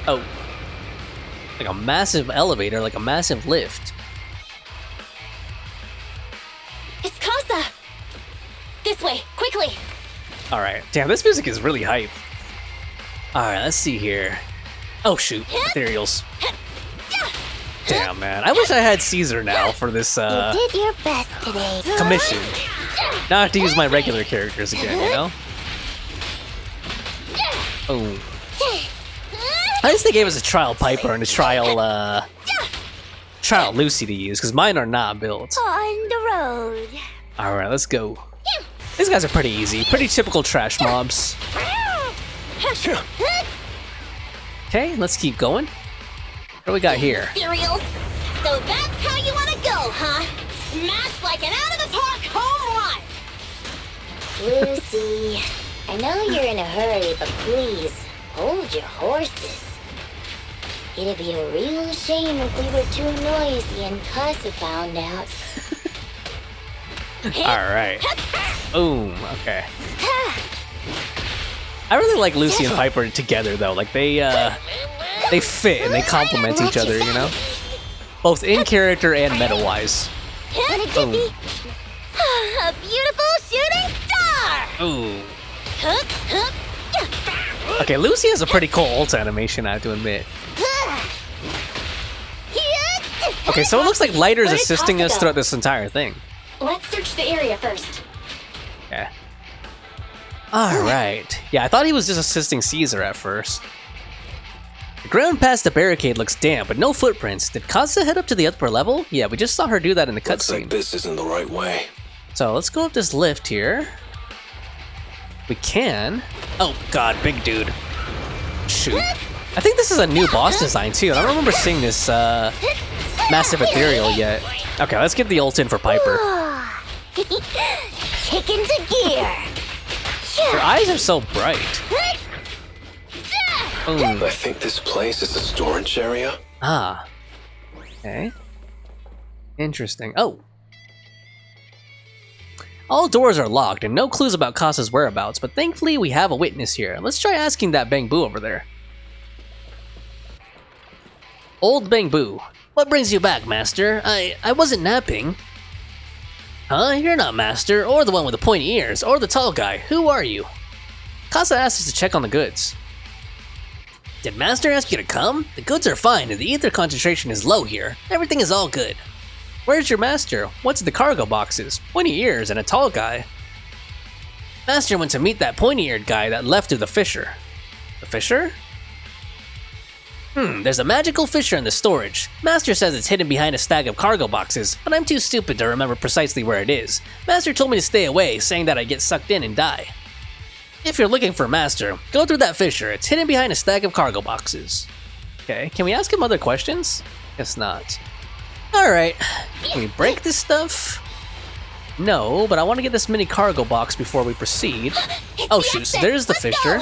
Oh. Like a massive elevator, like a massive lift. It's Kasa! This way, quickly! Alright, damn, this music is really hype. Alright, let's see here. Oh shoot, ethereals. Damn, man. I wish I had Caesar now for this, You did your best today. commission. Not have to use my regular characters again, you know? Oh. At least they gave us a trial Piper and a trial Lucy to use, because mine are not built. On the road. Alright, let's go. These guys are pretty easy. Pretty typical trash mobs. Okay, let's keep going. What do we got here? Cereals. So that's how you want to go, huh? Smash like an out-of-the-park home run! Lucy, I know you're in a hurry, but please, hold your horses. It'd be a real shame if we were too noisy and Kasa found out. Alright. Boom, okay. I really like Lucy and Piper together, though. Like, they fit and they complement each other, you know? Both in character and meta-wise. Boom. A beautiful shooting star! Ooh. Okay, Lucy has a pretty cool ult animation, I have to admit. Okay, so it looks like Lighter's assisting us throughout this entire thing. Let's search the area first. Okay. Alright. Yeah, I thought he was just assisting Caesar at first. The ground past the barricade looks damp, but no footprints. Did Kasa head up to the upper level? Yeah, we just saw her do that in the cutscene. Looks like this isn't the right way. So let's go up this lift here. We can. Oh god, big dude. Shoot. I think this is a new boss design too. I don't remember seeing this massive ethereal yet. Okay, let's get the ult in for Piper. Kick into gear. Her eyes are so bright. Boom. I think this place is a storage area. Ah. Okay. Interesting. Oh. All doors are locked and no clues about Kasa's whereabouts, but thankfully we have a witness here. Let's try asking that Bang Boo over there. Old Bang Boo. What brings you back, Master? I wasn't napping. Huh? You're not Master, or the one with the pointy ears, or the tall guy. Who are you? Kasa asked us to check on the goods. Did Master ask you to come? The goods are fine and the ether concentration is low here. Everything is all good. Where's your master? What's in the cargo boxes? Pointy ears and a tall guy. Master went to meet that pointy-eared guy that left through the fissure. The fissure? There's a magical fissure in the storage. Master says it's hidden behind a stack of cargo boxes, but I'm too stupid to remember precisely where it is. Master told me to stay away, saying that I'd get sucked in and die. If you're looking for Master, go through that fissure. It's hidden behind a stack of cargo boxes. Okay, can we ask him other questions? Guess not. Alright, can we break this stuff? No, but I want to get this mini cargo box before we proceed. Oh shoot, so there's the fissure.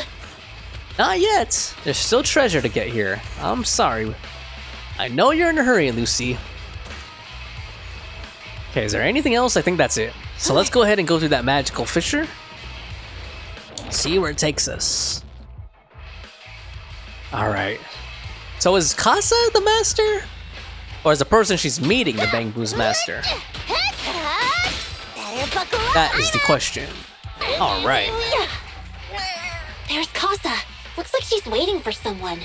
Not yet. There's still treasure to get here. I'm sorry. I know you're in a hurry, Lucy. Okay, is there anything else? I think that's it. So let's go ahead and go through that magical fissure. See where it takes us. Alright. So is Kasa the master? Or is the person she's meeting the Bang Boo's master? That is the question. Alright. There's Kasa. Looks like she's waiting for someone.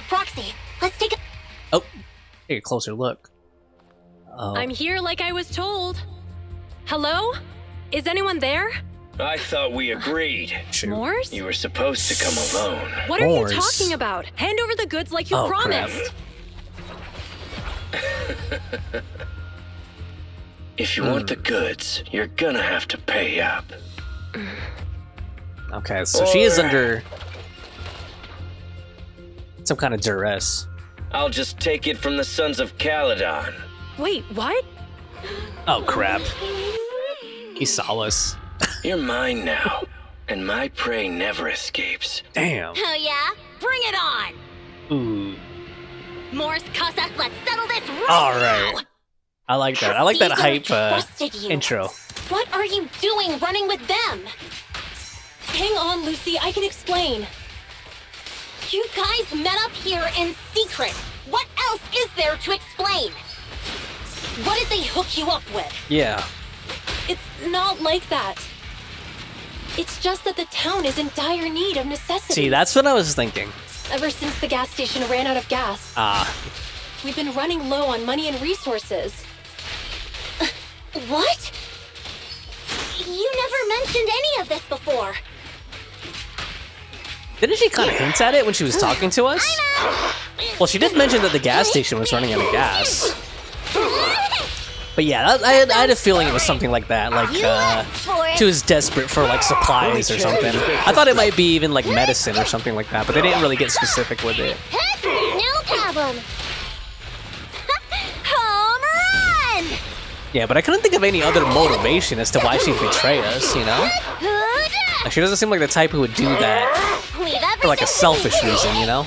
Proxy, let's take a... Oh, take a closer look. I'm here like I was told. Hello? Is anyone there? I thought we agreed. Mors? You were supposed to come alone. What are you talking about? Hand over the goods like you promised. If you want the goods, you're gonna have to pay up. Okay, so she is under some kind of duress. I'll just take it from the Sons of Calydon. Wait, what? Oh crap. He saw us. You're mine now, and my prey never escapes. Damn. Oh yeah? Bring it on! Ooh. Mors, Kasa, let's settle this right Alright. now! I like that. I like that hype trusted you. intro. What are you doing running with them? Hang on, Lucy, I can explain. You guys met up here in secret. What else is there to explain? What did they hook you up with? Yeah. It's not like that. It's just that the town is in dire need of necessities. See, that's what I was thinking. Ever since the gas station ran out of gas. We've been running low on money and resources. What? You never mentioned any of this before. Didn't she kind of hint at it when she was talking to us? Well, she did mention that the gas station was running out of gas. But yeah, I had a feeling it was something like that. Like, she was desperate for, like, supplies or something. I thought it might be even, like, medicine or something like that, but they didn't really get specific with it. No problem. Home run! Yeah, but I couldn't think of any other motivation as to why she'd betray us, you know? Like, she doesn't seem like the type who would do that for, like, a selfish reason, you know?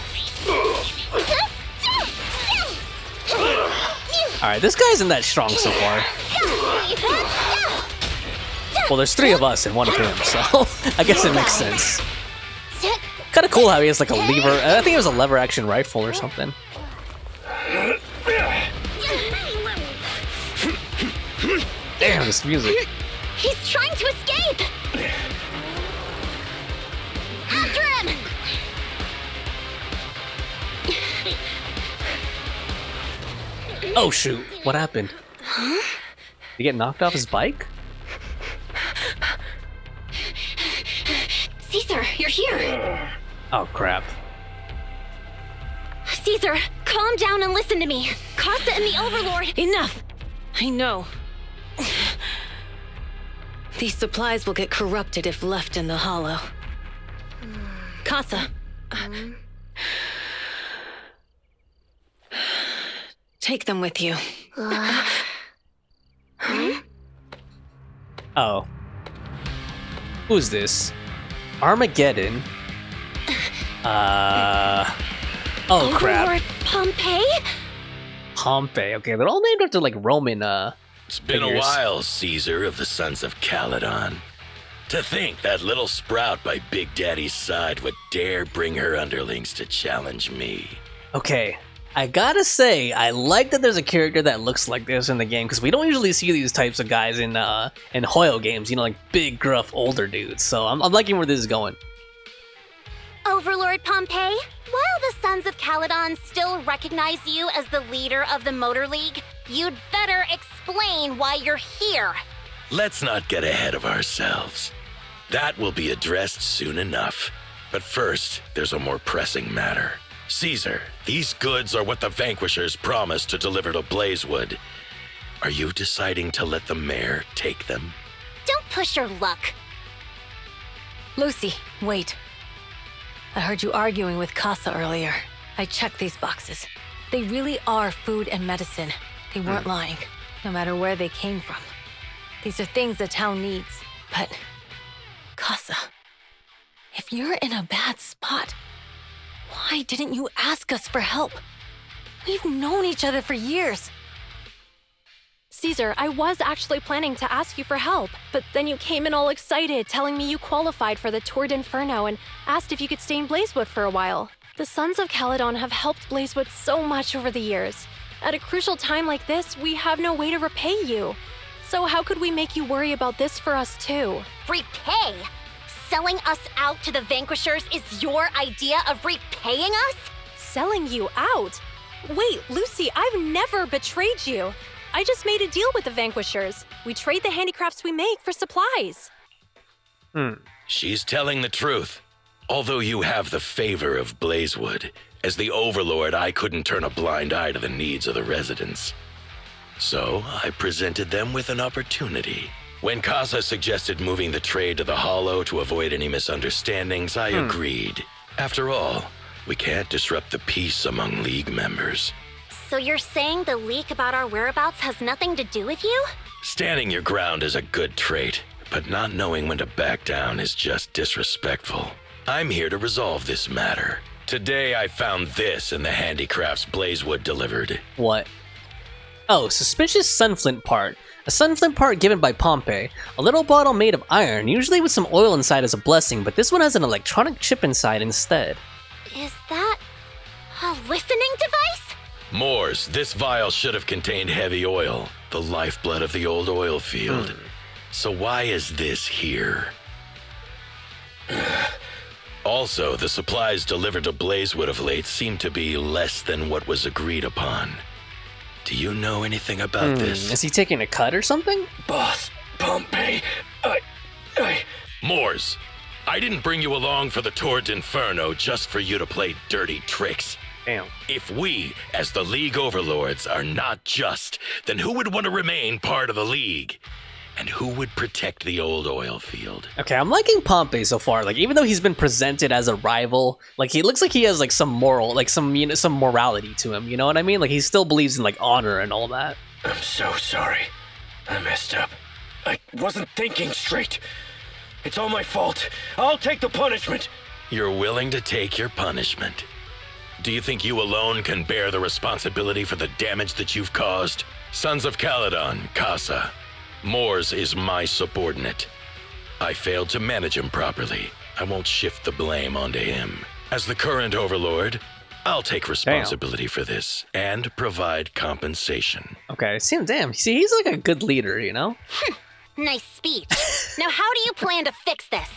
Alright, this guy isn't that strong so far. Well, there's 3 of us and 1 of him, so I guess it makes sense. Kinda cool how he has like a lever. I think it was a lever action rifle or something. Damn, this music. He's trying to escape! After him! Oh shoot, what happened? Did he get knocked off his bike? Caesar, you're here! Oh crap. Caesar, calm down and listen to me. Kasa and the Overlord... Enough! I know. These supplies will get corrupted if left in the hollow. Kasa. Take them with you. Oh. Who's this? Armageddon? Oh crap. Overlord Pompey? Pompey. Okay, they're all named after like Roman It's been a while, Caesar of the Sons of Calydon. To think that little sprout by Big Daddy's side would dare bring her underlings to challenge me. Okay, I gotta say, I like that there's a character that looks like this in the game, because we don't usually see these types of guys in Hoyo games, you know, like big, gruff, older dudes, so I'm liking where this is going. Overlord Pompey, while the Sons of Calydon still recognize you as the leader of the Motor League, you'd better explain why you're here. Let's not get ahead of ourselves. That will be addressed soon enough. But first, there's a more pressing matter. Caesar, these goods are what the Vanquishers promised to deliver to Blazewood. Are you deciding to let the mayor take them? Don't push your luck. Lucy, wait. I heard you arguing with Kasa earlier. I checked these boxes. They really are food and medicine. They weren't lying, no matter where they came from. These are things the town needs. But, Kasa, if you're in a bad spot, why didn't you ask us for help? We've known each other for years. Caesar, I was actually planning to ask you for help, but then you came in all excited, telling me you qualified for the Tour de Inferno and asked if you could stay in Blazewood for a while. The Sons of Calydon have helped Blazewood so much over the years. At a crucial time like this, we have no way to repay you. So how could we make you worry about this for us too? Repay? Selling us out to the Vanquishers is your idea of repaying us? Selling you out? Wait, Lucy, I've never betrayed you. I just made a deal with the Vanquishers. We trade the handicrafts we make for supplies. She's telling the truth. Although you have the favor of Blazewood, as the Overlord, I couldn't turn a blind eye to the needs of the residents. So I presented them with an opportunity. When Kasa suggested moving the trade to the Hollow to avoid any misunderstandings, I agreed. After all, we can't disrupt the peace among League members. So you're saying the leak about our whereabouts has nothing to do with you? Standing your ground is a good trait, but not knowing when to back down is just disrespectful. I'm here to resolve this matter. Today I found this in the handicrafts Blazewood delivered. What? Oh, suspicious sunflint part. A sunflint part given by Pompey. A little bottle made of iron, usually with some oil inside as a blessing, but this one has an electronic chip inside instead. Is that a listening device? Mors, this vial should have contained heavy oil, the lifeblood of the old oil field. So why is this here? Also, the supplies delivered to Blazewood of late seem to be less than what was agreed upon. Do you know anything about this? Is he taking a cut or something? Boss Pompey, Mors, I didn't bring you along for the Tour de Inferno just for you to play dirty tricks. Damn. If we, as the League Overlords, are not just, then who would want to remain part of the League? And who would protect the old oil field? Okay, I'm liking Pompey so far. Like, even though he's been presented as a rival, like, he looks like he has, like, some moral, like, some morality to him, you know what I mean? Like, he still believes in, like, honor and all that. I'm so sorry. I messed up. I wasn't thinking straight. It's all my fault. I'll take the punishment. You're willing to take your punishment. Do you think you alone can bear the responsibility for the damage that you've caused? Sons of Calydon, Kasa. Mors is my subordinate. I failed to manage him properly. I won't shift the blame onto him. As the current overlord, I'll take responsibility for this and provide compensation. Okay, damn. See, he's like a good leader, you know? Nice speech. Now, how do you plan to fix this?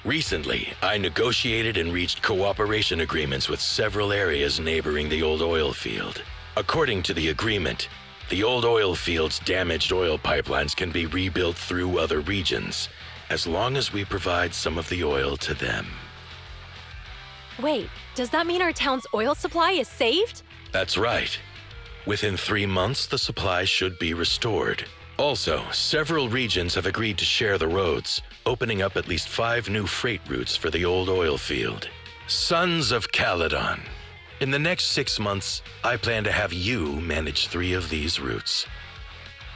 Recently, I negotiated and reached cooperation agreements with several areas neighboring the old oil field. According to the agreement, the old oil field's damaged oil pipelines can be rebuilt through other regions, as long as we provide some of the oil to them. Wait, does that mean our town's oil supply is saved? That's right. Within 3 months, the supply should be restored. Also, several regions have agreed to share the roads, opening up at least 5 new freight routes for the old oil field. Sons of Calydon. In the next 6 months, I plan to have you manage 3 of these routes.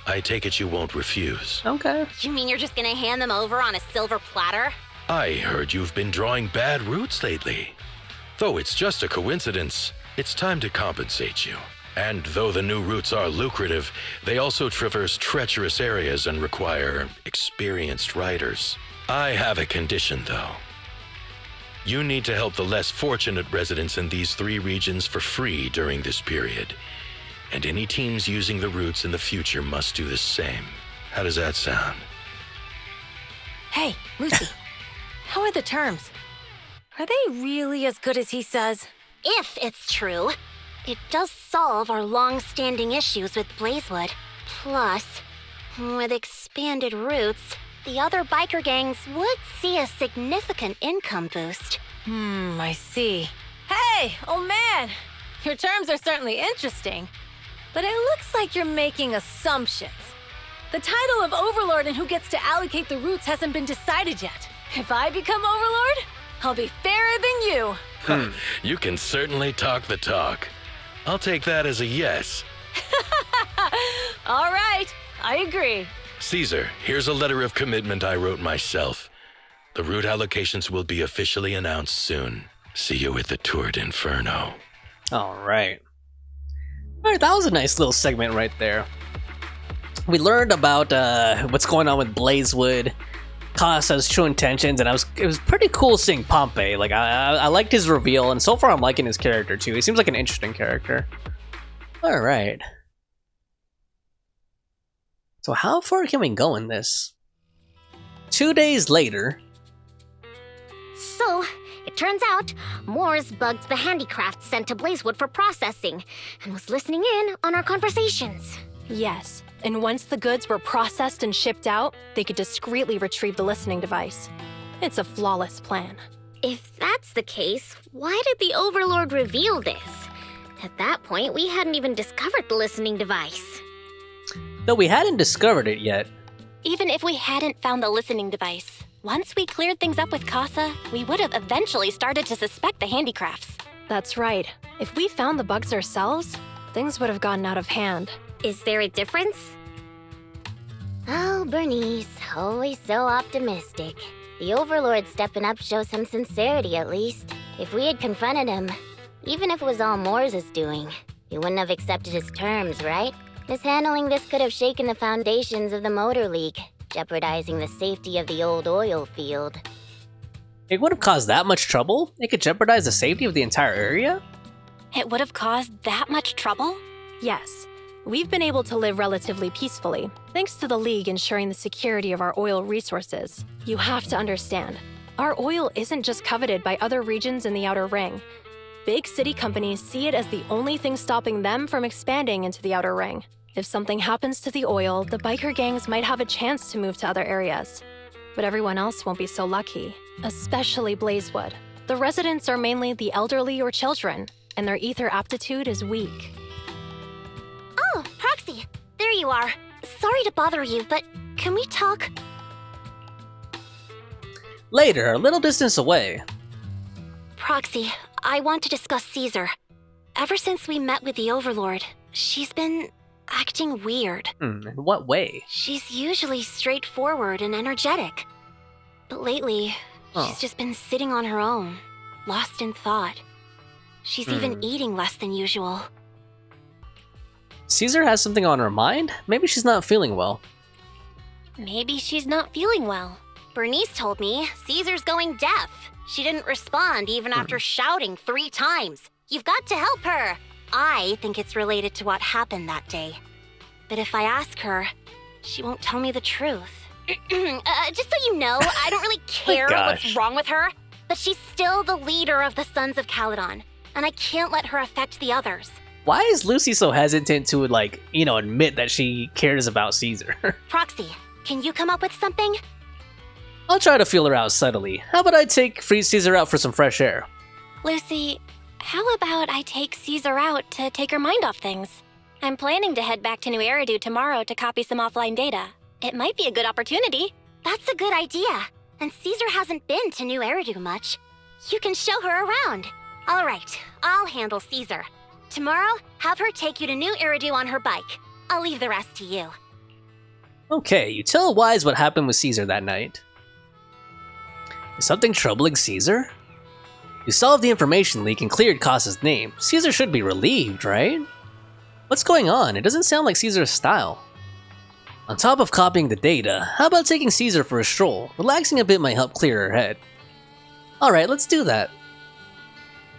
I take it you won't refuse. Okay. You mean you're just gonna hand them over on a silver platter? I heard you've been drawing bad routes lately. Though it's just a coincidence, it's time to compensate you. And though the new routes are lucrative, they also traverse treacherous areas and require experienced riders. I have a condition, though. You need to help the less fortunate residents in these 3 regions for free during this period. And any teams using the routes in the future must do the same. How does that sound? Hey, Lucy. How are the terms? Are they really as good as he says? If it's true, it does solve our long-standing issues with Blazewood. Plus, with expanded routes, the other biker gangs would see a significant income boost. I see. Hey, old man! Your terms are certainly interesting, but it looks like you're making assumptions. The title of Overlord and who gets to allocate the routes hasn't been decided yet. If I become Overlord, I'll be fairer than you. You can certainly talk the talk. I'll take that as a yes. All right, I agree. Caesar, here's a letter of commitment I wrote myself. The route allocations will be officially announced soon. See you at the Tour de Inferno. All right. All right, that was a nice little segment right there. We learned about what's going on with Blazewood, Kasa's true intentions, and it was pretty cool seeing Pompey. Like I liked his reveal, and so far I'm liking his character too. He seems like an interesting character. All right. So how far can we go in this? 2 days later. So, it turns out, Mors bugged the handicrafts sent to Blazewood for processing, and was listening in on our conversations. Yes, and once the goods were processed and shipped out, they could discreetly retrieve the listening device. It's a flawless plan. If that's the case, why did the Overlord reveal this? At that point, we hadn't even discovered the listening device. Though we hadn't discovered it yet. Even if we hadn't found the listening device, once we cleared things up with Kasa, we would have eventually started to suspect the handicrafts. That's right. If we found the bugs ourselves, things would have gotten out of hand. Is there a difference? Oh, Burnice, always so optimistic. The Overlord stepping up shows some sincerity at least. If we had confronted him, even if it was all Mors' doing, he wouldn't have accepted his terms, right? Mishandling this could have shaken the foundations of the Motor League, jeopardizing the safety of the old oil field. It would have caused that much trouble? It could jeopardize the safety of the entire area? It would have caused that much trouble? Yes. We've been able to live relatively peacefully, thanks to the League ensuring the security of our oil resources. You have to understand, our oil isn't just coveted by other regions in the Outer Ring. Big city companies see it as the only thing stopping them from expanding into the Outer Ring. If something happens to the oil, the biker gangs might have a chance to move to other areas. But everyone else won't be so lucky, especially Blazewood. The residents are mainly the elderly or children, and their ether aptitude is weak. Oh, Proxy, there you are. Sorry to bother you, but can we talk? Later, a little distance away. Proxy, I want to discuss Caesar. Ever since we met with the Overlord, she's been acting weird. In what way? She's usually straightforward and energetic. But lately, she's just been sitting on her own, lost in thought. She's even eating less than usual. Caesar has something on her mind? Maybe she's not feeling well. Maybe she's not feeling well. Burnice told me Caesar's going deaf. She didn't respond even after shouting 3 times. You've got to help her. I think it's related to what happened that day. But if I ask her, she won't tell me the truth. Just so you know, I don't really care what's wrong with her, but she's still the leader of the Sons of Calydon, and I can't let her affect the others. Why is Lucy so hesitant to, like, admit that she cares about Caesar? Proxy, can you come up with something? I'll try to feel her out subtly. How about I freeze Caesar out for some fresh air? Lucy, how about I take Caesar out to take her mind off things? I'm planning to head back to New Eridu tomorrow to copy some offline data. It might be a good opportunity. That's a good idea. And Caesar hasn't been to New Eridu much. You can show her around. All right, I'll handle Caesar. Tomorrow, have her take you to New Eridu on her bike. I'll leave the rest to you. Okay, you tell Wise what happened with Caesar that night. Is something troubling Caesar? You solved the information leak and cleared Kasa's name. Caesar should be relieved, right? What's going on? It doesn't sound like Caesar's style. On top of copying the data, how about taking Caesar for a stroll? Relaxing a bit might help clear her head. Alright, let's do that.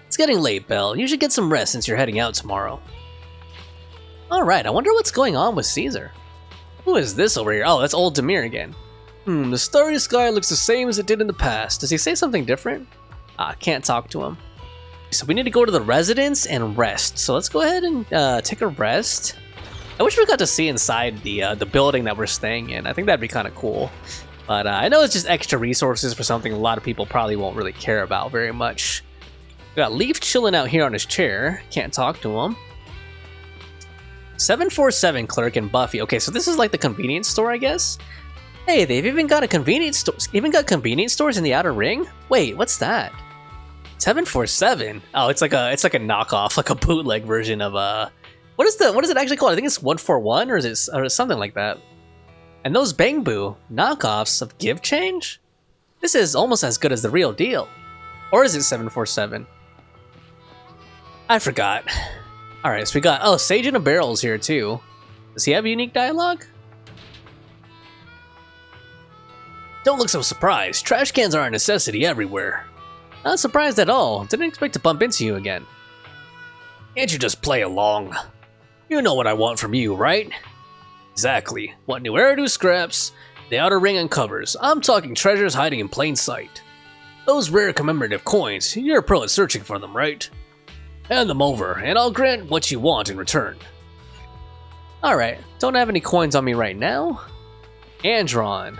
It's getting late, Belle. You should get some rest since you're heading out tomorrow. Alright, I wonder what's going on with Caesar. Who is this over here? Oh, that's old Demir again. The starry sky looks the same as it did in the past. Does he say something different? Can't talk to him. So we need to go to the residence and rest. So let's go ahead and take a rest. I wish we got to see inside the building that we're staying in. I think that'd be kind of cool. But I know it's just extra resources for something a lot of people probably won't really care about very much. We got Leaf chilling out here on his chair. Can't talk to him. 747 clerk and Buffy. Okay, so this is like the convenience store, I guess. Hey, they've even got a convenience store. Even got convenience stores in the Outer Ring. Wait, what's that? 747. Oh, it's like a knockoff, like a bootleg version of what is it actually called? I think it's 141 or is it something like that. And those Bangbu knockoffs of Give Change? This is almost as good as the real deal. Or is it 747? I forgot. Alright, so we got Sage in a Barrel's here too. Does he have unique dialogue? Don't look so surprised. Trash cans are a necessity everywhere. Not surprised at all. Didn't expect to bump into you again. Can't you just play along? You know what I want from you, right? Exactly. Want New Eridu scraps, the Outer Ring uncovers. I'm talking treasures hiding in plain sight. Those rare commemorative coins, you're a pro at searching for them, right? Hand them over, and I'll grant what you want in return. Alright, don't have any coins on me right now. Andron.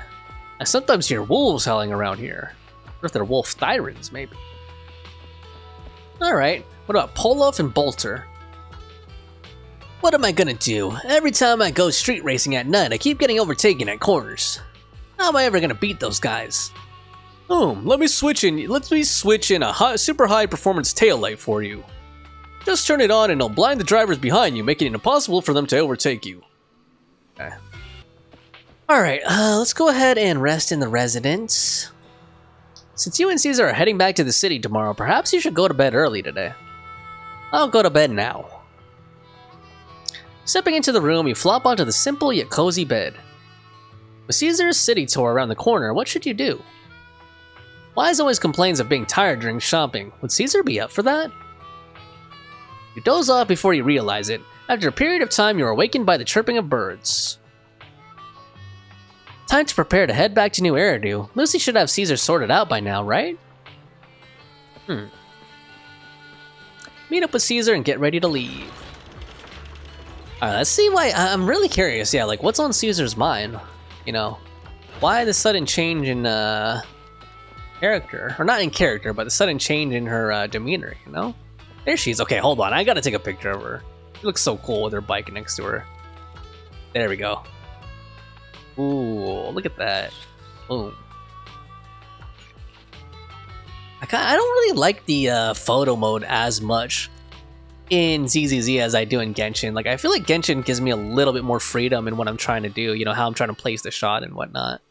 I sometimes hear wolves howling around here. What if they're wolf thyrans, maybe? Alright, what about Poloff and Bolter? What am I gonna do? Every time I go street racing at night, I keep getting overtaken at corners. How am I ever gonna beat those guys? Let me switch in a super high performance taillight for you. Just turn it on and it'll blind the drivers behind you, making it impossible for them to overtake you. Okay. Alright, let's go ahead and rest in the residence. Since you and Caesar are heading back to the city tomorrow, perhaps you should go to bed early today. I'll go to bed now. Stepping into the room, you flop onto the simple yet cozy bed. With Caesar's city tour around the corner, what should you do? Wise always complains of being tired during shopping. Would Caesar be up for that? You doze off before you realize it. After a period of time, you're awakened by the chirping of birds. Time to prepare to head back to New Eridu. Lucy should have Caesar sorted out by now, right? Meet up with Caesar and get ready to leave. Alright, let's see why. I'm really curious, yeah, like what's on Caesar's mind? You know, Why the sudden change in character? Or not in character, but the sudden change in her demeanor, you know? There she is. Okay, hold on. I gotta take a picture of her. She looks so cool with her bike next to her. There we go. Ooh, look at that. Boom. I don't really like the photo mode as much in ZZZ as I do in Genshin. Like, I feel like Genshin gives me a little bit more freedom in what I'm trying to do, you know, how I'm trying to place the shot and whatnot.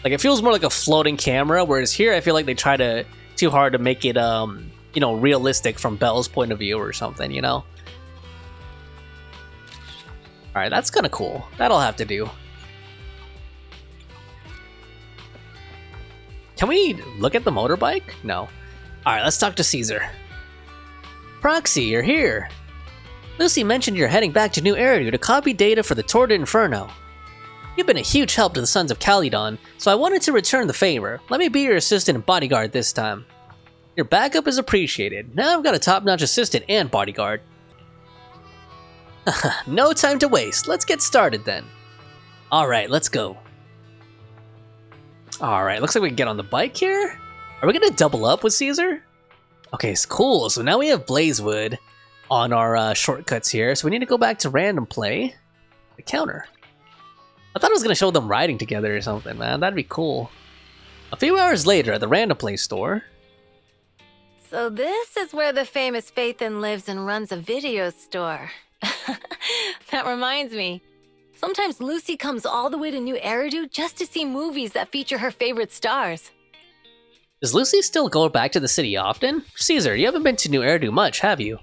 Like, it feels more like a floating camera, whereas here I feel like they try to too hard to make it, you know, realistic from Belle's point of view or something, you know? Alright, that's kind of cool. That'll have to do. Can we look at the motorbike? No. Alright, let's talk to Caesar. Proxy, you're here. Lucy mentioned you're heading back to New Eridu to copy data for the Tour de Inferno. You've been a huge help to the Sons of Calydon, so I wanted to return the favor. Let me be your assistant and bodyguard this time. Your backup is appreciated. Now I've got a top-notch assistant and bodyguard. No time to waste. Let's get started then. Alright, let's go. Alright, looks like we can get on the bike here. Are we gonna double up with Caesar? Okay, it's cool. So now we have Blazewood on our shortcuts here. So we need to go back to random play. The counter. I thought I was gonna show them riding together or something, man. That'd be cool. A few hours later at the random play store. So this is where the famous Phaethon lives and runs a video store. That reminds me. Sometimes Lucy comes all the way to New Eridu just to see movies that feature her favorite stars. Does Lucy still go back to the city often? Caesar, you haven't been to New Eridu much, have you?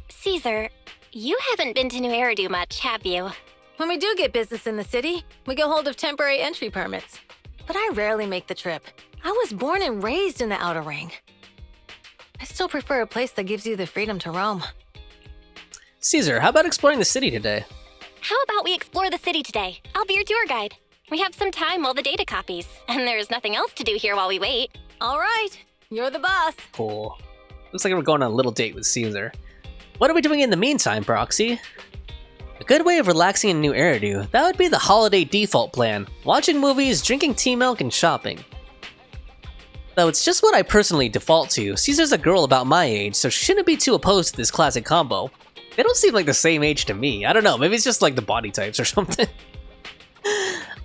Caesar, you haven't been to New Eridu much, have you? When we do get business in the city, we get hold of temporary entry permits. But I rarely make the trip. I was born and raised in the Outer Ring. I still prefer a place that gives you the freedom to roam. Caesar, how about exploring the city today? How about we explore the city today? I'll be your tour guide. We have some time while the data copies, and there's nothing else to do here while we wait. All right, you're the boss. Cool. Looks like we're going on a little date with Caesar. What are we doing in the meantime, Proxy? A good way of relaxing in New Eridu, that would be the holiday default plan. Watching movies, drinking tea milk, and shopping. Though it's just what I personally default to. Caesar's a girl about my age, so she shouldn't be too opposed to this classic combo. They don't seem like the same age to me. I don't know, maybe it's just like the body types or something.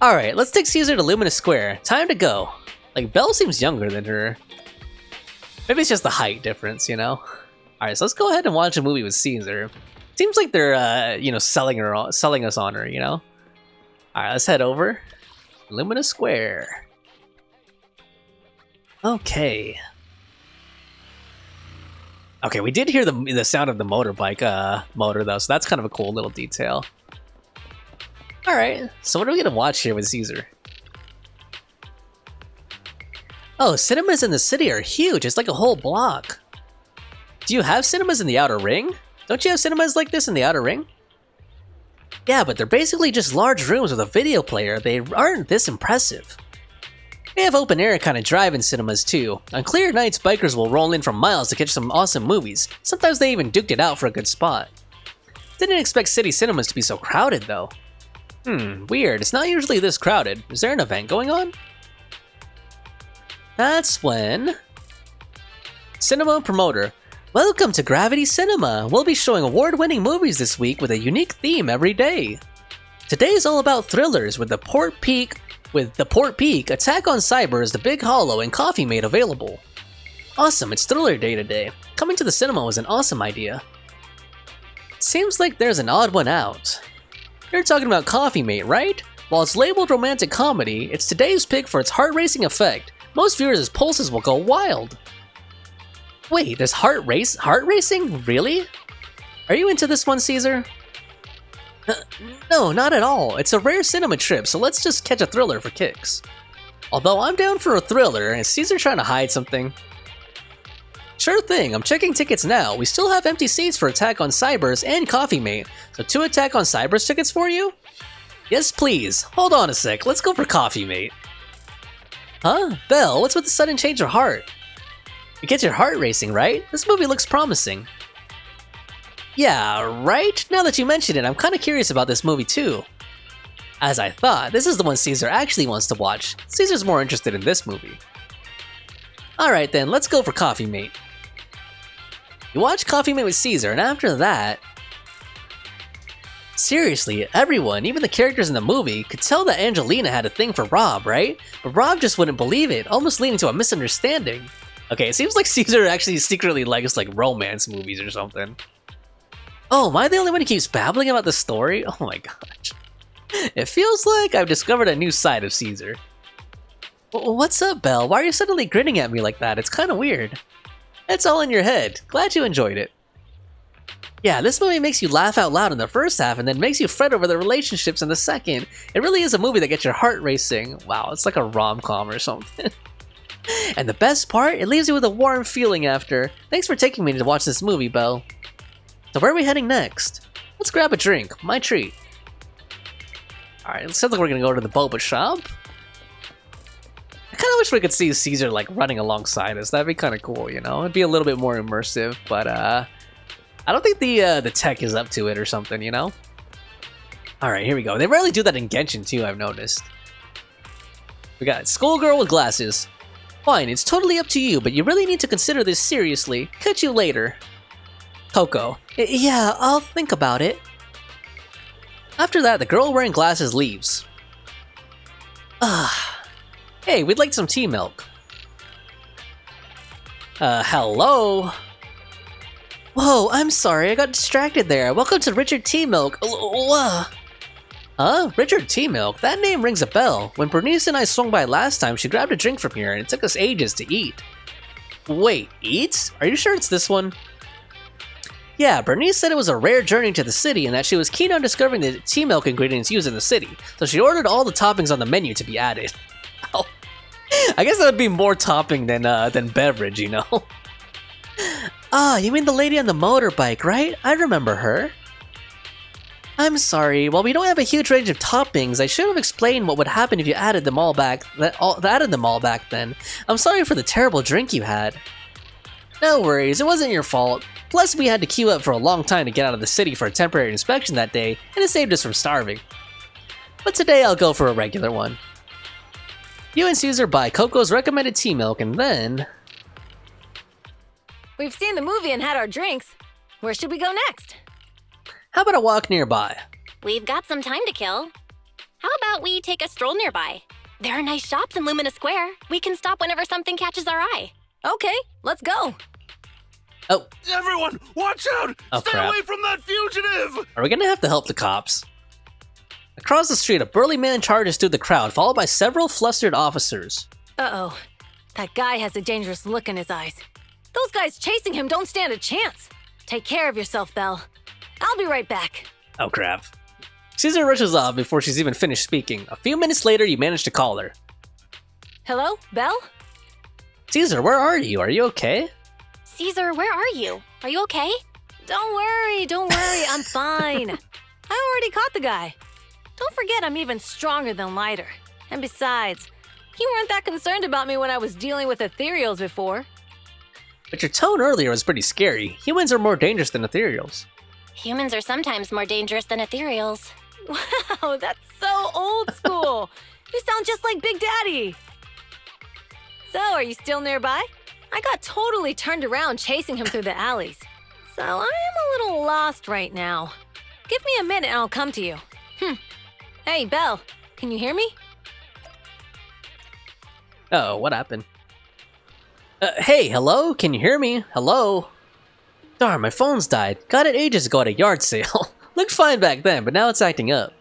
Alright, let's take Caesar to Luminous Square. Time to go. Like, Belle seems younger than her. Maybe it's just the height difference, you know? Alright, so let's go ahead and watch a movie with Caesar. Seems like they're, you know, selling us on her, you know? Alright, let's head over. Luminous Square. Okay. Okay, we did hear the sound of the motorbike motor, though, so that's kind of a cool little detail. Alright, so what are we gonna watch here with Caesar? Oh, cinemas in the city are huge. It's like a whole block. Do you have cinemas in the Outer Ring? Don't you have cinemas like this in the Outer Ring? Yeah, but they're basically just large rooms with a video player. They aren't this impressive. They have open-air kind of drive-in cinemas too. On clear nights, bikers will roll in from miles to catch some awesome movies. Sometimes they even duked it out for a good spot. Didn't expect city cinemas to be so crowded though. Weird. It's not usually this crowded. Is there an event going on? That's when... Cinema Promoter. Welcome to Gravity Cinema. We'll be showing award-winning movies this week with a unique theme every day. Today is all about thrillers with the Port Peak, Attack on Cybers, The Big Hollow, and Coffee Mate available. Awesome, it's Thriller Day today. Coming to the cinema was an awesome idea. Seems like there's an odd one out. You're talking about Coffee Mate, right? While it's labeled romantic comedy, it's today's pick for its heart-racing effect. Most viewers' pulses will go wild. Wait, there's heart racing? Really? Are you into this one, Caesar? No, not at all. It's a rare cinema trip, so let's just catch a thriller for kicks. Although I'm down for a thriller, is Caesar trying to hide something? Sure thing, I'm checking tickets now. We still have empty seats for Attack on Cybers and Coffee Mate, so 2 Attack on Cybers tickets for you? Yes, please. Hold on a sec, let's go for Coffee Mate. Huh? Belle, what's with the sudden change of heart? You get your heart racing, right? This movie looks promising. Yeah, right? Now that you mention it, I'm kinda curious about this movie too. As I thought, this is the one Caesar actually wants to watch. Caesar's more interested in this movie. Alright then, let's go for Coffee Mate. You watch Coffee Mate with Caesar, and after that... Seriously, everyone, even the characters in the movie, could tell that Angelina had a thing for Rob, right? But Rob just wouldn't believe it, almost leading to a misunderstanding. Okay, it seems like Caesar actually secretly likes like romance movies or something. Oh, am I the only one who keeps babbling about the story? Oh my gosh. It feels like I've discovered a new side of Caesar. What's up, Belle? Why are you suddenly grinning at me like that? It's kind of weird. It's all in your head. Glad you enjoyed it. Yeah, this movie makes you laugh out loud in the first half and then makes you fret over the relationships in the second. It really is a movie that gets your heart racing. Wow, it's like a rom-com or something. And the best part, it leaves you with a warm feeling after. Thanks for taking me to watch this movie, Belle. So where are we heading next? Let's grab a drink. My treat. Alright, it sounds like we're gonna go to the boba shop. I kinda wish we could see Caesar like running alongside us. That'd be kinda cool, you know? It'd be a little bit more immersive, but I don't think the tech is up to it or something, you know? Alright, here we go. They rarely do that in Genshin too, I've noticed. We got Schoolgirl with glasses. Fine, it's totally up to you, but you really need to consider this seriously. Catch you later. Coco. Yeah, I'll think about it. After that, the girl wearing glasses leaves. Hey, we'd like some tea milk. Hello? Whoa, I'm sorry, I got distracted there. Welcome to Richard Tea Milk. Huh? Richard Tea Milk? That name rings a bell. When Burnice and I swung by last time, she grabbed a drink from here, and it took us ages to eat. Wait, eats? Are you sure it's this one? Yeah, Burnice said it was a rare journey to the city and that she was keen on discovering the tea milk ingredients used in the city, so she ordered all the toppings on the menu to be added. Oh, I guess that would be more topping than beverage, you know? Ah, you mean the lady on the motorbike, right? I remember her. I'm sorry, while we don't have a huge range of toppings, I should have explained what would happen if you added them all back then. I'm sorry for the terrible drink you had. No worries, it wasn't your fault. Plus, we had to queue up for a long time to get out of the city for a temporary inspection that day, and it saved us from starving. But today I'll go for a regular one. You and Caesar buy Coco's recommended tea milk, and then... We've seen the movie and had our drinks. Where should we go next? How about a walk nearby? We've got some time to kill. How about we take a stroll nearby? There are nice shops in Lumina Square. We can stop whenever something catches our eye. Okay, let's go. Oh. Everyone, watch out! Stay away from that fugitive! Are we gonna have to help the cops? Across the street, a burly man charges through the crowd, followed by several flustered officers. Uh-oh. That guy has a dangerous look in his eyes. Those guys chasing him don't stand a chance. Take care of yourself, Belle. I'll be right back. Oh crap. Caesar rushes off before she's even finished speaking. A few minutes later, you manage to call her. Hello, Belle? Caesar, where are you? Are you okay? Caesar, where are you? Are you okay? Don't worry, I'm fine. I already caught the guy. Don't forget I'm even stronger than lighter. And besides, you weren't that concerned about me when I was dealing with ethereals before. But your tone earlier was pretty scary. Humans are more dangerous than ethereals. Humans are sometimes more dangerous than ethereals. Wow, that's so old school. You sound just like Big Daddy. So, are you still nearby? I got totally turned around chasing him through the alleys. So, I am a little lost right now. Give me a minute and I'll come to you. Hey, Belle, can you hear me? Oh, what happened? Hey, hello? Can you hear me? Hello? Darn, my phone's died. Got it ages ago at a yard sale. Looked fine back then, but now it's acting up.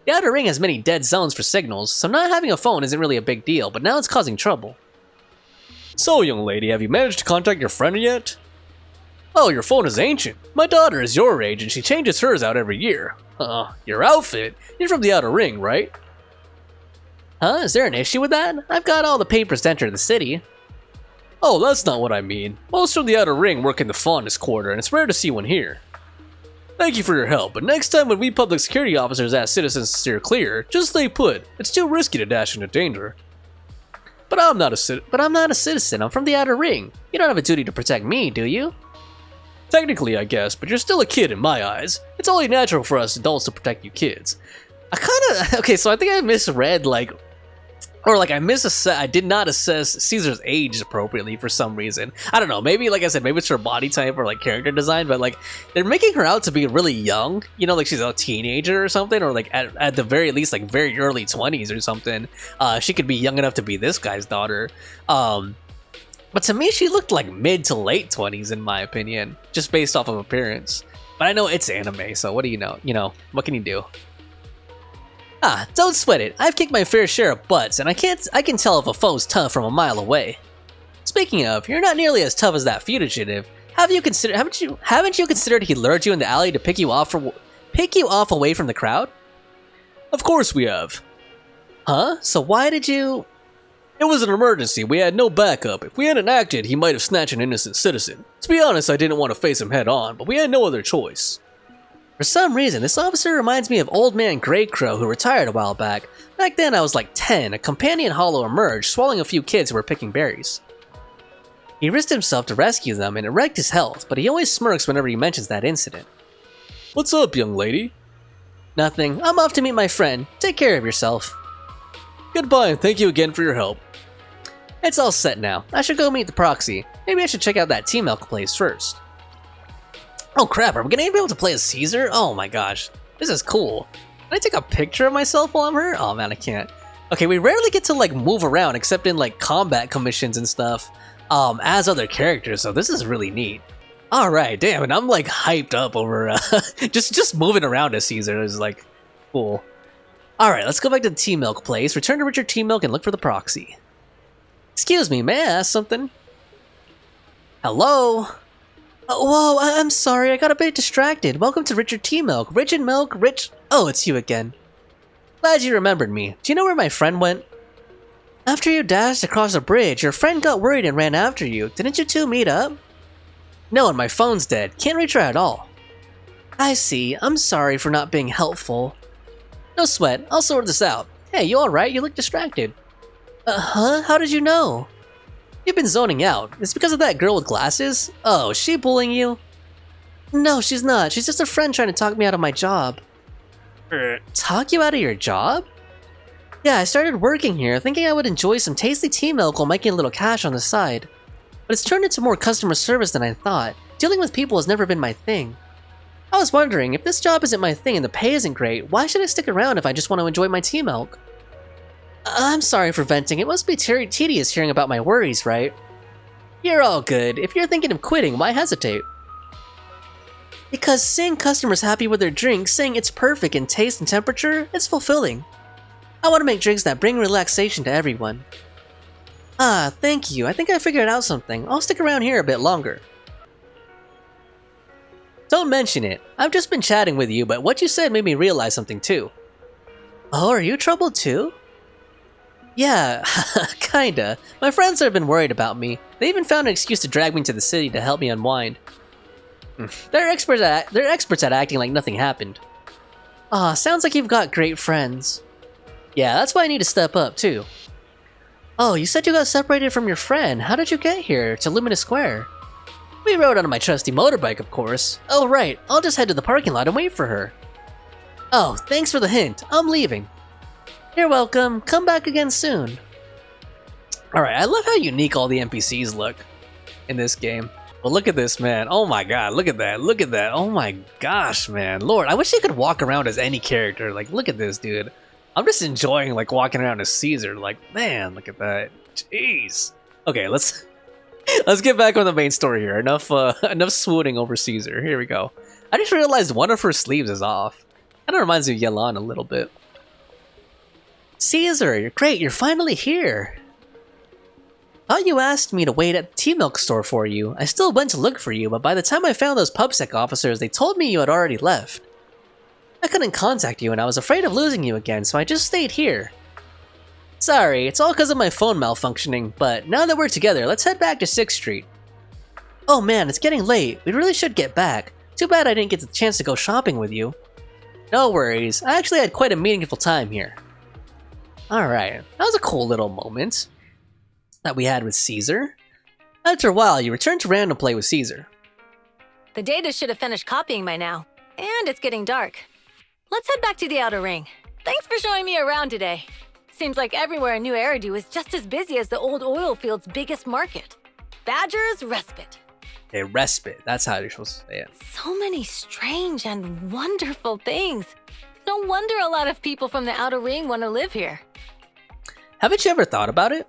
The Outer Ring has many dead zones for signals, so not having a phone isn't really a big deal, but now it's causing trouble. So, young lady, have you managed to contact your friend yet? Oh, your phone is ancient. My daughter is your age, and she changes hers out every year. Your outfit? You're from the Outer Ring, right? Huh? Is there an issue with that? I've got all the papers to enter the city. Oh, that's not what I mean. Most from the Outer Ring work in the Faunus Quarter, and it's rare to see one here. Thank you for your help, but next time when we public security officers ask citizens to steer clear, just stay put. It's too risky to dash into danger. But I'm not a citizen. I'm from the Outer Ring. You don't have a duty to protect me, do you? Technically, I guess, but you're still a kid in my eyes. It's only natural for us adults to protect you kids. So I think I misread, like, or like I did not assess Caesar's age appropriately for some reason. I don't know, maybe, like I said, maybe it's her body type or like character design, but like they're making her out to be really young, you know, like she's a teenager or something, or like at the very least like very early 20s or something. She could be young enough to be this guy's daughter. But to me she looked like mid to late 20s in my opinion, just based off of appearance. But I know it's anime, so what do you know? You know, what can you do? Don't sweat it. I've kicked my fair share of butts, and I can tell if a foe's tough from a mile away. Speaking of, you're not nearly as tough as that fugitive. Haven't you considered he lured you in the alley to pick you off away from the crowd? Of course we have. Huh? So why did you... It was an emergency. We had no backup. If we hadn't acted, he might have snatched an innocent citizen. To be honest, I didn't want to face him head on, but we had no other choice. For some reason, this officer reminds me of Old Man Grey Crow, who retired a while back. Back then I was like 10, a companion hollow emerged, swallowing a few kids who were picking berries. He risked himself to rescue them, and it wrecked his health, but he always smirks whenever he mentions that incident. What's up, young lady? Nothing. I'm off to meet my friend. Take care of yourself. Goodbye, and thank you again for your help. It's all set now. I should go meet the proxy. Maybe I should check out that tea milk place first. Oh crap, are we gonna be able to play as Caesar? Oh my gosh, this is cool. Can I take a picture of myself while I'm here? Oh man, I can't. Okay, we rarely get to like move around except in like combat commissions and stuff as other characters, so this is really neat. Alright, damn, and I'm like hyped up over just moving around as Caesar is like cool. Alright, let's go back to the tea milk place, return to Richard Tea Milk and look for the proxy. Excuse me, may I ask something? Hello? Whoa, I'm sorry, I got a bit distracted. Welcome to Richard Tea Milk. Rich. Oh, it's you again. Glad you remembered me. Do you know where my friend went? After you dashed across a bridge, your friend got worried and ran after you. Didn't you two meet up? No, and my phone's dead. Can't reach her at all. I see. I'm sorry for not being helpful. No sweat. I'll sort this out. Hey, you alright? You look distracted. Huh? How did you know? You've been zoning out. It's because of that girl with glasses? Oh, is she bullying you? No, she's not. She's just a friend trying to talk me out of my job. Talk you out of your job? Yeah, I started working here thinking I would enjoy some tasty tea milk while making a little cash on the side. But it's turned into more customer service than I thought. Dealing with people has never been my thing. I was wondering, if this job isn't my thing and the pay isn't great, why should I stick around if I just want to enjoy my tea milk? I'm sorry for venting. It must be tedious hearing about my worries, right? You're all good. If you're thinking of quitting, why hesitate? Because seeing customers happy with their drinks, saying it's perfect in taste and temperature, it's fulfilling. I want to make drinks that bring relaxation to everyone. Thank you. I think I figured out something. I'll stick around here a bit longer. Don't mention it. I've just been chatting with you, but what you said made me realize something too. Oh, are you troubled too? Yeah, kinda. My friends have been worried about me. They even found an excuse to drag me to the city to help me unwind. They're experts at acting like nothing happened. Sounds like you've got great friends. Yeah, that's why I need to step up too. Oh, you said you got separated from your friend. How did you get here to Luminous Square? We rode on my trusty motorbike, of course. Oh right, I'll just head to the parking lot and wait for her. Oh, thanks for the hint. I'm leaving. You're welcome. Come back again soon. Alright, I love how unique all the NPCs look in this game. Well, look at this, man. Oh my god, look at that. Look at that. Oh my gosh, man. Lord, I wish I could walk around as any character. Like, look at this, dude. I'm just enjoying, like, walking around as Caesar. Like, man, look at that. Jeez. Okay, let's get back on the main story here. Enough swooning over Caesar. Here we go. I just realized one of her sleeves is off. Kinda reminds me of Yelan a little bit. Caesar, you're great, you're finally here. Thought you asked me to wait at the tea milk store for you. I still went to look for you, but by the time I found those PubSec officers, they told me you had already left. I couldn't contact you and I was afraid of losing you again, so I just stayed here. Sorry, it's all because of my phone malfunctioning, but now that we're together, let's head back to 6th Street. Oh man, it's getting late. We really should get back. Too bad I didn't get the chance to go shopping with you. No worries, I actually had quite a meaningful time here. Alright, that was a cool little moment that we had with Caesar. After a while, you return to random play with Caesar. The data should have finished copying by now, and it's getting dark. Let's head back to the outer ring. Thanks for showing me around today. Seems like everywhere in New Eridu is just as busy as the old oil field's biggest market. Badger's Respite. A respite. That's how you're supposed to say it. So many strange and wonderful things. No wonder a lot of people from the Outer Ring want to live here. Haven't you ever thought about it?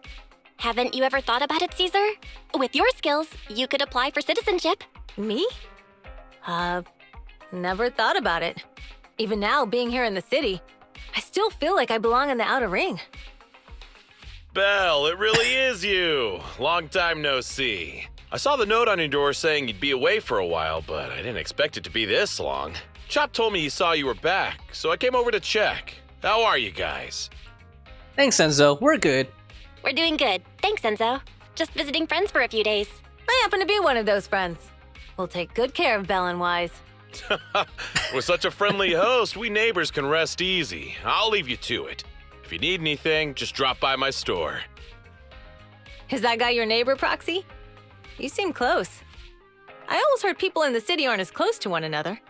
Haven't you ever thought about it, Caesar? With your skills, you could apply for citizenship. Me? Never thought about it. Even now, being here in the city, I still feel like I belong in the Outer Ring. Belle, it really is you. Long time no see. I saw the note on your door saying you'd be away for a while, but I didn't expect it to be this long. Chop told me he saw you were back, so I came over to check. How are you guys? Thanks, Enzo. We're good. We're doing good. Thanks, Enzo. Just visiting friends for a few days. I happen to be one of those friends. We'll take good care of Belle and Wise. With such a friendly host, we neighbors can rest easy. I'll leave you to it. If you need anything, just drop by my store. Is that guy your neighbor, Proxy? You seem close. I always heard people in the city aren't as close to one another.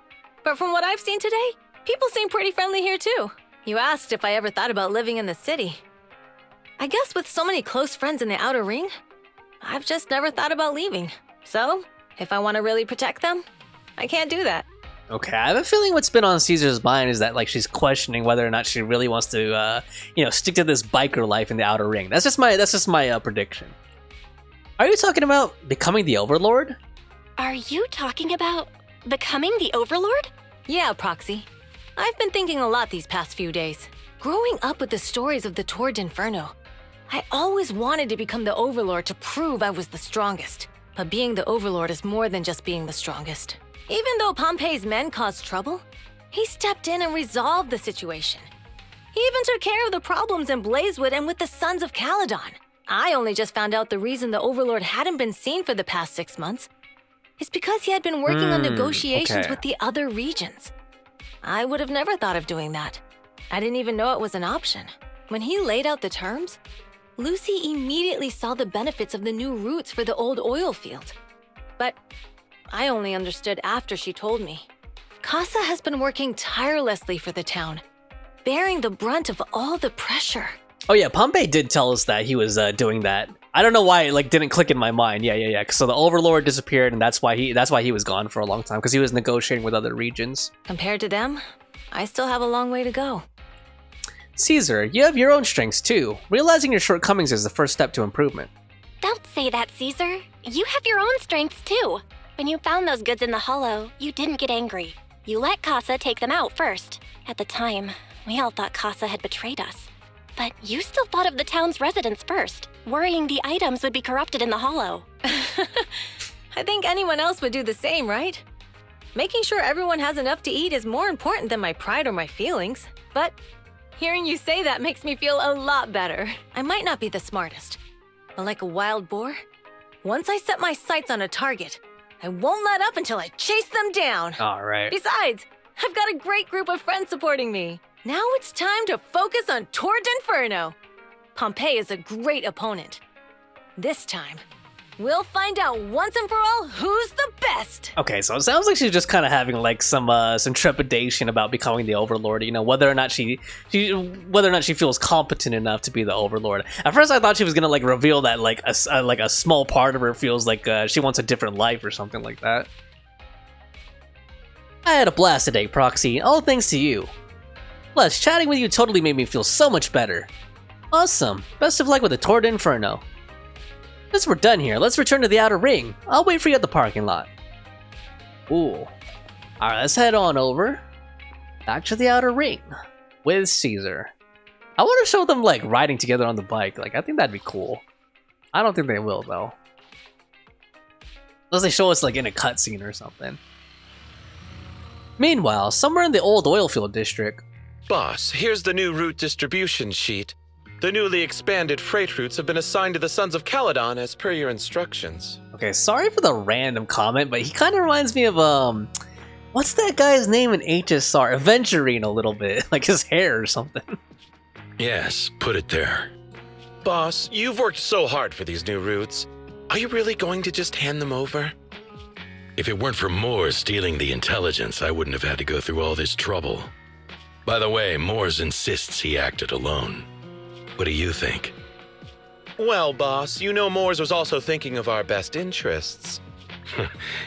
But from what I've seen today, people seem pretty friendly here too. You asked if I ever thought about living in the city. I guess with so many close friends in the Outer Ring, I've just never thought about leaving. So, if I want to really protect them, I can't do that. Okay, I have a feeling what's been on Caesar's mind is that like she's questioning whether or not she really wants to, stick to this biker life in the Outer Ring. That's just my prediction. Are you talking about becoming the Overlord? Are you talking about becoming the Overlord? Yeah, Proxy. I've been thinking a lot these past few days. Growing up with the stories of the Tour de Inferno, I always wanted to become the Overlord to prove I was the strongest. But being the Overlord is more than just being the strongest. Even though Pompey's men caused trouble, he stepped in and resolved the situation. He even took care of the problems in Blazewood and with the Sons of Calydon. I only just found out the reason the Overlord hadn't been seen for the past 6 months is because he had been working on negotiations with the other regions. I would have never thought of doing that. I didn't even know it was an option. When he laid out the terms, Lucy immediately saw the benefits of the new routes for the old oil field. But I only understood after she told me. Kasa has been working tirelessly for the town, bearing the brunt of all the pressure. Oh yeah, Pompey did tell us that he was doing that. I don't know why it didn't click in my mind. Yeah. So the Overlord disappeared, and that's why he was gone for a long time, because he was negotiating with other regions. Compared to them, I still have a long way to go. Caesar, you have your own strengths too. Realizing your shortcomings is the first step to improvement. Don't say that, Caesar. You have your own strengths too. When you found those goods in the hollow, you didn't get angry. You let Kasa take them out first. At the time, we all thought Kasa had betrayed us. But you still thought of the town's residents first, worrying the items would be corrupted in the hollow. I think anyone else would do the same, right? Making sure everyone has enough to eat is more important than my pride or my feelings. But hearing you say that makes me feel a lot better. I might not be the smartest, but like a wild boar, once I set my sights on a target, I won't let up until I chase them down. All right. Besides, I've got a great group of friends supporting me. Now it's time to focus on Tour de Inferno. Pompey is a great opponent. This time, we'll find out once and for all who's the best. Okay, so it sounds like she's just kind of having like some trepidation about becoming the Overlord. You know, whether or not she feels competent enough to be the Overlord. At first, I thought she was gonna like reveal that like a small part of her feels like she wants a different life or something like that. I had a blast today, Proxy. All thanks to you. Plus, chatting with you totally made me feel so much better. Awesome. Best of luck with the Tour de Inferno. Since we're done here, let's return to the Outer Ring. I'll wait for you at the parking lot. Ooh. Alright, let's head on over. Back to the Outer Ring. With Caesar. I want to show them, like, riding together on the bike. Like, I think that'd be cool. I don't think they will, though. Unless they show us, like, in a cutscene or something. Meanwhile, somewhere in the old oil field district... Boss, here's the new route distribution sheet. The newly expanded freight routes have been assigned to the Sons of Calydon as per your instructions. Okay, sorry for the random comment, but he kind of reminds me of, what's that guy's name in HSR? Aventurine a little bit, like his hair or something. Yes, put it there. Boss, you've worked so hard for these new routes. Are you really going to just hand them over? If it weren't for Mors stealing the intelligence, I wouldn't have had to go through all this trouble. By the way, Mors insists he acted alone. What do you think? Well, boss, you know Mors was also thinking of our best interests.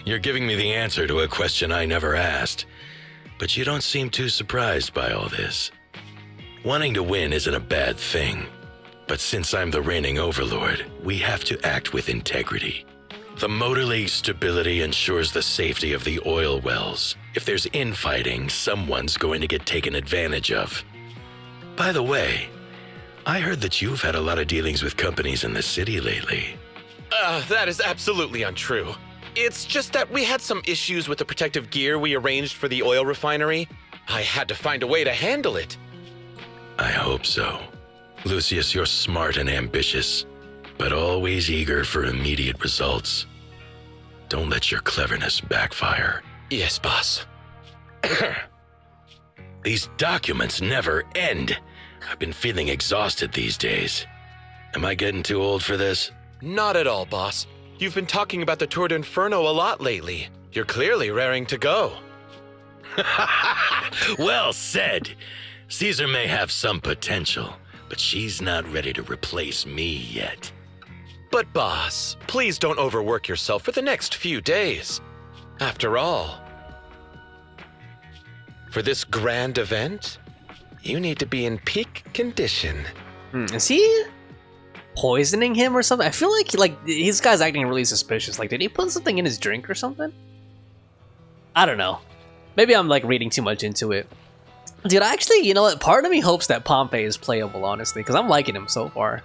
You're giving me the answer to a question I never asked. But you don't seem too surprised by all this. Wanting to win isn't a bad thing. But since I'm the reigning overlord, we have to act with integrity. The Motor League's stability ensures the safety of the oil wells. If there's infighting, someone's going to get taken advantage of. By the way, I heard that you've had a lot of dealings with companies in the city lately. That is absolutely untrue. It's just that we had some issues with the protective gear we arranged for the oil refinery. I had to find a way to handle it. I hope so. Lucius, you're smart and ambitious, but always eager for immediate results. Don't let your cleverness backfire. Yes, boss. These documents never end. I've been feeling exhausted these days. Am I getting too old for this? Not at all, boss. You've been talking about the Tour de Inferno a lot lately. You're clearly raring to go. Well said. Caesar may have some potential, but she's not ready to replace me yet. But boss, please don't overwork yourself for the next few days. After all, for this grand event, you need to be in peak condition. Is he poisoning him or something? I feel like this guy's acting really suspicious. Like, did he put something in his drink or something? I don't know. Maybe I'm like reading too much into it. Dude, actually, you know what? Part of me hopes that Pompey is playable, honestly, because I'm liking him so far.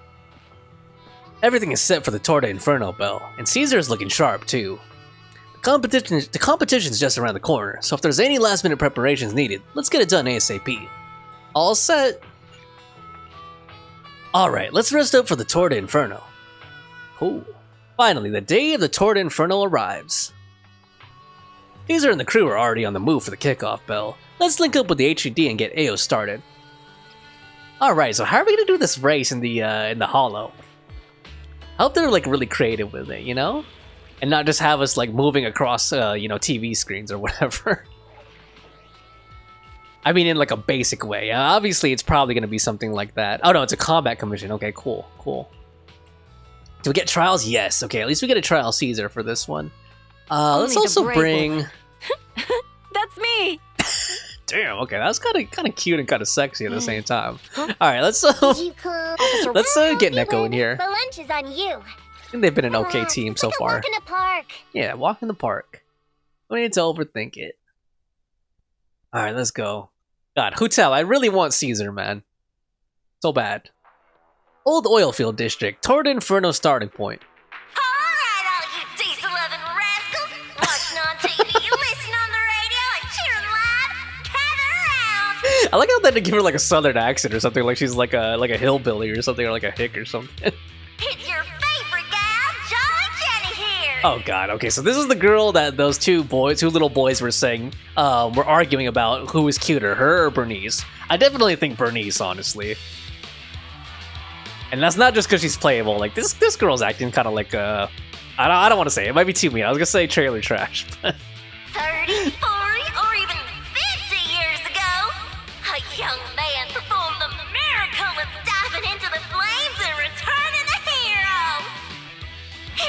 Everything is set for the Tour de Inferno bell, and Caesar is looking sharp too. The competition's just around the corner, so if there's any last-minute preparations needed, let's get it done ASAP. All set? Alright, let's rest up for the Tour de Inferno. Cool. Finally, the day of the Tour de Inferno arrives. Caesar and the crew are already on the move for the kickoff bell. Let's link up with the H.A.N.D and get AO started. Alright, so how are we gonna do this race in the hollow? I hope they're like really creative with it, you know? And not just have us like moving across, you know, TV screens or whatever. I mean, in like a basic way. Obviously, it's probably gonna be something like that. Oh no, it's a combat commission. Okay, cool, cool. Do we get trials? Yes. Okay, at least we get a trial Caesar for this one. Let's also bring. That's me. Damn. Okay, that's kind of cute and kind of sexy at the same time. All right, let's get Neko in here. The lunch is on you. I think they've been an okay team so far. Walk in the park. Yeah, walk in the park. We need to overthink it. All right, let's go. God, Hutel, I really want Caesar, man. So bad. Old Oilfield District, Tour de Inferno starting point. Alright, all you diesel-loving rascals. Watching on TV, listening on the radio, and cheering live. Gather around. I like how they had to give her like a southern accent or something, like she's like a hillbilly or something, or like a hick or something. It's your favorite gal, Jolly Jenny here. Oh god, okay, so this is the girl that those two little boys were saying, were arguing about who was cuter, her or Burnice. I definitely think Burnice, honestly. And that's not just because she's playable, like this girl's acting kind of like, I don't want to say, it might be too mean, I was gonna say trailer trash, but... 30, 40, or even 50 years ago, a young man performed the miracle of diving into the flames and returning a hero.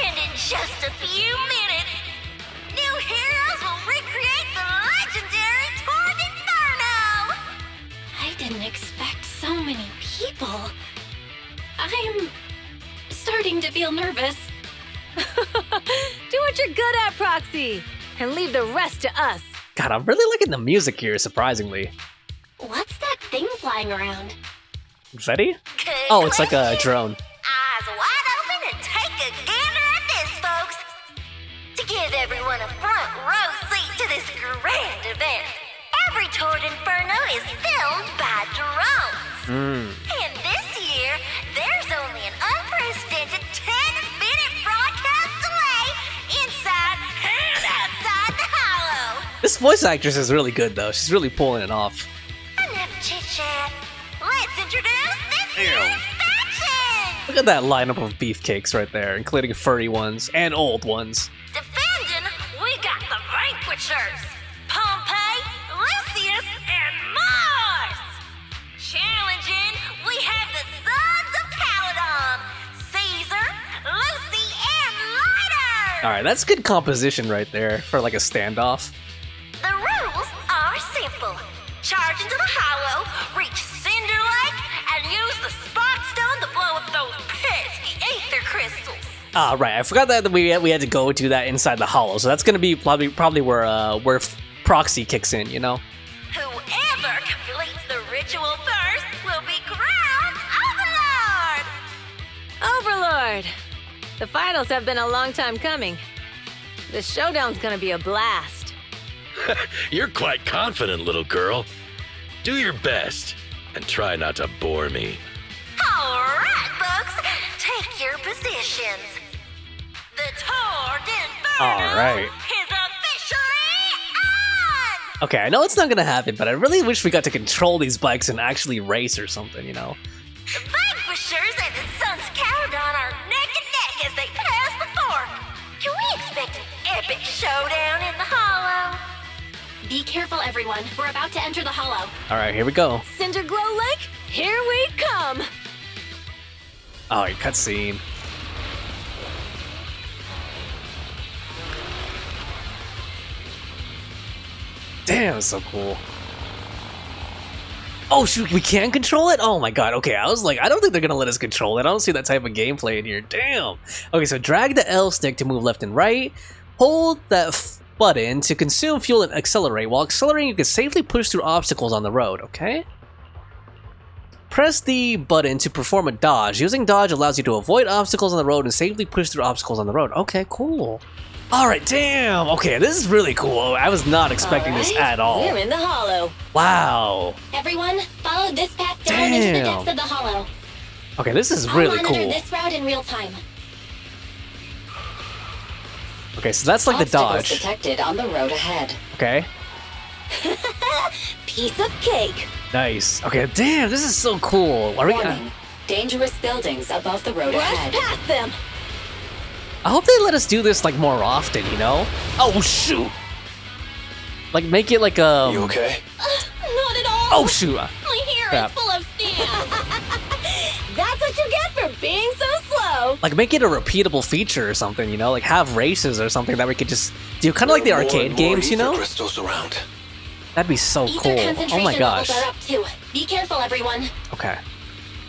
And in just a few minutes, new heroes will recreate the legendary Tour de Inferno. I didn't expect so many people. I'm starting to feel nervous. Do what you're good at, Proxy, and leave the rest to us. God, I'm really liking the music here, surprisingly. What's that thing flying around? Confetti? Oh, it's like a drone. Eyes wide open and take a gander at this, folks. To give everyone a front row seat to this grand event, every Tour de Inferno is filmed by drones. And this year, there's only an unprecedented 10-minute broadcast delay inside and outside the hollow. This voice actress is really good, though. She's really pulling it off. Enough chit-chat. Let's introduce this year's faction. Look at that lineup of beefcakes right there, including furry ones and old ones. Defending, we got the Vanquishers. Pompey, Lucius, and Mors. Alright, that's good composition right there for like a standoff. The rules are simple. Charge into the hollow, reach Cinder Lake, and use the Spark Stone to blow up those pesky Aether Crystals. Ah, right. I forgot that we had to go to that inside the hollow, so that's gonna be probably where Proxy kicks in, you know? Whoever completes the ritual first will be crowned Overlord! Overlord! The finals have been a long time coming. The showdown's gonna be a blast. You're quite confident, little girl. Do your best, and try not to bore me. All right, folks, take your positions. The Tour de Inferno Alright. is officially on! Okay, I know it's not gonna happen, but I really wish we got to control these bikes and actually race or something, you know? The Vanquishers and the Sons of Calydon are neck and neck as they pass the fork. Can we expect an epic showdown in the hollow? Be careful, everyone. We're about to enter the hollow. Alright, here we go. Cinder Glow Lake, here we come! Alright, cutscene. Damn, so cool. Oh shoot, we can control it? Oh my god, okay, I was like, I don't think they're gonna let us control it. I don't see that type of gameplay in here, damn. Okay, so drag the L stick to move left and right. Hold that button to consume fuel and accelerate. While accelerating, you can safely push through obstacles on the road, okay? Press the button to perform a dodge. Using dodge allows you to avoid obstacles on the road and safely push through obstacles on the road. Okay, cool. Alright, damn! Okay, this is really cool. I was not expecting this at all. We're in the hollow. Wow. Everyone, follow this path down into the depths of the hollow. Okay, this is really I'll monitor cool. this route in real time. Okay, so that's like the Obstacles dodge. detected on the road ahead. Okay, Piece of cake. nice. Okay, damn, this is so cool. Are we Warning. Dangerous buildings above the road Rush ahead. past them. I hope they let us do this like more often, you know? Oh shoot! Like make it like You okay? Not at all. Oh shoot! My hair Crap. is full of sand. That's what you get for being so slow. Like make it a repeatable feature or something, you know? Like have races or something that we could just do, kind of like the arcade games, you know? Crystals around. That'd be so Ether cool. Oh concentration my gosh. levels are up too. Be careful, everyone. Okay.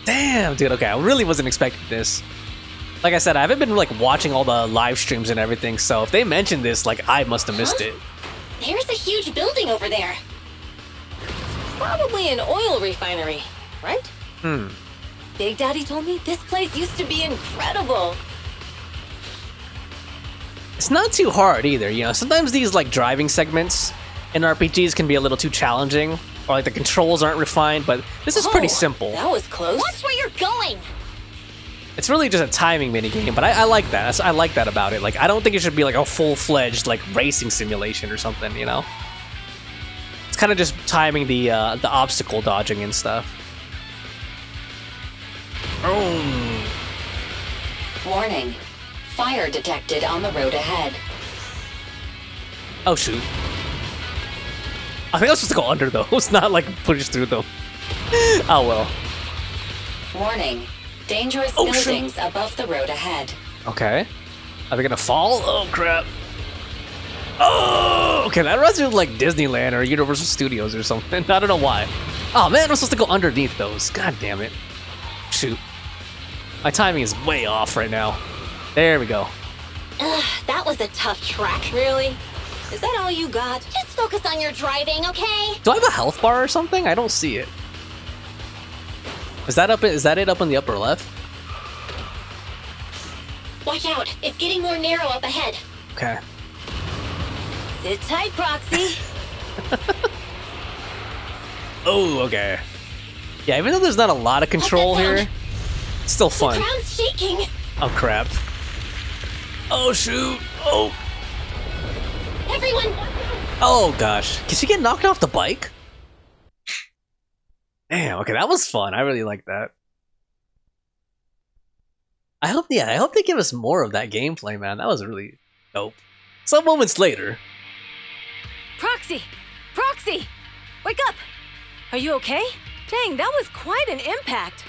Damn, dude. Okay, I really wasn't expecting this. Like I said, I haven't been like watching all the live streams and everything, so if they mentioned this, like I must have missed it. There's a huge building over there. Probably an oil refinery, right? Hmm. Big Daddy told me this place used to be incredible. It's not too hard either, you know. Sometimes these like driving segments in RPGs can be a little too challenging, or like the controls aren't refined, but this is pretty simple. That was close. Watch where you're going. It's really just a timing minigame, but I like that. I like that about it. Like, I don't think it should be like a full-fledged like racing simulation or something, you know? It's kind of just timing the obstacle dodging and stuff. Oh. Warning. Fire detected on the road ahead. Oh shoot. I think I was supposed to go under those, not like push through them. Oh well. Warning. Dangerous Oh, shoot. buildings above the road ahead. Okay. Are they gonna fall? Oh crap. Oh, okay, that reminds me of like Disneyland or Universal Studios or something. I don't know why. Oh man, I'm supposed to go underneath those. God damn it. Shoot. My timing is way off right now. There we go. Ugh, that was a tough track. Really? Is that all you got? Just focus on your driving, okay? Do I have a health bar or something? I don't see it. Is that it up in the upper left? Watch out. It's getting more narrow up ahead. Okay. Sit tight, Proxy. Oh, okay. Yeah, even though there's not a lot of control here, it's still The fun. ground's shaking. Oh crap. Oh shoot. Oh. Everyone, Oh gosh. Can she get knocked off the bike? Damn, okay, that was fun. I really like that. I hope they give us more of that gameplay, man. That was really dope. Some moments later. Proxy! Proxy! Wake up! Are you okay? Dang, that was quite an impact.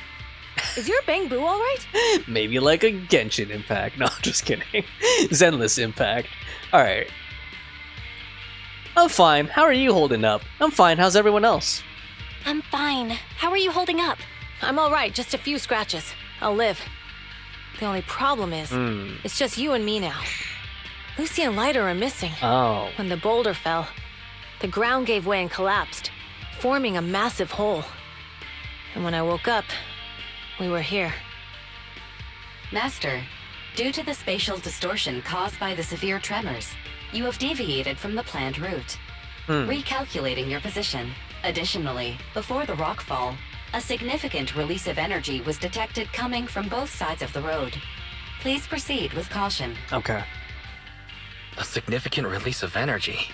Is your Bang Boo alright? Maybe like a Genshin impact. No, just kidding. Zenless impact. Alright. I'm fine. How are you holding up? I'm fine. How's everyone else? I'm fine. How are you holding up? I'm alright, just a few scratches. I'll live. The only problem is, it's just you and me now. Lucy and Lighter are missing. Oh. When the boulder fell, the ground gave way and collapsed, forming a massive hole. And when I woke up, we were here. Master, due to the spatial distortion caused by the severe tremors, you have deviated from the planned route. Recalculating your position. Additionally, before the rockfall, a significant release of energy was detected coming from both sides of the road. Please proceed with caution. Okay. A significant release of energy?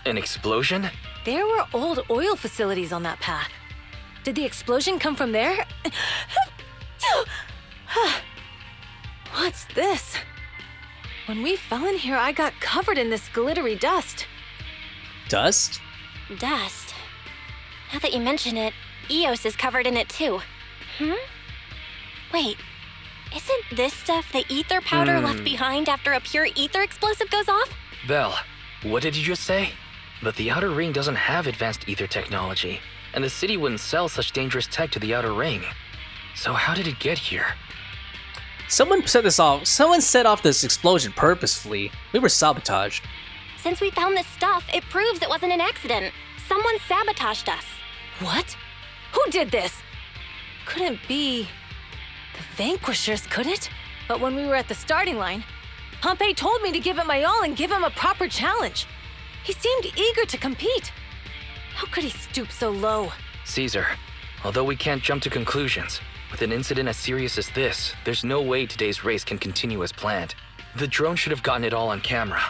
An explosion? There were old oil facilities on that path. Did the explosion come from there? What's this? When we fell in here, I got covered in this glittery dust. Dust? Dust. Now that you mention it, Eos is covered in it too. Wait, isn't this stuff the ether powder left behind after a pure ether explosive goes off? Belle, what did you just say? But the Outer Ring doesn't have advanced ether technology, and the city wouldn't sell such dangerous tech to the Outer Ring. So how did it get here? Someone set this off. Someone set off this explosion purposefully. We were sabotaged. Since we found this stuff, it proves it wasn't an accident. Someone sabotaged us. What? Who did this? Couldn't be the Vanquishers, could it? But when we were at the starting line, Pompey told me to give it my all and give him a proper challenge. He seemed eager to compete. How could he stoop so low? Caesar, although we can't jump to conclusions, with an incident as serious as this, there's no way today's race can continue as planned. The drone should have gotten it all on camera.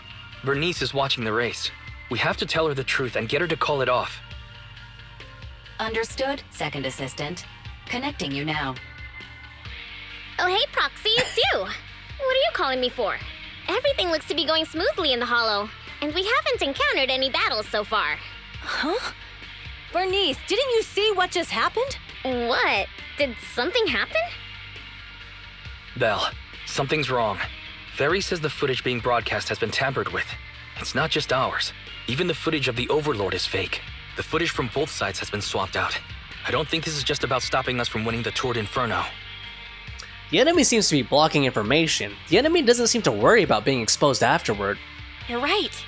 Burnice is watching the race. We have to tell her the truth and get her to call it off. Understood, Second Assistant. Connecting you now. Oh, hey, Proxy, it's you. What are you calling me for? Everything looks to be going smoothly in the Hollow, and we haven't encountered any battles so far. Huh? Burnice, didn't you see what just happened? What? Did something happen? Belle, something's wrong. Ferry says the footage being broadcast has been tampered with. It's not just ours. Even the footage of the Overlord is fake. The footage from both sides has been swapped out. I don't think this is just about stopping us from winning the Tour de Inferno. The enemy seems to be blocking information. The enemy doesn't seem to worry about being exposed afterward. You're right.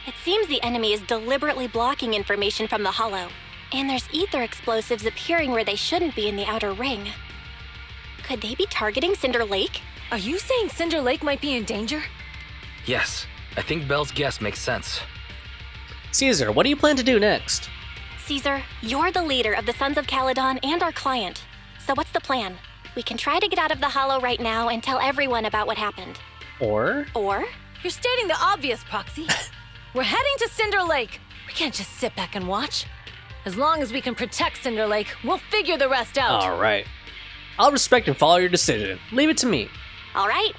It seems the enemy is deliberately blocking information from the Hollow. And there's ether explosives appearing where they shouldn't be in the Outer Ring. Could they be targeting Cinder Lake? Are you saying Cinder Lake might be in danger? Yes, I think Belle's guess makes sense. Caesar, what do you plan to do next? Caesar, you're the leader of the Sons of Calydon and our client. So what's the plan? We can try to get out of the Hollow right now and tell everyone about what happened. Or? You're stating the obvious, Proxy. We're heading to Cinder Lake. We can't just sit back and watch. As long as we can protect Cinder Lake, we'll figure the rest out. Alright. I'll respect and follow your decision. Leave it to me. All right.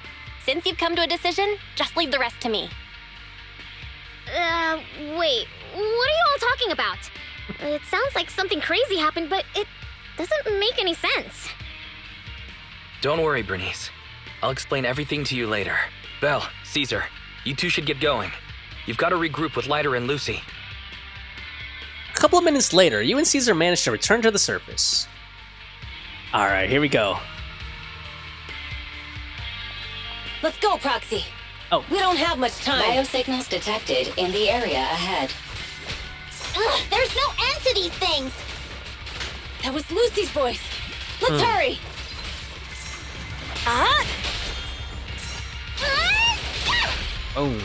Since you've come to a decision, just leave the rest to me. Wait. What are you all talking about? It sounds like something crazy happened, but it doesn't make any sense. Don't worry, Burnice. I'll explain everything to you later. Belle, Caesar, you two should get going. You've got to regroup with Lighter and Lucy. A couple of minutes later, you and Caesar managed to return to the surface. Alright, here we go. Let's go, Proxy. Oh. We don't have much time. Biosignals detected in the area ahead. Ugh, there's no end to these things! That was Lucy's voice. Let's hurry. Oh.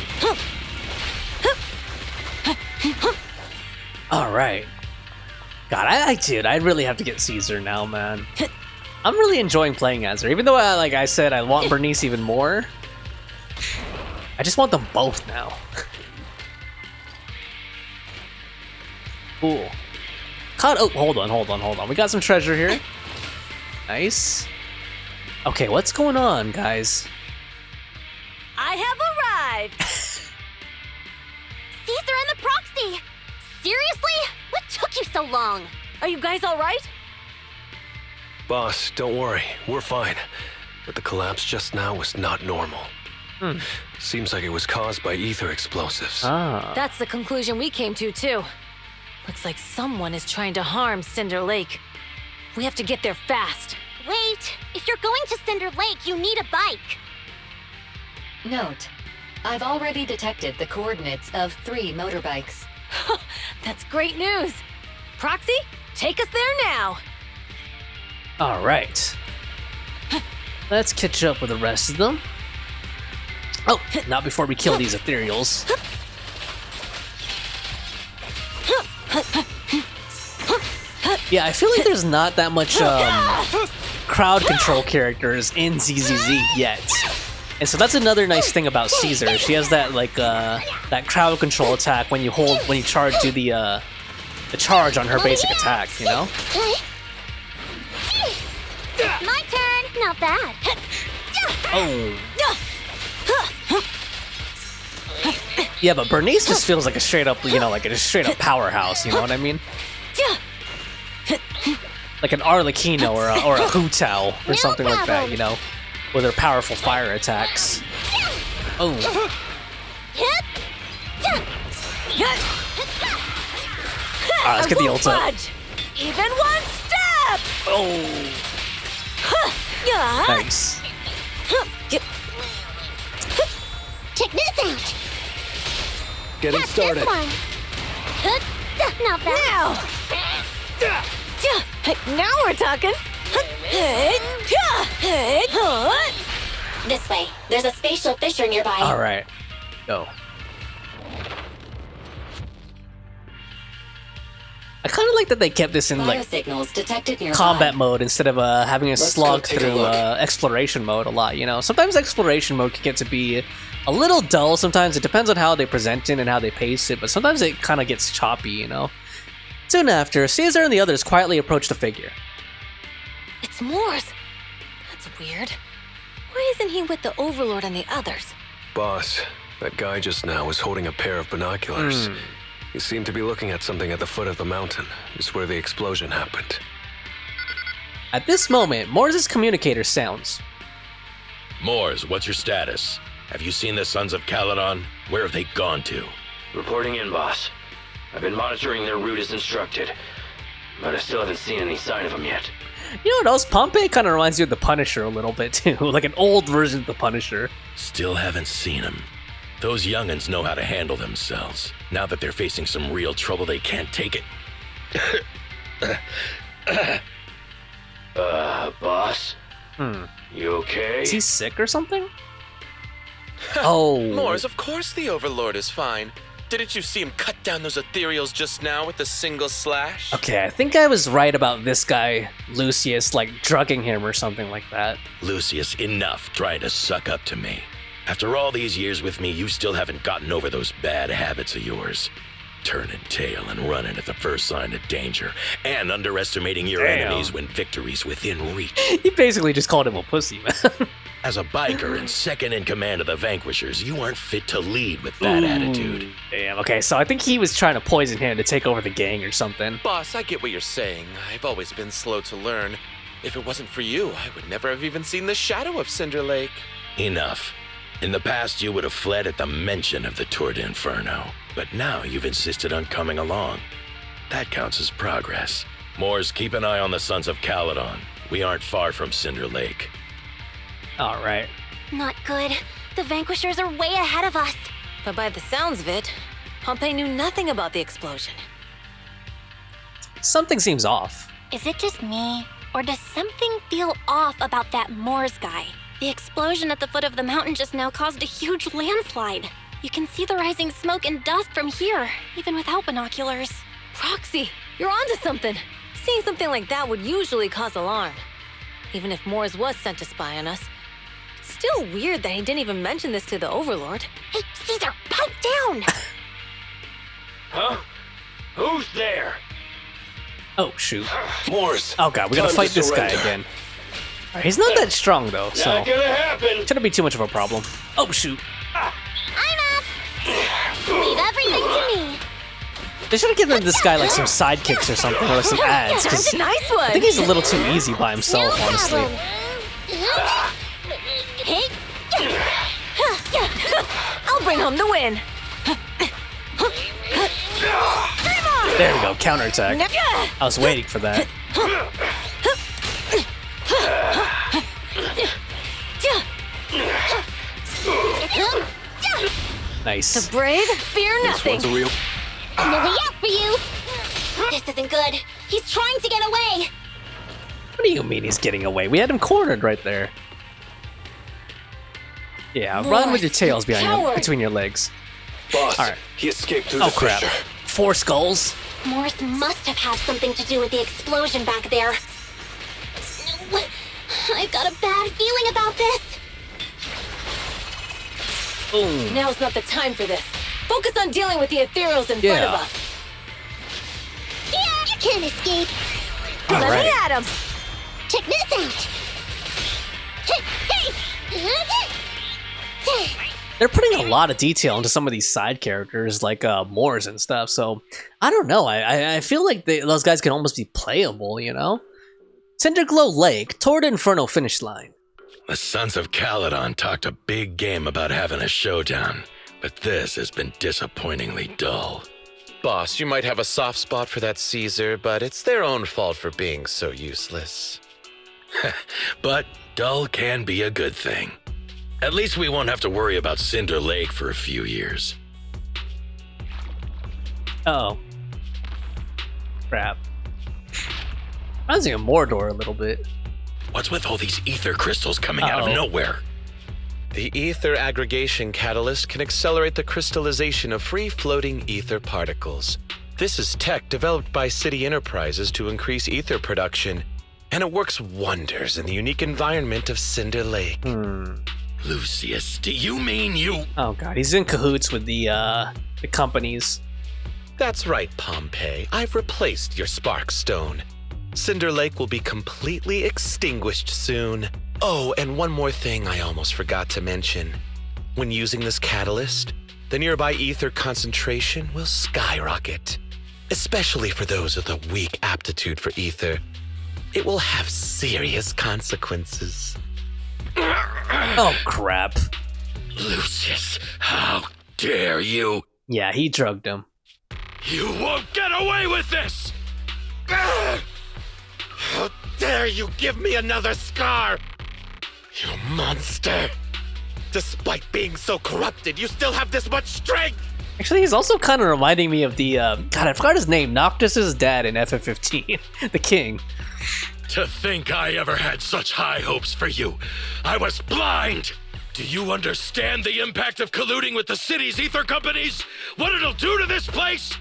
Alright. God, I really have to get Caesar now, man. I'm really enjoying playing as her, even though, like I said, I want Burnice even more. I just want them both now. Cool. Oh, hold on. We got some treasure here. Nice. Okay, what's going on, guys? I have arrived. Caesar and the Proxy! Seriously? What took you so long? Are you guys all right? Boss, don't worry. We're fine. But the collapse just now was not normal. Seems like it was caused by ether explosives. That's the conclusion we came to, too. Looks like someone is trying to harm Cinder Lake. We have to get there fast. Wait! If you're going to Cinder Lake, you need a bike! Note, I've already detected the coordinates of 3 motorbikes. That's great news! Proxy, take us there now! Alright. Let's catch up with the rest of them. Oh, not before we kill these ethereals. Yeah, I feel like there's not that much crowd control characters in ZZZ yet. And so that's another nice thing about Caesar. She has that like that crowd control attack when you charge, do the charge on her basic attack, you know? My turn! Not bad. Oh. Yeah, but Burnice just feels like a straight up, you know, like a straight up powerhouse, you know what I mean? Like an Arlecchino or a Hu Tao or something like that, you know? With her powerful fire attacks. Oh. Alright, let's get the ult up. Even one step! Oh. Nice. Check this out! Getting started. Not bad. Now we're talking! This way. There's a spatial fissure nearby. Alright. Go. I kind of like that they kept this in like combat mode instead of having a slog through exploration mode a lot, you know? Sometimes exploration mode can get to be a little dull, sometimes it depends on how they present it and how they pace it, but sometimes it kind of gets choppy, you know? Soon after, Caesar and the others quietly approach the figure. It's Mors. That's weird. Why isn't he with the Overlord and the others? Boss, that guy just now was holding a pair of binoculars. He seemed to be looking at something at the foot of the mountain. It's where the explosion happened. At this moment, Mors' communicator sounds. Mors, what's your status? Have you seen the Sons of Calydon? Where have they gone to? Reporting in, boss. I've been monitoring their route as instructed, but I still haven't seen any sign of them yet. You know what else? Pompey kind of reminds you of the Punisher a little bit too, like an old version of the Punisher. Still haven't seen him. Those young'uns know how to handle themselves. Now that they're facing some real trouble, they can't take it. Boss? You okay? Is he sick or something? Oh. Mors, of course the Overlord is fine. Didn't you see him cut down those ethereals just now with a single slash? Okay, I think I was right about this guy, Lucius, like drugging him or something like that. Lucius, enough trying to suck up to me. After all these years with me, you still haven't gotten over those bad habits of yours. Turning tail and running at the first sign of danger, and underestimating your enemies when victory's within reach. He basically just called him a pussy, man. As a biker and second in command of the Vanquishers, you aren't fit to lead with that attitude. Damn, okay, so I think he was trying to poison him to take over the gang or something. Boss, I get what you're saying. I've always been slow to learn. If it wasn't for you, I would never have even seen the shadow of Cinder Lake. Enough. In the past, you would have fled at the mention of the Tour de Inferno, but now you've insisted on coming along. That counts as progress. Mors, keep an eye on the Sons of Calydon. We aren't far from Cinder Lake. Alright. Not good. The Vanquishers are way ahead of us. But by the sounds of it, Pompey knew nothing about the explosion. Something seems off. Is it just me? Or does something feel off about that Mors guy? The explosion at the foot of the mountain just now caused a huge landslide. You can see the rising smoke and dust from here, even without binoculars. Proxy, you're onto something. Seeing something like that would usually cause alarm. Even if Mors was sent to spy on us. It's still weird that he didn't even mention this to the Overlord. Hey, Caesar, pipe down! Huh? Who's there? Oh, shoot. Mors! Oh god, we gotta fight this guy again. Alright, he's not that strong though, so Not gonna happen. Shouldn't be too much of a problem. Oh shoot. I'm up! Leave everything to me. They should have given this guy like some sidekicks or something, or like some ads. That's a nice one. I think he's a little too easy by himself, honestly. Hey. I'll bring home the win. There we go, counterattack. I was waiting for that. Nice. The brave fear nothing. No way out for you. This isn't good. He's trying to get away. What do you mean he's getting away? We had him cornered right there. Yeah, run with your tails between your legs. Boss, all right. He escaped through the crap. fissure. 4 skulls. Morse must have had something to do with the explosion back there. I've got a bad feeling about this. Boom. Now's not the time for this. Focus on dealing with the ethereals in front of us. Yeah, you can't escape. Let me at him. Check this out. They're putting a lot of detail into some of these side characters, like Mors and stuff. So I don't know. I feel like those guys can almost be playable, you know? Cinderglow Lake, Tour de Inferno finish line. The Sons of Calydon talked a big game about having a showdown, but this has been disappointingly dull. Boss, you might have a soft spot for that Caesar, but it's their own fault for being so useless. But dull can be a good thing. At least we won't have to worry about Cinder Lake for a few years. Uh-oh. Crap. Reminds me of Mordor a little bit. What's with all these ether crystals coming out of nowhere? The ether aggregation catalyst can accelerate the crystallization of free-floating ether particles. This is tech developed by City Enterprises to increase ether production, and it works wonders in the unique environment of Cinder Lake. Lucius, do you mean you... Oh god, he's in cahoots with the companies. That's right, Pompeii. I've replaced your Spark Stone. Cinder Lake will be completely extinguished soon. Oh, and one more thing I almost forgot to mention. When using this catalyst, the nearby ether concentration will skyrocket. Especially for those with a weak aptitude for ether. It will have serious consequences. Oh, crap. Lucius, how dare you? Yeah, he drugged him. You won't get away with this! How dare you give me another scar! You monster! Despite being so corrupted, you still have this much strength! Actually, he's also kind of reminding me of the, God, I forgot his name, Noctis's dad in FF15, the king. To think I ever had such high hopes for you. I was blind! Do you understand the impact of colluding with the city's ether companies? What it'll do to this place?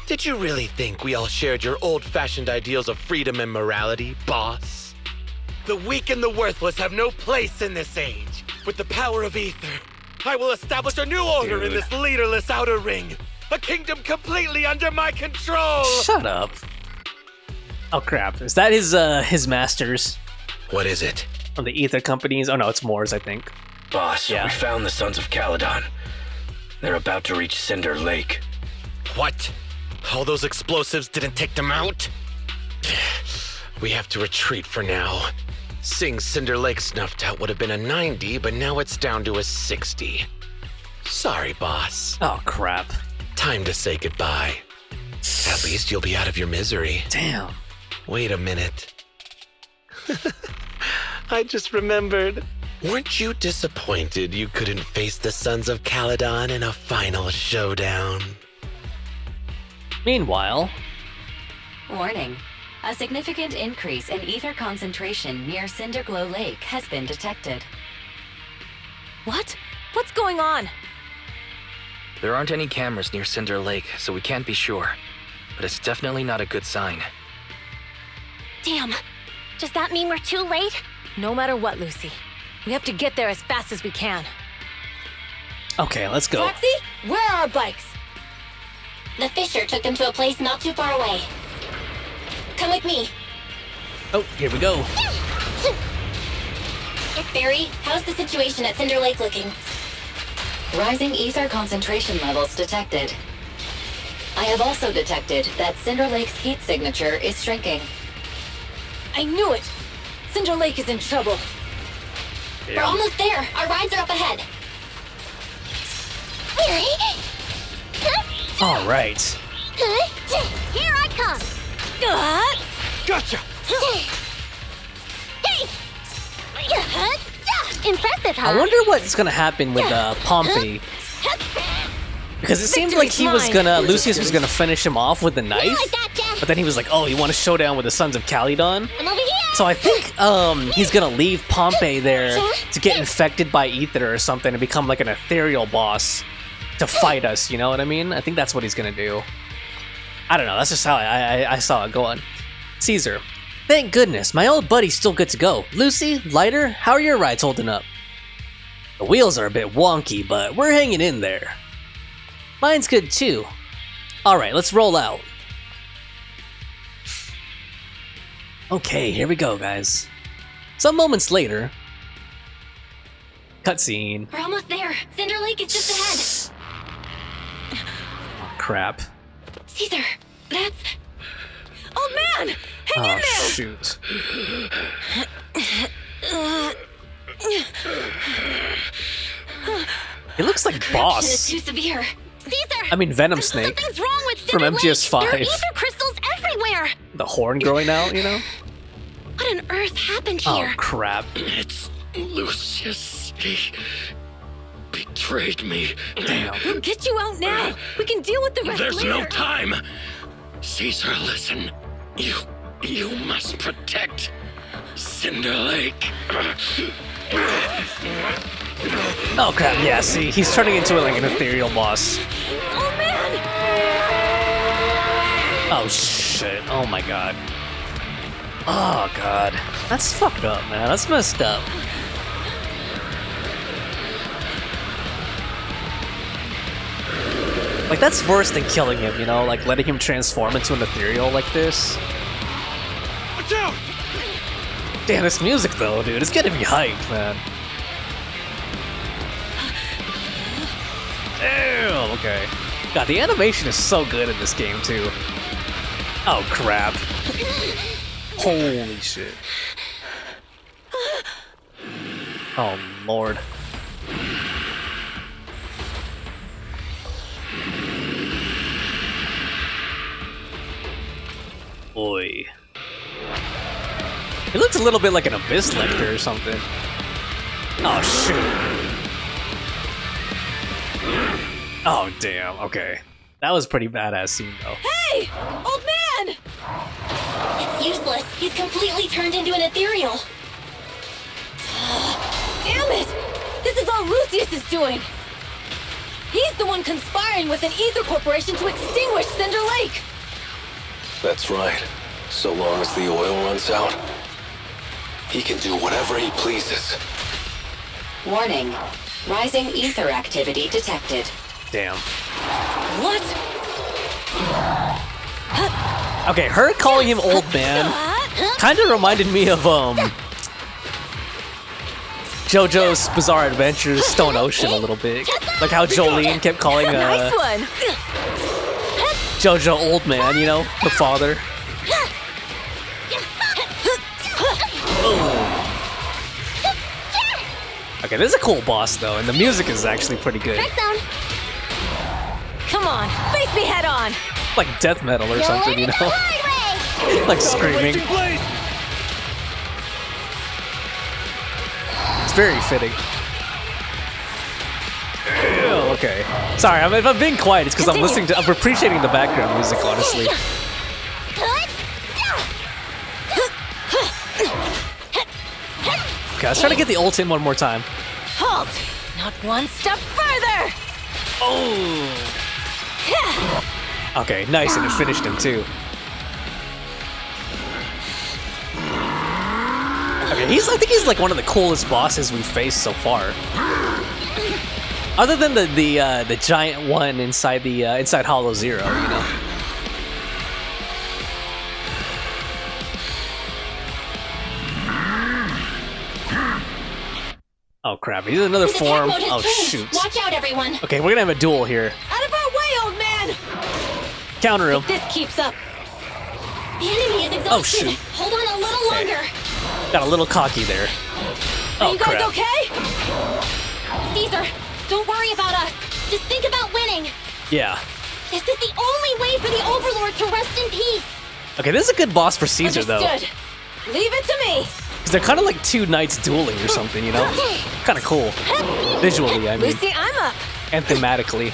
Did you really think we all shared your old-fashioned ideals of freedom and morality, boss? The weak and the worthless have no place in this age. With the power of ether, I will establish a new order in this leaderless outer ring. A kingdom completely under my control! Shut up. Oh crap, is that his masters? What is it? From the ether companies? Oh no, it's Mors, I think. Boss, we found the Sons of Calydon. They're about to reach Cinder Lake. What? All those explosives didn't take them out? We have to retreat for now. Seeing Cinder Lake snuffed out would have been a 90, but now it's down to a 60. Sorry, boss. Oh, crap. Time to say goodbye. At least you'll be out of your misery. Damn. Wait a minute. I just remembered. Weren't you disappointed you couldn't face the Sons of Calydon in a final showdown? Meanwhile... Warning. A significant increase in ether concentration near Cinderglow Lake has been detected. What? What's going on? There aren't any cameras near Cinder Lake, so we can't be sure. But it's definitely not a good sign. Damn. Does that mean we're too late? No matter what, Lucy. We have to get there as fast as we can. Okay, let's go. Foxy, where are our bikes? The fissure took them to a place not too far away. Come with me. Oh, here we go. Barry, how's the situation at Cinder Lake looking? Rising ether concentration levels detected. I have also detected that Cinder Lake's heat signature is shrinking. I knew it! Cinder Lake is in trouble. We're almost there. Our rides are up ahead. All right. Here I come. Gotcha. Impressive, huh? I wonder what's gonna happen with Pompey. Because it seemed like he was gonna, Lucius was gonna finish him off with the knife, but then he was like, oh, you want a showdown with the Sons of Calydon? I'm over here. So I think he's gonna leave Pompey there to get infected by ether or something and become like an ethereal boss to fight us, you know what I mean? I think that's what he's gonna do. I don't know, that's just how I saw it going. Caesar. Thank goodness, my old buddy's still good to go. Lucy, Lighter, how are your rides holding up? The wheels are a bit wonky, but we're hanging in there. Mine's good too. Alright, let's roll out. Okay, here we go, guys. Some moments later... Cutscene. We're almost there. Cinder Lake is just ahead. Oh, crap. Caesar, that's... Old man! Hang in there! Shoot. He looks like Boss. It's too severe. Caesar! I mean Venom Snake. Something's wrong with From Cinder Lake. MGS5. There are ether crystals everywhere. The horn growing out, you know? What on earth happened Oh, here? crap. It's Lucius. He betrayed me. Damn. We'll get you out now. We can deal with the rest There's later. no time. Caesar, listen. You must protect Cinder Lake. Oh crap, yeah, see, he's turning into like an ethereal boss. Oh man! Oh shit, oh my god. Oh god. That's fucked up, man, that's messed up. Like, that's worse than killing him, you know? Like, letting him transform into an ethereal like this. Watch out! Damn, this music though, dude, it's getting me hyped, man. Damn, okay. God, the animation is so good in this game, too. Oh, crap. Holy shit. Oh, Lord. Boy. He looks a little bit like an Abyss Lecter or something. Oh, shoot. Oh, damn, okay. That was pretty badass scene, though. Hey! Old man! It's useless. He's completely turned into an ethereal. Damn it! This is all Lucius is doing. He's the one conspiring with an ether corporation to extinguish Cinder Lake. That's right. So long as the oil runs out, he can do whatever he pleases. Warning. Rising ether activity detected. Damn. What? Okay, her calling him old man kind of reminded me of JoJo's Bizarre Adventures Stone Ocean a little bit. Like how Jolene kept calling Nice one. JoJo old man, you know, the father. Okay, this is a cool boss though, and the music is actually pretty good. Come on, face me head on. Like death metal or something, you know? Like screaming. It's very fitting. Ew, okay. Sorry, if I'm being quiet, it's because I'm appreciating the background music, honestly. Okay, let's try to get the ult in one more time. Halt! Not one step further! Oh! Okay, nice, and it finished him too. Okay, I think he's like one of the coolest bosses we've faced so far. Other than the giant one inside the inside Hollow Zero, you know. Oh crap, he's another His attack form. mode has Oh changed. shoot. Watch out, everyone. Okay, we're gonna have a duel here. Out of our way, old man! Counter him. If this keeps up. The enemy is exhausted. Oh, shoot. Hold on a little longer. Got a little cocky there. Are you guys crap. okay? Caesar, don't worry about us. Just think about winning. Yeah. This is the only way for the Overlord to rest in peace. Okay, this is a good boss for Caesar, though. Understood. Leave it to me. Because they're kind of like two knights dueling or something, you know? Kind of cool. Visually, I mean. Lucy, I'm up. And thematically.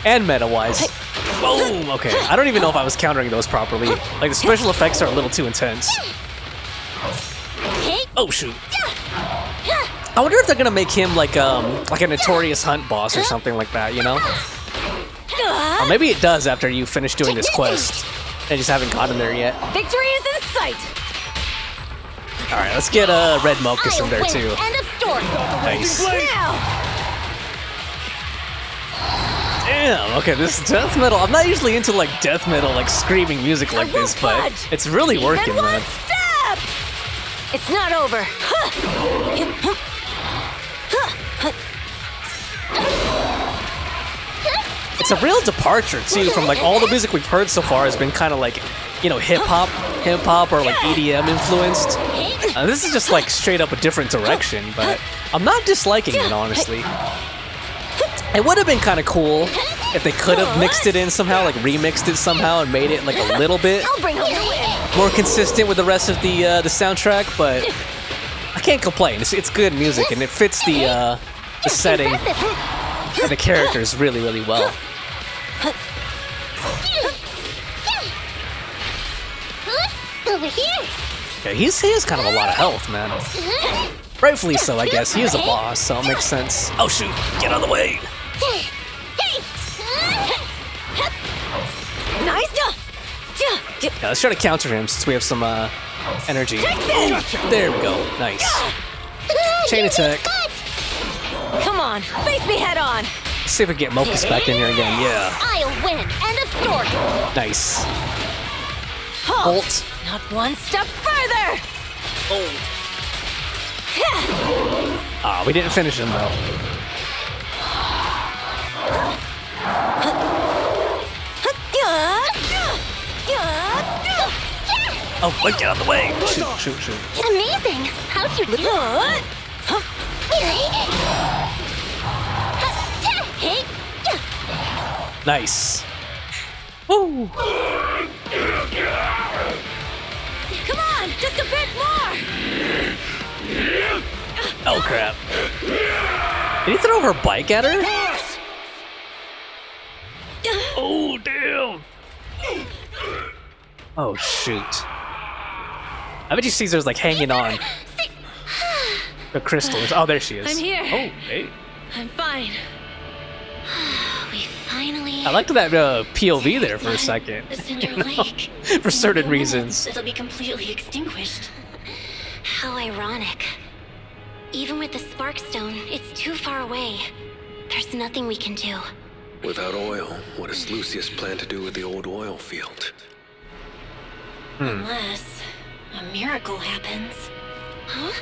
And meta-wise. Boom! Okay, I don't even know if I was countering those properly. Like, the special effects are a little too intense. Oh, shoot. I wonder if they're gonna make him like a notorious hunt boss or something like that, you know? Or maybe it does after you finish doing this quest. I just haven't gotten there yet. Victory is in sight. Alright, let's get Red Mochus in there too. End of story. Nice. Now. Damn, okay, this is death metal. I'm not usually into like death metal, like screaming music like this, but it's really working, man. Step. It's not over. It's a real departure too from like all the music we've heard so far has been kind of like, you know, hip hop or like EDM influenced. This is just like straight up a different direction, but I'm not disliking it, honestly. It would have been kind of cool if they could have mixed it in somehow, like remixed it somehow and made it like a little bit more consistent with the rest of the soundtrack, but I can't complain. It's good music and it fits the setting and the characters really, really well. Over here. Okay, he has kind of a lot of health, man. Rightfully so, I guess. He is a boss, so it makes sense. Oh shoot, get out of the way. Nice. Yeah, let's try to counter him since we have some energy. Ooh, there we go. Nice. Chain attack. Come on, face me head on. Let's see if we can get Mochus back in here again. Yeah. I'll win. End of story. Nice. Halt. Bolt. Not one step further. Ah, we didn't finish him though. Oh, wait, get out of the way. Shoot. Amazing. How'd you do Nice. Woo. Come on, just a bit more. Oh crap. Did he throw her bike at her? Oh damn. Oh shoot. I bet you Caesar's like hanging on. The crystals. Oh, there she is. I'm here. Oh, hey. I'm fine. We finally. I liked that POV there for a second. The Cinder Lake. For certain reasons. It'll be completely extinguished. How ironic. Even with the Sparkstone, it's too far away. There's nothing we can do. Without oil, what does Lucius plan to do with the old oil field? Unless a miracle happens. Huh?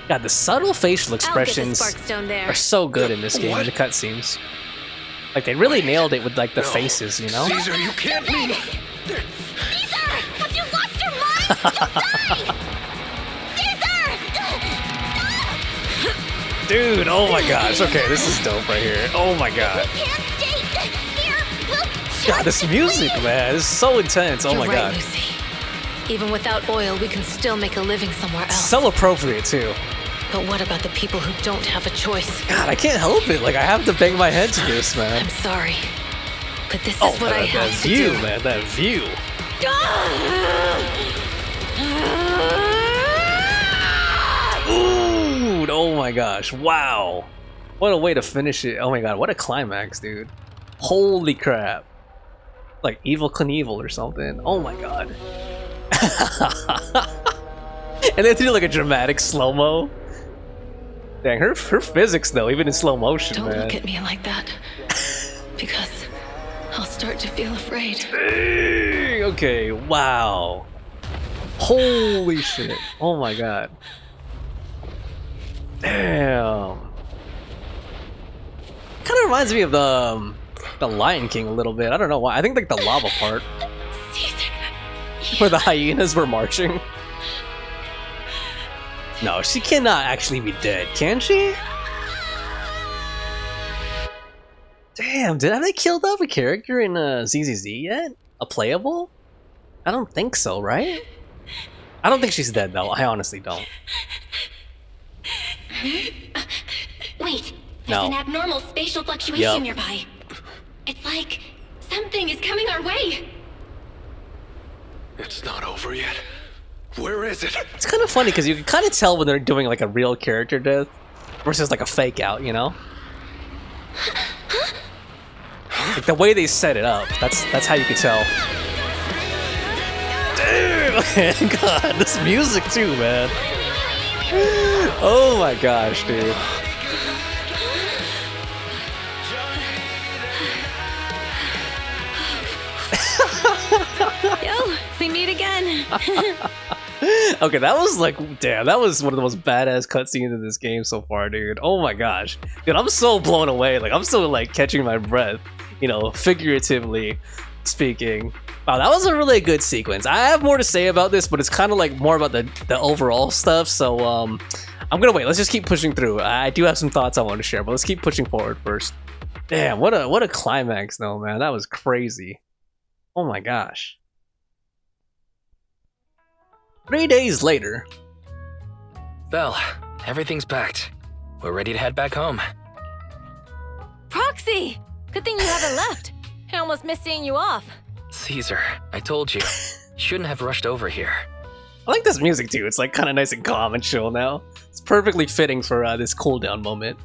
God, the subtle facial expressions I'll get the Sparkstone there. are so good in this game, in the cutscenes. Like, they really nailed it with, like, the faces, you know? Caesar, you can't mean... Caesar! Have you lost your mind? You'll die! Caesar! Dude, oh my gosh. Okay, this is dope right here. Oh my god. We can't stay here. We'll God, this music, man. This is so intense. Oh You're my right, god. Lucy. Even without oil, we can still make a living somewhere else. So appropriate, too. But what about the people who don't have a choice? God, I can't help it. Like, I have to bang my head to this, man. I'm sorry, but this Oh, is what I that have to view, do. man. That view. Ooh, oh my gosh. Wow. What a way to finish it. Oh my god, what a climax, dude. Holy crap. Like Evil Knievel or something. Oh my god. And then do like a dramatic slow-mo. Dang, her physics though, even in slow motion, Don't man. look at me like that, because I'll start to feel afraid. Dang, okay, wow. Holy shit. Oh my god. Damn. Kind of reminds me of the the Lion King a little bit. I don't know why. I think like the lava part. Caesar. Where the hyenas were marching. No, she cannot actually be dead, can she? Damn, have they killed off a character in ZZZ yet? A playable? I don't think so, right? I don't think she's dead though. I honestly don't. Wait, there's No. an abnormal spatial fluctuation nearby. It's like something is coming our way. It's not over yet. Where is it? It's kind of funny because you can kind of tell when they're doing like a real character death versus like a fake out, you know? Like the way they set it up, that's how you can tell. Damn! God, this music too, man. Oh my gosh, dude. Yo, we meet again. Okay, that was like, damn, that was one of the most badass cutscenes in this game so far, dude. Oh my gosh. Dude, I'm so blown away. Like, I'm still like catching my breath, you know, figuratively speaking. Wow, that was a really good sequence. I have more to say about this, but it's kind of like more about the overall stuff, so I'm gonna wait. Let's just keep pushing through. I do have some thoughts I want to share, but let's keep pushing forward first. Damn, what a climax though, man. That was crazy. Oh my gosh. 3 days later. Belle, everything's packed. We're ready to head back home. Proxy! Good thing you haven't left. I almost missed seeing you off. Caesar, I told you. Shouldn't have rushed over here. I like this music too. It's like kind of nice and calm and chill now. It's perfectly fitting for this cooldown moment.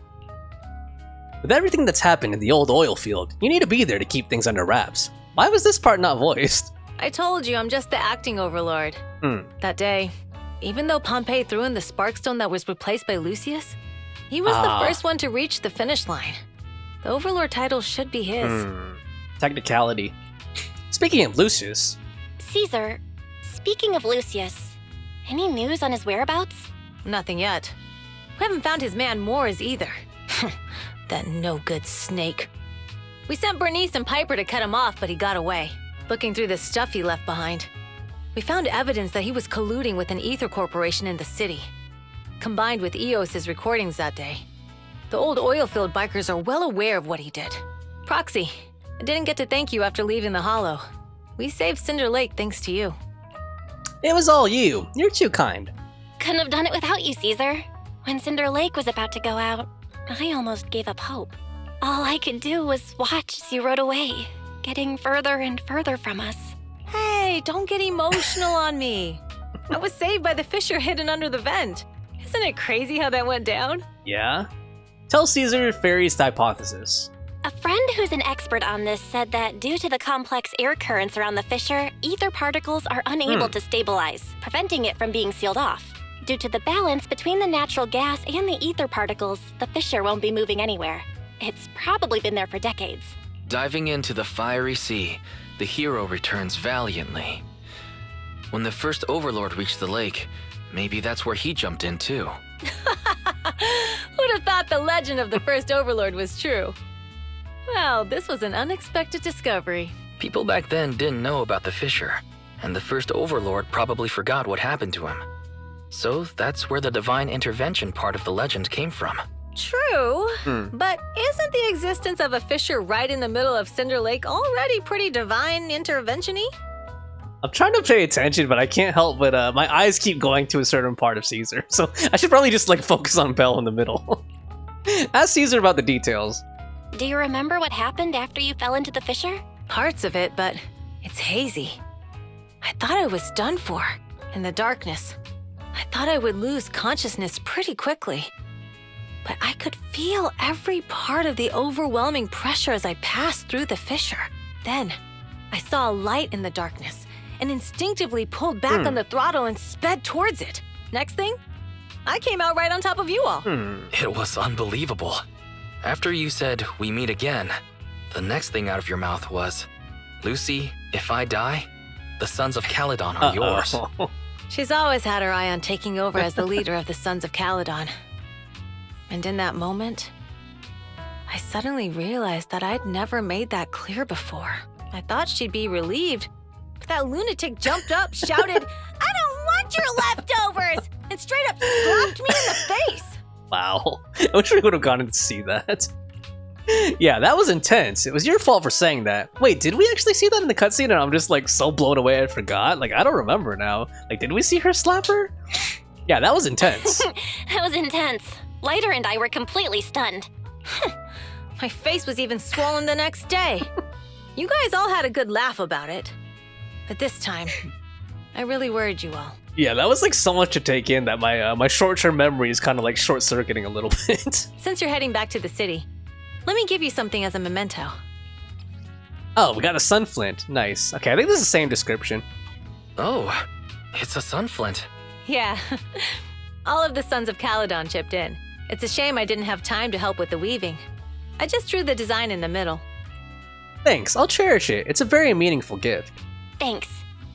With everything that's happened in the old oil field, you need to be there to keep things under wraps. Why was this part not voiced? I told you, I'm just the acting overlord. That day, even though Pompey threw in the Sparkstone that was replaced by Lucius, he was the first one to reach the finish line. The overlord title should be his. Technicality. Speaking of Lucius. Caesar, speaking of Lucius, any news on his whereabouts? Nothing yet. We haven't found his man Mors either. That no-good snake. We sent Burnice and Piper to cut him off, but he got away. Looking through the stuff he left behind, we found evidence that he was colluding with an ether corporation in the city, combined with Eos's recordings that day. The old oilfield bikers are well aware of what he did. Proxy, I didn't get to thank you after leaving the Hollow. We saved Cinder Lake thanks to you. It was all you. You're too kind. Couldn't have done it without you, Caesar. When Cinder Lake was about to go out, I almost gave up hope. All I could do was watch as you rode away, getting further and further from us. Hey, don't get emotional on me. I was saved by the fissure hidden under the vent. Isn't it crazy how that went down? Yeah? Tell Caesar Fairy's hypothesis. A friend who's an expert on this said that due to the complex air currents around the fissure, ether particles are unable to stabilize, preventing it from being sealed off. Due to the balance between the natural gas and the ether particles, the fissure won't be moving anywhere. It's probably been there for decades. Diving into the fiery sea, the hero returns valiantly. When the first overlord reached the lake, maybe that's where he jumped in too. Who'd have thought the legend of the first overlord was true? Well, this was an unexpected discovery. People back then didn't know about the fissure, and the first overlord probably forgot what happened to him. So that's where the divine intervention part of the legend came from. True, but isn't the existence of a fissure right in the middle of Cinder Lake already pretty divine intervention-y? I'm trying to pay attention, but I can't help but my eyes keep going to a certain part of Caesar. So I should probably just like focus on Belle in the middle. Ask Caesar about the details. Do you remember what happened after you fell into the fissure? Parts of it, but it's hazy. I thought I was done for. In the darkness, I thought I would lose consciousness pretty quickly. But I could feel every part of the overwhelming pressure as I passed through the fissure. Then, I saw a light in the darkness and instinctively pulled back on the throttle and sped towards it. Next thing, I came out right on top of you all. It was unbelievable. After you said, "We meet again," the next thing out of your mouth was, "Lucy, if I die, the Sons of Calydon are yours." She's always had her eye on taking over as the leader of the Sons of Calydon. And in that moment, I suddenly realized that I'd never made that clear before. I thought she'd be relieved, but that lunatic jumped up, shouted, "I don't want your leftovers!" and straight up slapped me in the face. Wow. I wish we would have gotten to see that. Yeah, that was intense. It was your fault for saying that. Wait, did we actually see that in the cutscene and I'm just like so blown away I forgot? Like, I don't remember now. Like, did we see her slap her? Yeah, that was intense. That was intense. Lighter and I were completely stunned. My face was even swollen the next day. You guys all had a good laugh about it. But this time, I really worried you all. Yeah, that was like so much to take in that my short-term memory is kind of like short-circuiting a little bit. Since you're heading back to the city, let me give you something as a memento. Oh, we got a sunflint. Nice. Okay, I think this is the same description. Oh, it's a sunflint. Yeah. All of the Sons of Calydon chipped in. It's a shame I didn't have time to help with the weaving. I just drew the design in the middle. Thanks, I'll cherish it. It's a very meaningful gift. Thanks.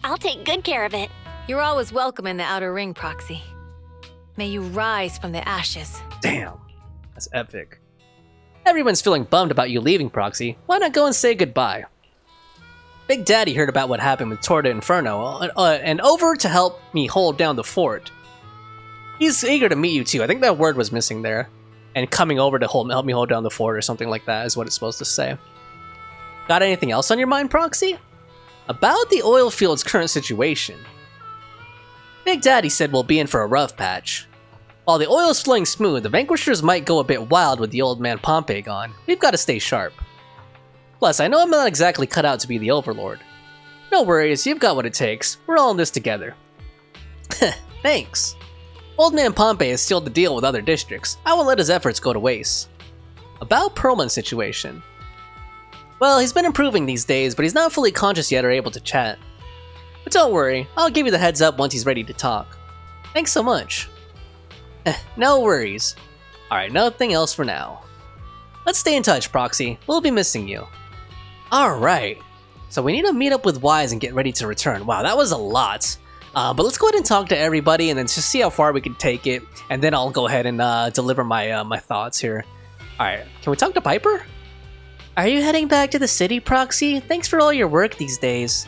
I'll take good care of it. You're always welcome in the Outer Ring, Proxy. May you rise from the ashes. Damn, that's epic. Everyone's feeling bummed about you leaving, Proxy. Why not go and say goodbye? Big Daddy heard about what happened with Tour de Inferno and over to help me hold down the fort. He's eager to meet you too. I think that word was missing there. And coming over to help me hold down the fort or something like that is what it's supposed to say. Got anything else on your mind, Proxy? About the oil field's current situation. Big Daddy said we'll be in for a rough patch. While the oil's flowing smooth, the Vanquishers might go a bit wild with the old man Pompey gone. We've got to stay sharp. Plus, I know I'm not exactly cut out to be the Overlord. No worries, you've got what it takes. We're all in this together. Thanks. Old man Pompey has sealed the deal with other districts. I won't let his efforts go to waste. About Perlman's situation. Well, he's been improving these days, but he's not fully conscious yet or able to chat. But don't worry, I'll give you the heads up once he's ready to talk. Thanks so much. No worries. Alright, nothing else for now. Let's stay in touch, Proxy. We'll be missing you. Alright. So we need to meet up with Wise and get ready to return. Wow, that was a lot. But let's go ahead and talk to everybody and then just see how far we can take it. And then I'll go ahead and deliver my my thoughts here. Alright, can we talk to Piper? Are you heading back to the city, Proxy? Thanks for all your work these days.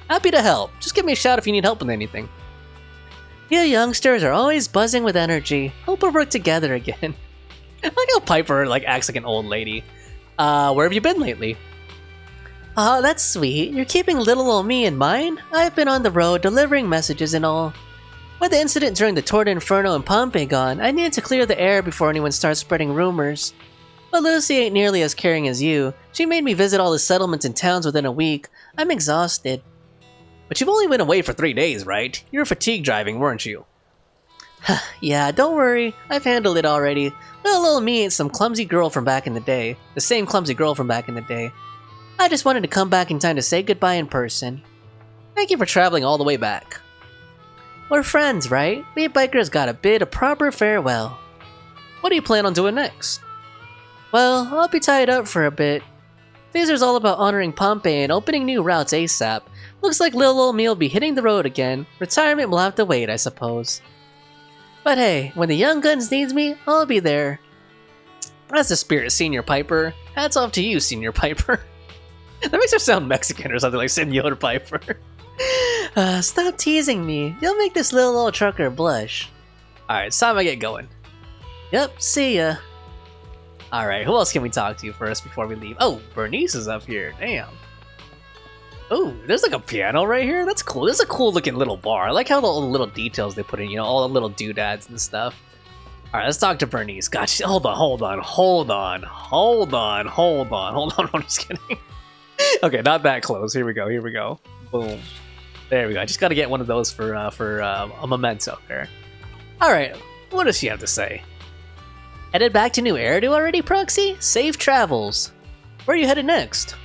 Happy to help. Just give me a shout if you need help with anything. You youngsters are always buzzing with energy. Hope we'll work together again. I like how Piper acts like an old lady. Where have you been lately? Oh, that's sweet. You're keeping little old me in mind? I've been on the road delivering messages and all. With the incident during the Tour de Inferno and Pompey gone, I needed to clear the air before anyone starts spreading rumors. But Lucy ain't nearly as caring as you. She made me visit all the settlements and towns within a week. I'm exhausted. But you've only been away for 3 days, right? You were fatigue driving, weren't you? Yeah, don't worry. I've handled it already. Little old me ain't some clumsy girl from back in the day. The same clumsy girl from back in the day. I just wanted to come back in time to say goodbye in person. Thank you for traveling all the way back. We're friends, right? We bikers got a bid a proper farewell. What do you plan on doing next? Well, I'll be tied up for a bit. Caesar's all about honoring Pompey and opening new routes ASAP. Looks like little old me will be hitting the road again. Retirement will have to wait, I suppose. But hey, when the young guns needs me, I'll be there. That's the spirit, Senior Piper. Hats off to you, Senior Piper. That makes her sound Mexican or something like Senor Piper. Stop teasing me. You'll make this little old trucker blush. Alright, it's time I get going. Yep, see ya. Alright, who else can we talk to first before we leave? Oh, Burnice is up here. Damn. Oh, there's like a piano right here. That's cool. This is a cool looking little bar. I like how all the little details they put in, you know, all the little doodads and stuff. Alright, let's talk to Burnice. Gotcha. Hold on. I'm just kidding. Okay, not that close. Here we go. Boom. There we go. I just gotta get one of those for a memento there. Alright, what does she have to say? Headed back to New Eridu already, Proxy? Safe travels. Where are you headed next?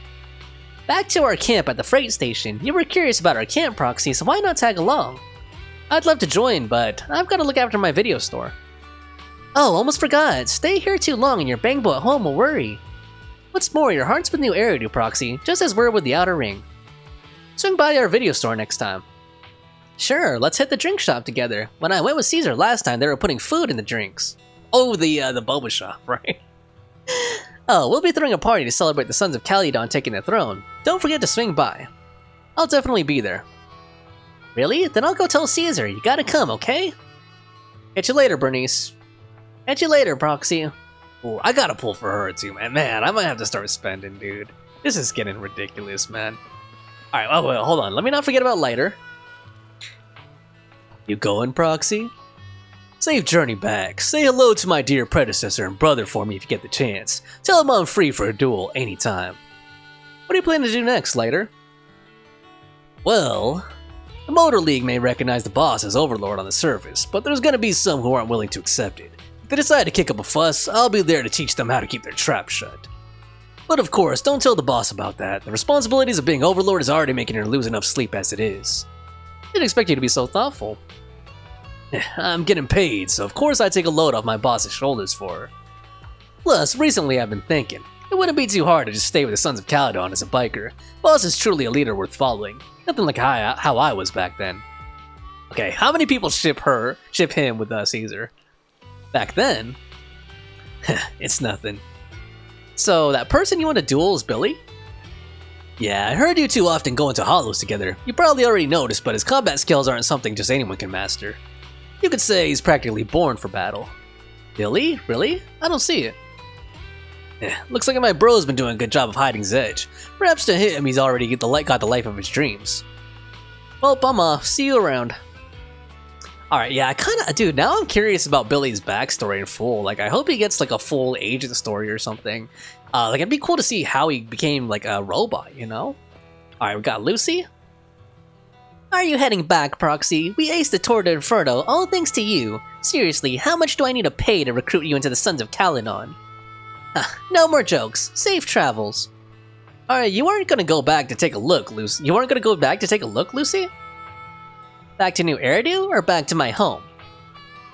Back to our camp at the freight station. You were curious about our camp, Proxy, so why not tag along? I'd love to join, but I've got to look after my video store. Oh, almost forgot. Stay here too long and your bangbo at home will worry. What's more, your heart's with New Eridu, Proxy, just as we're with the Outer Ring. Swing by our video store next time. Sure, let's hit the drink shop together. When I went with Caesar last time, they were putting food in the drinks. Oh, the boba shop, right? Oh, we'll be throwing a party to celebrate the Sons of Calydon taking the throne. Don't forget to swing by. I'll definitely be there. Really? Then I'll go tell Caesar. You gotta come, okay? Catch you later, Burnice. Catch you later, Proxy. Ooh, I gotta pull for her too, man. Man, I might have to start spending, dude. This is getting ridiculous, man. Alright, oh, wait, hold on. Let me not forget about Lighter. You going, Proxy? Safe journey back. Say hello to my dear predecessor and brother for me if you get the chance. Tell him I'm free for a duel anytime. What are you planning to do next, Lighter? Well, the Motor League may recognize the boss as Overlord on the surface, but there's gonna be some who aren't willing to accept it. If they decide to kick up a fuss, I'll be there to teach them how to keep their trap shut. But of course, don't tell the boss about that. The responsibilities of being Overlord is already making her lose enough sleep as it is. Didn't expect you to be so thoughtful. I'm getting paid, so of course I take a load off my boss's shoulders for her. Plus, recently I've been thinking, it wouldn't be too hard to just stay with the Sons of Calydon as a biker. Boss is truly a leader worth following. Nothing like how I was back then. Okay, how many people ship him with Caesar? Back then? It's nothing. So, that person you want to duel is Billy? Yeah, I heard you two often go into hollows together. You probably already noticed, but his combat skills aren't something just anyone can master. You could say he's practically born for battle. Billy? Really? I don't see it. Looks like my bro's been doing a good job of hiding his edge. Perhaps to him he's already got the life of his dreams. Well, I'm off. See you around. Alright, yeah, dude, now I'm curious about Billy's backstory in full. Like, I hope he gets, like, a full agent story or something. Like, it'd be cool to see how he became, like, a robot, you know? Alright, we got Lucy. Are you heading back, Proxy? We aced the Tour de Inferno, all thanks to you. Seriously, how much do I need to pay to recruit you into the Sons of Calydon? No more jokes. Safe travels. Alright, you aren't gonna go back to take a look, Lucy. You aren't gonna go back to take a look, Lucy? Back to New Eridu, or back to my home?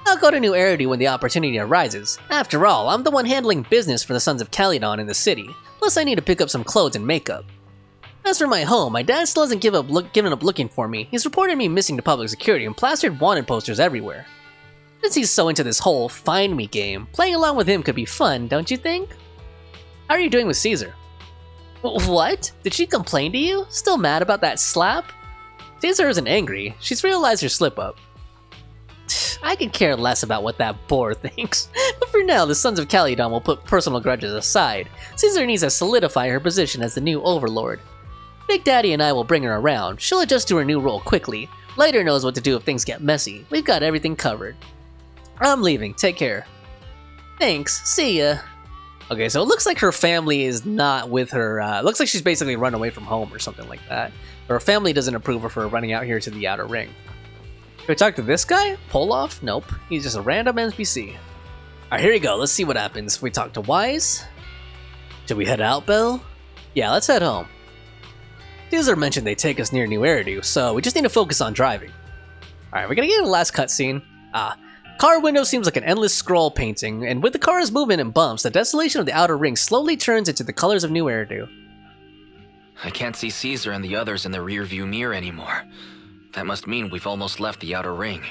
I'll go to New Eridu when the opportunity arises. After all, I'm the one handling business for the Sons of Calydon in the city. Plus, I need to pick up some clothes and makeup. As for my home, my dad still hasn't given up looking for me. He's reported me missing to public security and plastered wanted posters everywhere. Since he's so into this whole find me game, playing along with him could be fun, don't you think? How are you doing with Caesar? What? Did she complain to you? Still mad about that slap? Caesar isn't angry. She's realized her slip-up. I could care less about what that boar thinks. But for now, the Sons of Calydon will put personal grudges aside. Caesar needs to solidify her position as the new Overlord. Big Daddy and I will bring her around. She'll adjust to her new role quickly. Lighter knows what to do if things get messy. We've got everything covered. I'm leaving. Take care. Thanks. See ya. Okay, so it looks like her family is not with her. Looks like she's basically run away from home or something like that. Her family doesn't approve of her running out here to the Outer Ring. Can we talk to this guy? Poloff? Nope. He's just a random NPC. Alright, here we go. Let's see what happens. We talk to Wise. Should we head out, Belle? Yeah, let's head home. Caesar mentioned they take us near New Eridu, so we just need to focus on driving. Alright, we're gonna get the last cutscene. Car window seems like an endless scroll painting, and with the car's movement and bumps, the desolation of the Outer Ring slowly turns into the colors of New Eridu. I can't see Caesar and the others in the rearview mirror anymore. That must mean we've almost left the Outer Ring.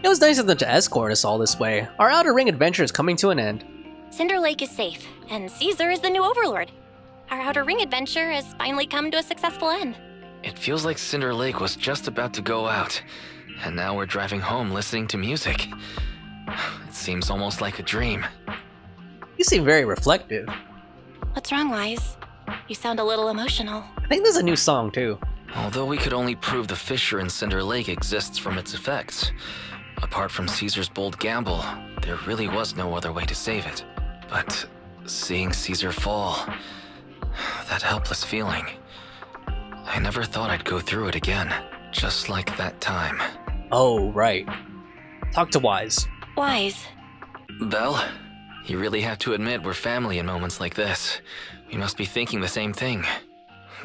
It was nice of them to escort us all this way. Our Outer Ring adventure is coming to an end. Cinder Lake is safe, and Caesar is the new Overlord. Our Outer Ring adventure has finally come to a successful end. It feels like Cinder Lake was just about to go out, and now we're driving home listening to music. It seems almost like a dream. You seem very reflective. What's wrong, Wise? You sound a little emotional. I think there's a new song, too. Although we could only prove the fissure in Cinder Lake exists from its effects, apart from Caesar's bold gamble, there really was no other way to save it. But seeing Caesar fall, that helpless feeling, I never thought I'd go through it again, just like that time. Oh, right. Talk to Wise. Wise. Belle, you really have to admit we're family in moments like this. We must be thinking the same thing.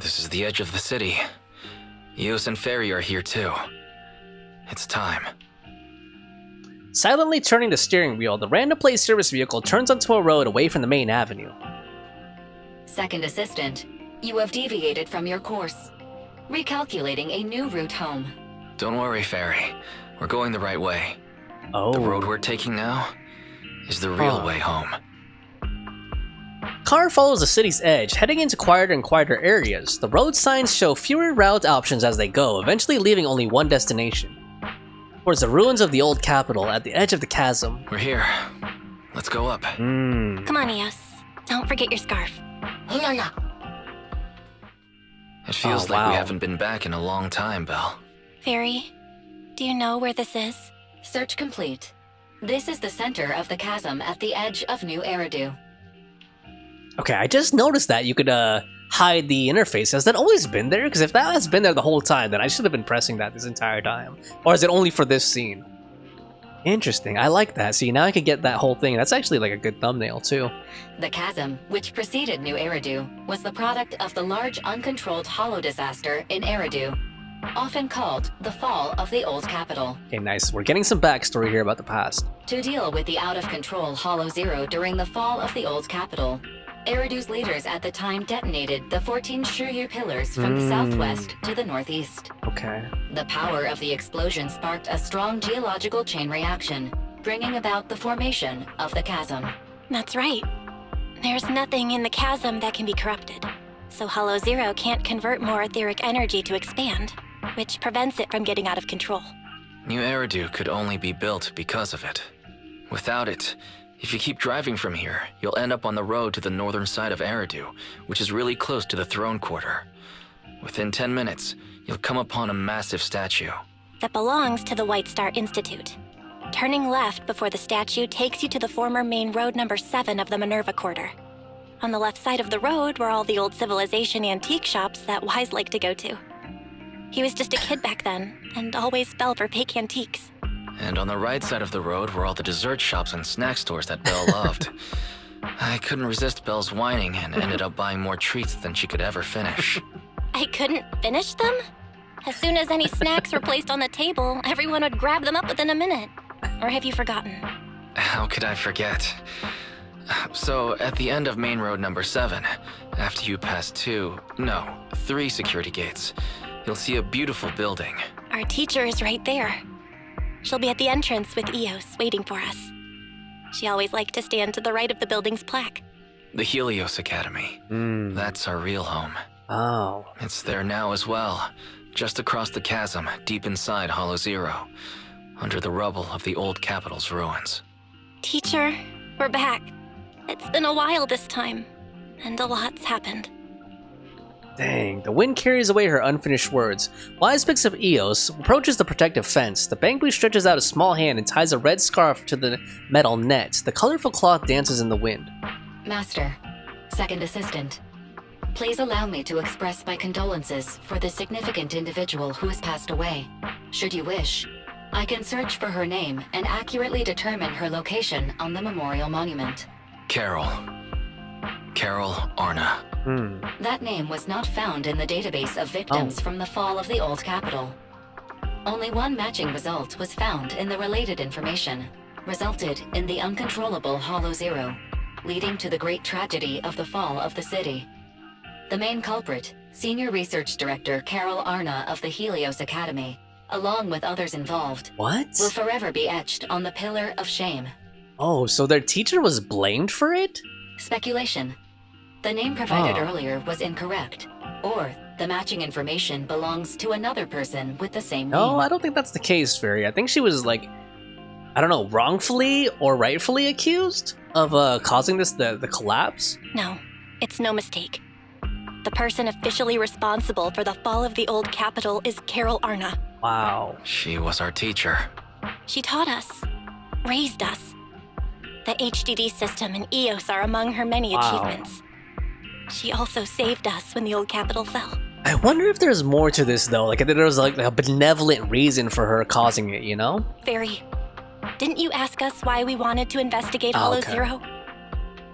This is the edge of the city. Yos and Ferry are here too. It's time. Silently turning the steering wheel, the random place service vehicle turns onto a road away from the main avenue. Second assistant, you have deviated from your course. Recalculating a new route home. Don't worry, Ferry. We're going the right way. Oh. The road we're taking now is the real way home. Car follows the city's edge, heading into quieter and quieter areas. The road signs show fewer route options as they go, eventually leaving only one destination. Towards the ruins of the old capital at the edge of the chasm. We're here. Let's go up. Come on, Eos. Don't forget your scarf. It feels like we haven't been back in a long time, Belle. Fairy, do you know where this is? Search complete. This is the center of the chasm at the edge of New Eridu. Okay, I just noticed that you could hide the interface. Has that always been there? Because if that has been there the whole time, then I should have been pressing that this entire time. Or is it only for this scene? Interesting, I like that. See, now I can get that whole thing. That's actually like a good thumbnail too. The chasm, which preceded New Eridu, was the product of the large uncontrolled hollow disaster in Eridu, often called the fall of the old capital. Okay, nice. We're getting some backstory here about the past. To deal with the out-of-control Hollow Zero during the fall of the old capital, Eridu's leaders at the time detonated the 14 Shiryu pillars from the southwest to the northeast. Okay. The power of the explosion sparked a strong geological chain reaction, bringing about the formation of the chasm. That's right. There's nothing in the chasm that can be corrupted, so Hollow Zero can't convert more etheric energy to expand, which prevents it from getting out of control. New Eridu could only be built because of it. Without it, if you keep driving from here, you'll end up on the road to the northern side of Eridu, which is really close to the throne quarter. Within 10 minutes, you'll come upon a massive statue. That belongs to the White Star Institute. Turning left before the statue takes you to the former main road number 7 of the Minerva Quarter. On the left side of the road were all the old civilization antique shops that Wise liked to go to. He was just a kid back then, and always fell for fake antiques. And on the right side of the road were all the dessert shops and snack stores that Belle loved. I couldn't resist Belle's whining and ended up buying more treats than she could ever finish. I couldn't finish them? As soon as any snacks were placed on the table, everyone would grab them up within a minute. Or have you forgotten? How could I forget? So, at the end of main road number 7, after you pass 3 security gates, you'll see a beautiful building. Our teacher is right there. She'll be at the entrance with Eos, waiting for us. She always liked to stand to the right of the building's plaque. The Helios Academy. That's our real home. Oh. It's there now as well, just across the chasm, deep inside Hollow Zero, under the rubble of the old capital's ruins. Teacher, we're back. It's been a while this time, and a lot's happened. Dang, the wind carries away her unfinished words. Wise picks up Eos, approaches the protective fence. The Bangbui stretches out a small hand and ties a red scarf to the metal net. The colorful cloth dances in the wind. Master, second assistant, please allow me to express my condolences for the significant individual who has passed away. Should you wish, I can search for her name and accurately determine her location on the memorial monument. Carol Arna. That name was not found in the database of victims from the fall of the old capital. Only one matching result was found in the related information, resulted in the uncontrollable Hollow Zero, leading to the great tragedy of the fall of the city. The main culprit, Senior Research Director Carol Arna of the Helios Academy, along with others involved, will forever be etched on the Pillar of Shame. Oh, so their teacher was blamed for it? Speculation. The name provided earlier was incorrect, or the matching information belongs to another person with the same name. No, I don't think that's the case, Fairy. I think she was like, I don't know, wrongfully or rightfully accused of causing the collapse? No, it's no mistake. The person officially responsible for the fall of the old capital is Carol Arna. Wow. She was our teacher. She taught us, raised us. The HDD system and Eos are among her many achievements. She also saved us when the old capital fell. I wonder if there's more to this though, like if there was like a benevolent reason for her causing it, you know? Fairy, didn't you ask us why we wanted to investigate Hollow Zero?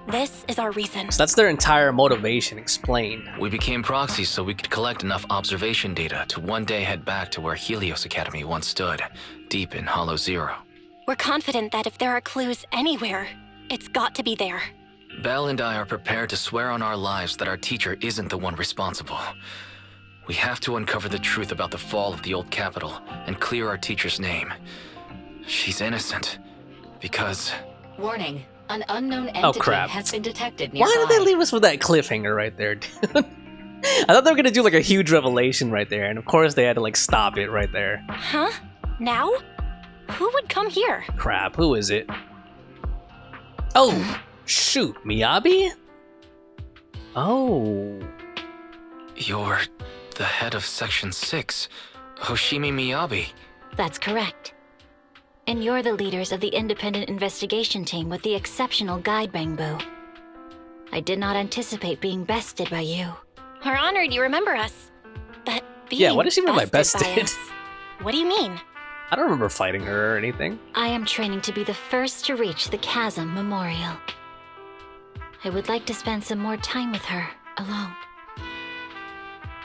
This is our reason. So that's their entire motivation explained. We became proxies so we could collect enough observation data to one day head back to where Helios Academy once stood, deep in Hollow Zero. We're confident that if there are clues anywhere, it's got to be there. Belle and I are prepared to swear on our lives that our teacher isn't the one responsible. We have to uncover the truth about the fall of the old capital and clear our teacher's name. She's innocent, because... Warning. An unknown entity crap. has been detected nearby. Why did they leave us with that cliffhanger right there, dude? I thought they were gonna do like a huge revelation right there, and of course they had to like stop it right there. Huh? Now? Who would come here? Crap, who is it? Oh, shoot, Miyabi? Oh. You're the head of Section 6, Hoshimi Miyabi. That's correct. And you're the leaders of the independent investigation team with the exceptional guide Bangbu. I did not anticipate being bested by you. We're honored you remember us. But being Yeah, what does she mean by bested? bested? Us, what do you mean? I don't remember fighting her or anything. I am training to be the first to reach the Chasm Memorial. I would like to spend some more time with her, alone.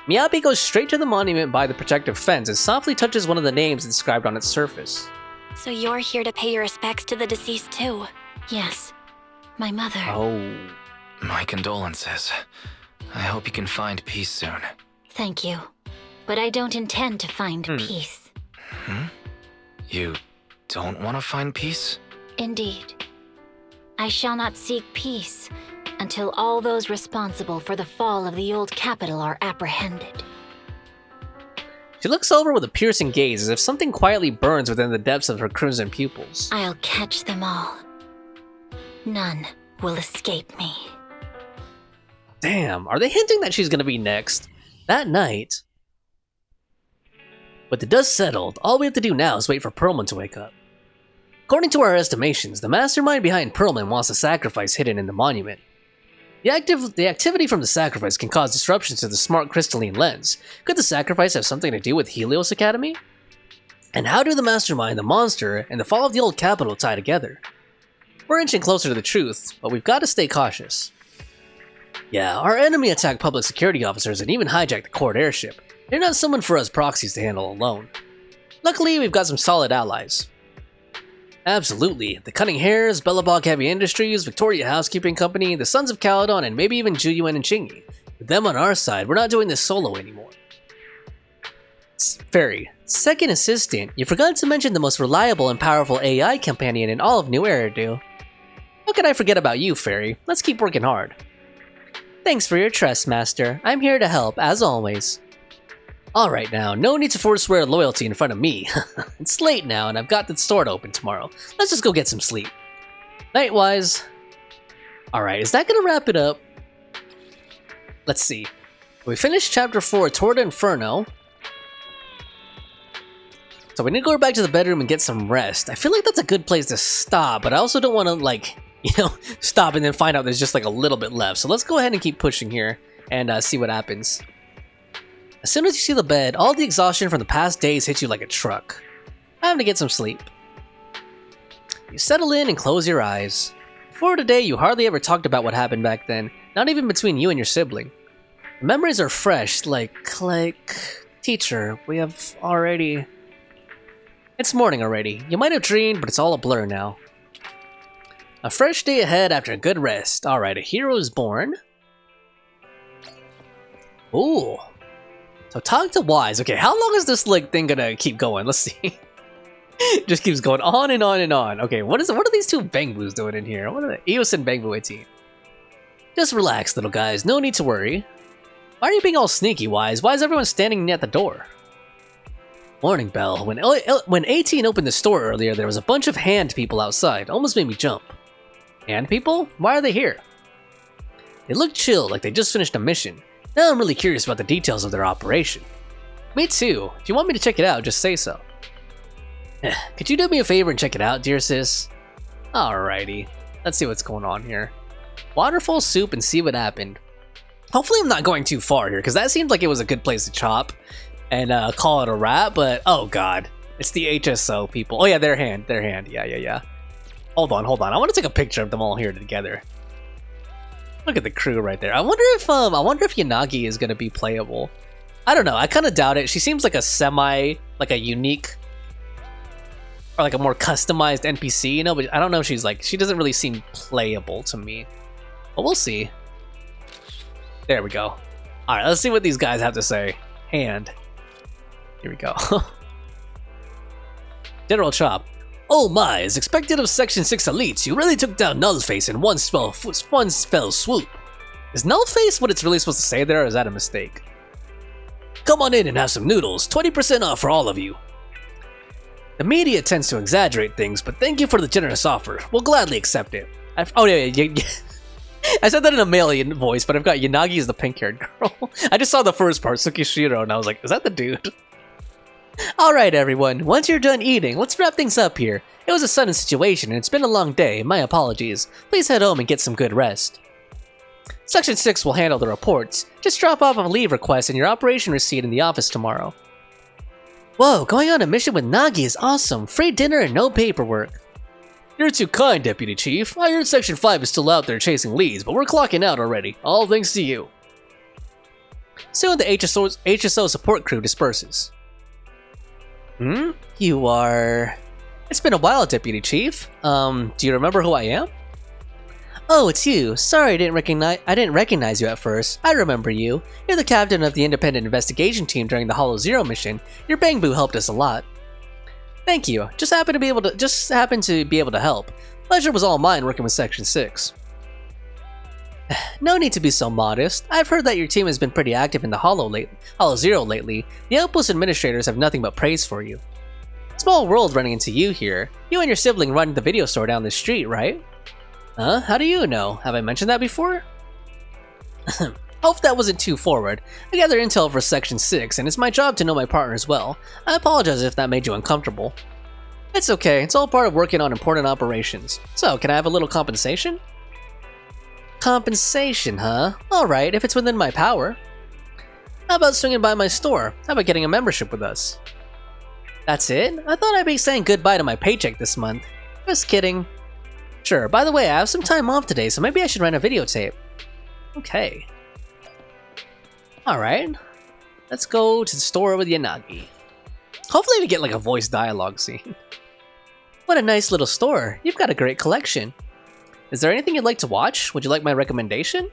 Miyabi goes straight to the monument by the protective fence and softly touches one of the names inscribed on its surface. So you're here to pay your respects to the deceased too? Yes. My mother. Oh. My condolences. I hope you can find peace soon. Thank you. But I don't intend to find peace. You don't want to find peace? Indeed. I shall not seek peace until all those responsible for the fall of the old capital are apprehended. She looks over with a piercing gaze as if something quietly burns within the depths of her crimson pupils. I'll catch them all. None will escape me. Damn, are they hinting that she's gonna be next? That night. With the dust settled, all we have to do now is wait for Perlman to wake up. According to our estimations, the mastermind behind Perlman wants a sacrifice hidden in the monument. The activity from the sacrifice can cause disruptions to the smart crystalline lens. Could the sacrifice have something to do with Helios Academy? And how do the mastermind, the monster, and the fall of the old capital tie together? We're inching closer to the truth, but we've got to stay cautious. Yeah, our enemy attacked public security officers and even hijacked the court airship. They're not someone for us proxies to handle alone. Luckily, we've got some solid allies. Absolutely. The Cunning Hares, Bellum Heavy Industries, Victoria Housekeeping Company, the Sons of Calydon, and maybe even Juyuan and Chingy. With them on our side, we're not doing this solo anymore. Fairy, second assistant, you forgot to mention the most reliable and powerful AI companion in all of New Eridu. How could I forget about you, Fairy? Let's keep working hard. Thanks for your trust, Master. I'm here to help, as always. Alright now, no need to forswear loyalty in front of me. It's late now and I've got the store to open tomorrow. Let's just go get some sleep. Night-wise. Alright, is that gonna wrap it up? Let's see. We finished Chapter 4, Tour de Inferno. So we need to go back to the bedroom and get some rest. I feel like that's a good place to stop, but I also don't want to, like, you know, stop and then find out there's just like a little bit left. So let's go ahead and keep pushing here and see what happens. As soon as you see the bed, all the exhaustion from the past days hits you like a truck. Time to get some sleep. You settle in and close your eyes. Before today, you hardly ever talked about what happened back then, not even between you and your sibling. The memories are fresh, like, teacher, we have already... It's morning already. You might have dreamed, but it's all a blur now. A fresh day ahead after a good rest. Alright, a hero is born. Ooh. So talk to Wise. Okay, how long is this like thing gonna keep going? Let's see. Just keeps going on and on and on. Okay, what are these two Bangbus doing in here? What are they? Eos and Bangbu 18. Just relax, little guys. No need to worry. Why are you being all sneaky, Wise? Why is everyone standing at the door? Morning, Bell. When 18 opened the store earlier, there was a bunch of H.A.N.D people outside. Almost made me jump. H.A.N.D people? Why are they here? They look chill, like they just finished a mission. Now I'm really curious about the details of their operation. Me too. If you want me to check it out, just say so. Could you do me a favor and check it out, dear sis? Alrighty. Let's see what's going on here. Waterfall soup and see what happened. Hopefully I'm not going too far here, because that seemed like it was a good place to chop and call it a wrap, but oh god. It's the HSO people. Oh yeah, their hand. Yeah. Hold on. I want to take a picture of them all here together. Look at the crew right there. I wonder if Yanagi is gonna be playable. I don't know. I kind of doubt it. She seems like a unique, or like a more customized NPC, you know. But I don't know if she doesn't really seem playable to me. But we'll see. There we go. All right, let's see what these guys have to say. Hand. Here we go. General Chop. Oh my, as expected of Section 6 elites, you really took down Nullface in one fell swoop. Is Nullface what it's really supposed to say there, or is that a mistake? Come on in and have some noodles, 20% off for all of you. The media tends to exaggerate things, but thank you for the generous offer. We'll gladly accept it. Yeah. I said that in a male voice, but I've got Yanagi as the pink-haired girl. I just saw the first part, Tsukishiro, and I was like, is that the dude? Alright everyone, once you're done eating, let's wrap things up here. It was a sudden situation and it's been a long day, my apologies. Please head home and get some good rest. Section 6 will handle the reports. Just drop off a leave request and your operation receipt in the office tomorrow. Whoa, going on a mission with Nagi is awesome. Free dinner and no paperwork. You're too kind, Deputy Chief. I heard Section 5 is still out there chasing leads, but we're clocking out already. All thanks to you. Soon the HSO support crew disperses. You are... It's been a while, Deputy Chief. Do you remember who I am? Oh, it's you. Sorry I didn't recognize you at first. I remember you. You're the captain of the independent investigation team during the Hollow Zero mission. Your Bangbu helped us a lot. Thank you. Just happened to be able to help. Pleasure was all mine working with Section 6. No need to be so modest. I've heard that your team has been pretty active in the Hollow Zero lately. The Outpost administrators have nothing but praise for you. Small world running into you here. You and your sibling run the video store down the street, right? Huh? How do you know? Have I mentioned that before? Hope that wasn't too forward. I gather intel for Section 6, and it's my job to know my partner as well. I apologize if that made you uncomfortable. It's okay, it's all part of working on important operations. So, can I have a little compensation? Compensation, huh? Alright, if it's within my power. How about swinging by my store? How about getting a membership with us? That's it? I thought I'd be saying goodbye to my paycheck this month. Just kidding. Sure, by the way, I have some time off today, so maybe I should rent a videotape. Okay. Alright. Let's go to the store with Yanagi. Hopefully we get like a voice dialogue scene. What a nice little store. You've got a great collection. Is there anything you'd like to watch? Would you like my recommendation?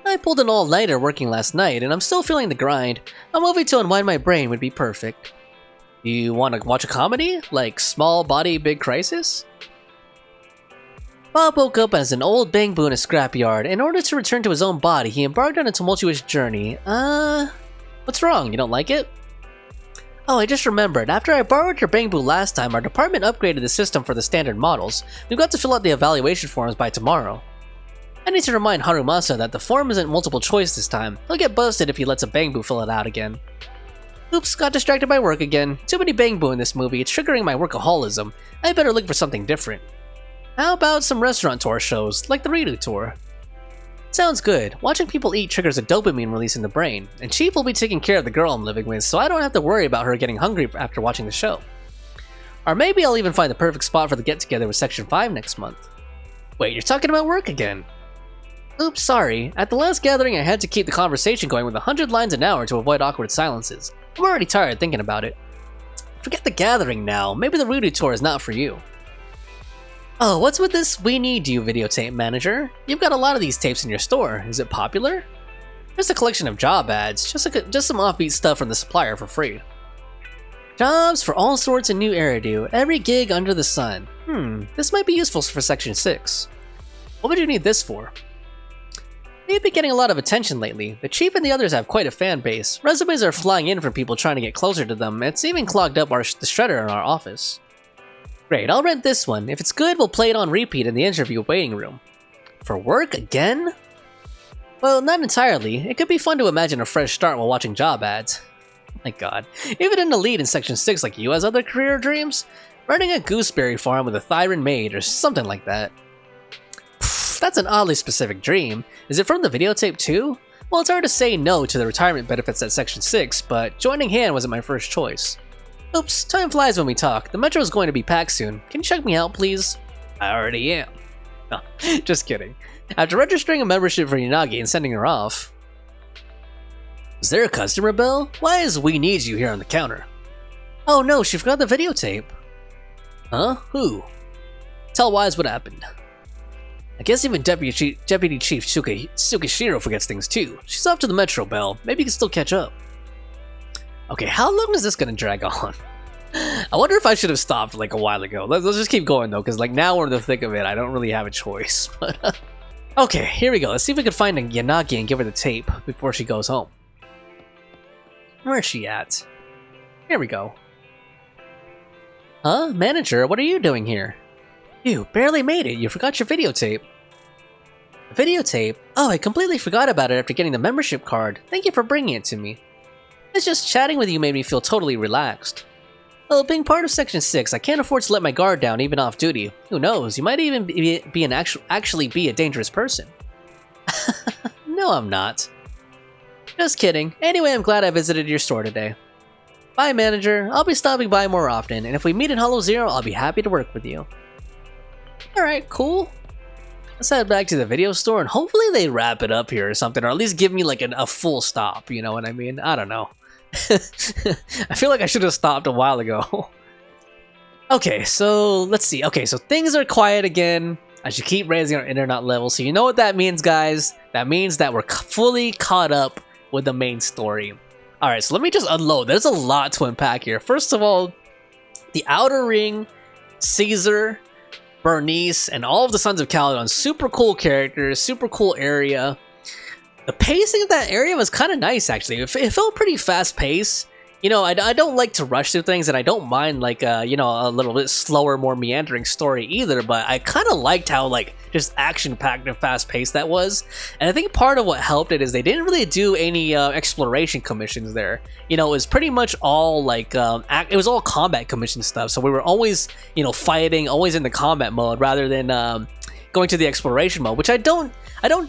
I pulled an all-nighter working last night, and I'm still feeling the grind. A movie to unwind my brain would be perfect. You want to watch a comedy? Like Small Body, Big Crisis? Bob woke up as an old Bangbu in a scrapyard. In order to return to his own body, he embarked on a tumultuous journey. What's wrong? You don't like it? Oh, I just remembered. After I borrowed your Bangbu last time, our department upgraded the system for the standard models. We've got to fill out the evaluation forms by tomorrow. I need to remind Harumasa that the form isn't multiple choice this time. He'll get busted if he lets a Bangbu fill it out again. Oops, got distracted by work again. Too many Bangbu in this movie, it's triggering my workaholism. I better look for something different. How about some restaurant tour shows, like the Riru tour? Sounds good. Watching people eat triggers a dopamine release in the brain, and Chief will be taking care of the girl I'm living with, so I don't have to worry about her getting hungry after watching the show. Or maybe I'll even find the perfect spot for the get-together with Section 5 next month. Wait, you're talking about work again? Oops, sorry. At the last gathering I had to keep the conversation going with 100 lines an hour to avoid awkward silences. I'm already tired thinking about it. Forget the gathering now. Maybe the Riru tour is not for you. Oh, what's with this We Need You videotape manager? You've got a lot of these tapes in your store. Is it popular? Just a collection of job ads, just some offbeat stuff from the supplier for free. Jobs for all sorts of new Eridu, every gig under the sun. This might be useful for Section 6. What would you need this for? They've been getting a lot of attention lately. The Chief and the others have quite a fan base. Resumes are flying in from people trying to get closer to them. It's even clogged up the shredder in our office. Great, I'll rent this one. If it's good, we'll play it on repeat in the interview waiting room. For work again? Well, not entirely. It could be fun to imagine a fresh start while watching job ads. My god. Even an elite in Section 6 like you has other career dreams? Running a gooseberry farm with a Thyran maid or something like that. That's an oddly specific dream. Is it from the videotape too? Well, it's hard to say no to the retirement benefits at Section 6, but joining H.A.N.D wasn't my first choice. Oops, time flies when we talk. The metro is going to be packed soon. Can you check me out, please? I already am. No, just kidding. After registering a membership for Yanagi and sending her off... Is there a customer bell? Why is We Need You here on the counter? Oh no, she forgot the videotape. Huh? Who? Tell Wise what happened. I guess even Deputy Chief Tsukishiro forgets things too. She's off to the metro bell. Maybe you can still catch up. Okay, how long is this gonna drag on? I wonder if I should have stopped like a while ago. Let's just keep going though, because like now we're in the thick of it. I don't really have a choice. But okay, here we go. Let's see if we can find a Yanagi and give her the tape before she goes home. Where's she at? Here we go. Huh? Manager, what are you doing here? You barely made it. You forgot your videotape. Videotape? Oh, I completely forgot about it after getting the membership card. Thank you for bringing it to me. It's just chatting with you made me feel totally relaxed. Well, being part of Section 6, I can't afford to let my guard down even off duty. Who knows, you might even actually be a dangerous person. No, I'm not. Just kidding. Anyway, I'm glad I visited your store today. Bye, manager. I'll be stopping by more often, and if we meet in Hollow Zero, I'll be happy to work with you. Alright, cool. Let's head back to the video store, and hopefully they wrap it up here or something, or at least give me like a full stop, you know what I mean? I don't know. I feel like I should have stopped a while ago. Okay, so let's see. Okay, so things are quiet again. I should keep raising our internet level. So you know what that means, guys? That means that we're fully caught up with the main story. Alright, so let me just unload. There's a lot to unpack here. First of all, the Outer Ring, Caesar, Burnice, and all of the Sons of Calydon. Super cool characters, super cool area. The pacing of that area was kind of nice, actually. It felt pretty fast-paced. You know, I don't like to rush through things, and I don't mind, like, you know, a little bit slower, more meandering story either, but I kind of liked how, like, just action-packed and fast-paced that was. And I think part of what helped it is they didn't really do any exploration commissions there. You know, it was pretty much all, like, it was all combat commission stuff, so we were always, you know, fighting, always in the combat mode, rather than going to the exploration mode, which I don't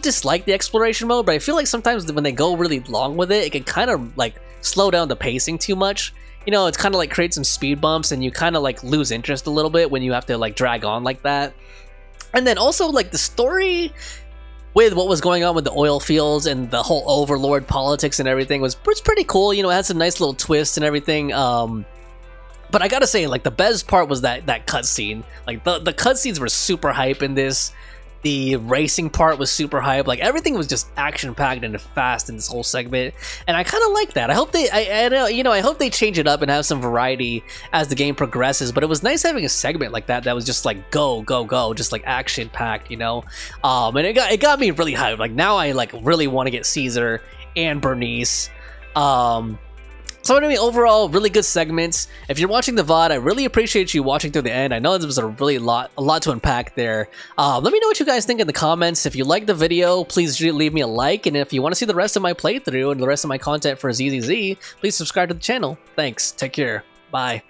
dislike the exploration mode, but I feel like sometimes when they go really long with it, it can kind of, like, slow down the pacing too much. You know, it's kind of like create some speed bumps and you kind of like lose interest a little bit when you have to like drag on like that. And then also like the story with what was going on with the oil fields and the whole overlord politics and everything was pretty cool. You know, it had some nice little twists and everything. But I gotta say, like, the best part was that cutscene. Like, the cutscenes were super hype in this. The racing part was super hype. Like, everything was just action-packed and fast in this whole segment. And I kind of like that. I hope they, I hope they change it up and have some variety as the game progresses. But it was nice having a segment like that was just like, go, go, go. Just, like, action-packed, you know? And it got me really hyped. Like, now I, like, really want to get Caesar and Burnice. So anyway, overall, really good segments. If you're watching the VOD, I really appreciate you watching through the end. I know there was a lot to unpack there. Let me know what you guys think in the comments. If you like the video, please leave me a like. And if you want to see the rest of my playthrough and the rest of my content for ZZZ, please subscribe to the channel. Thanks. Take care. Bye.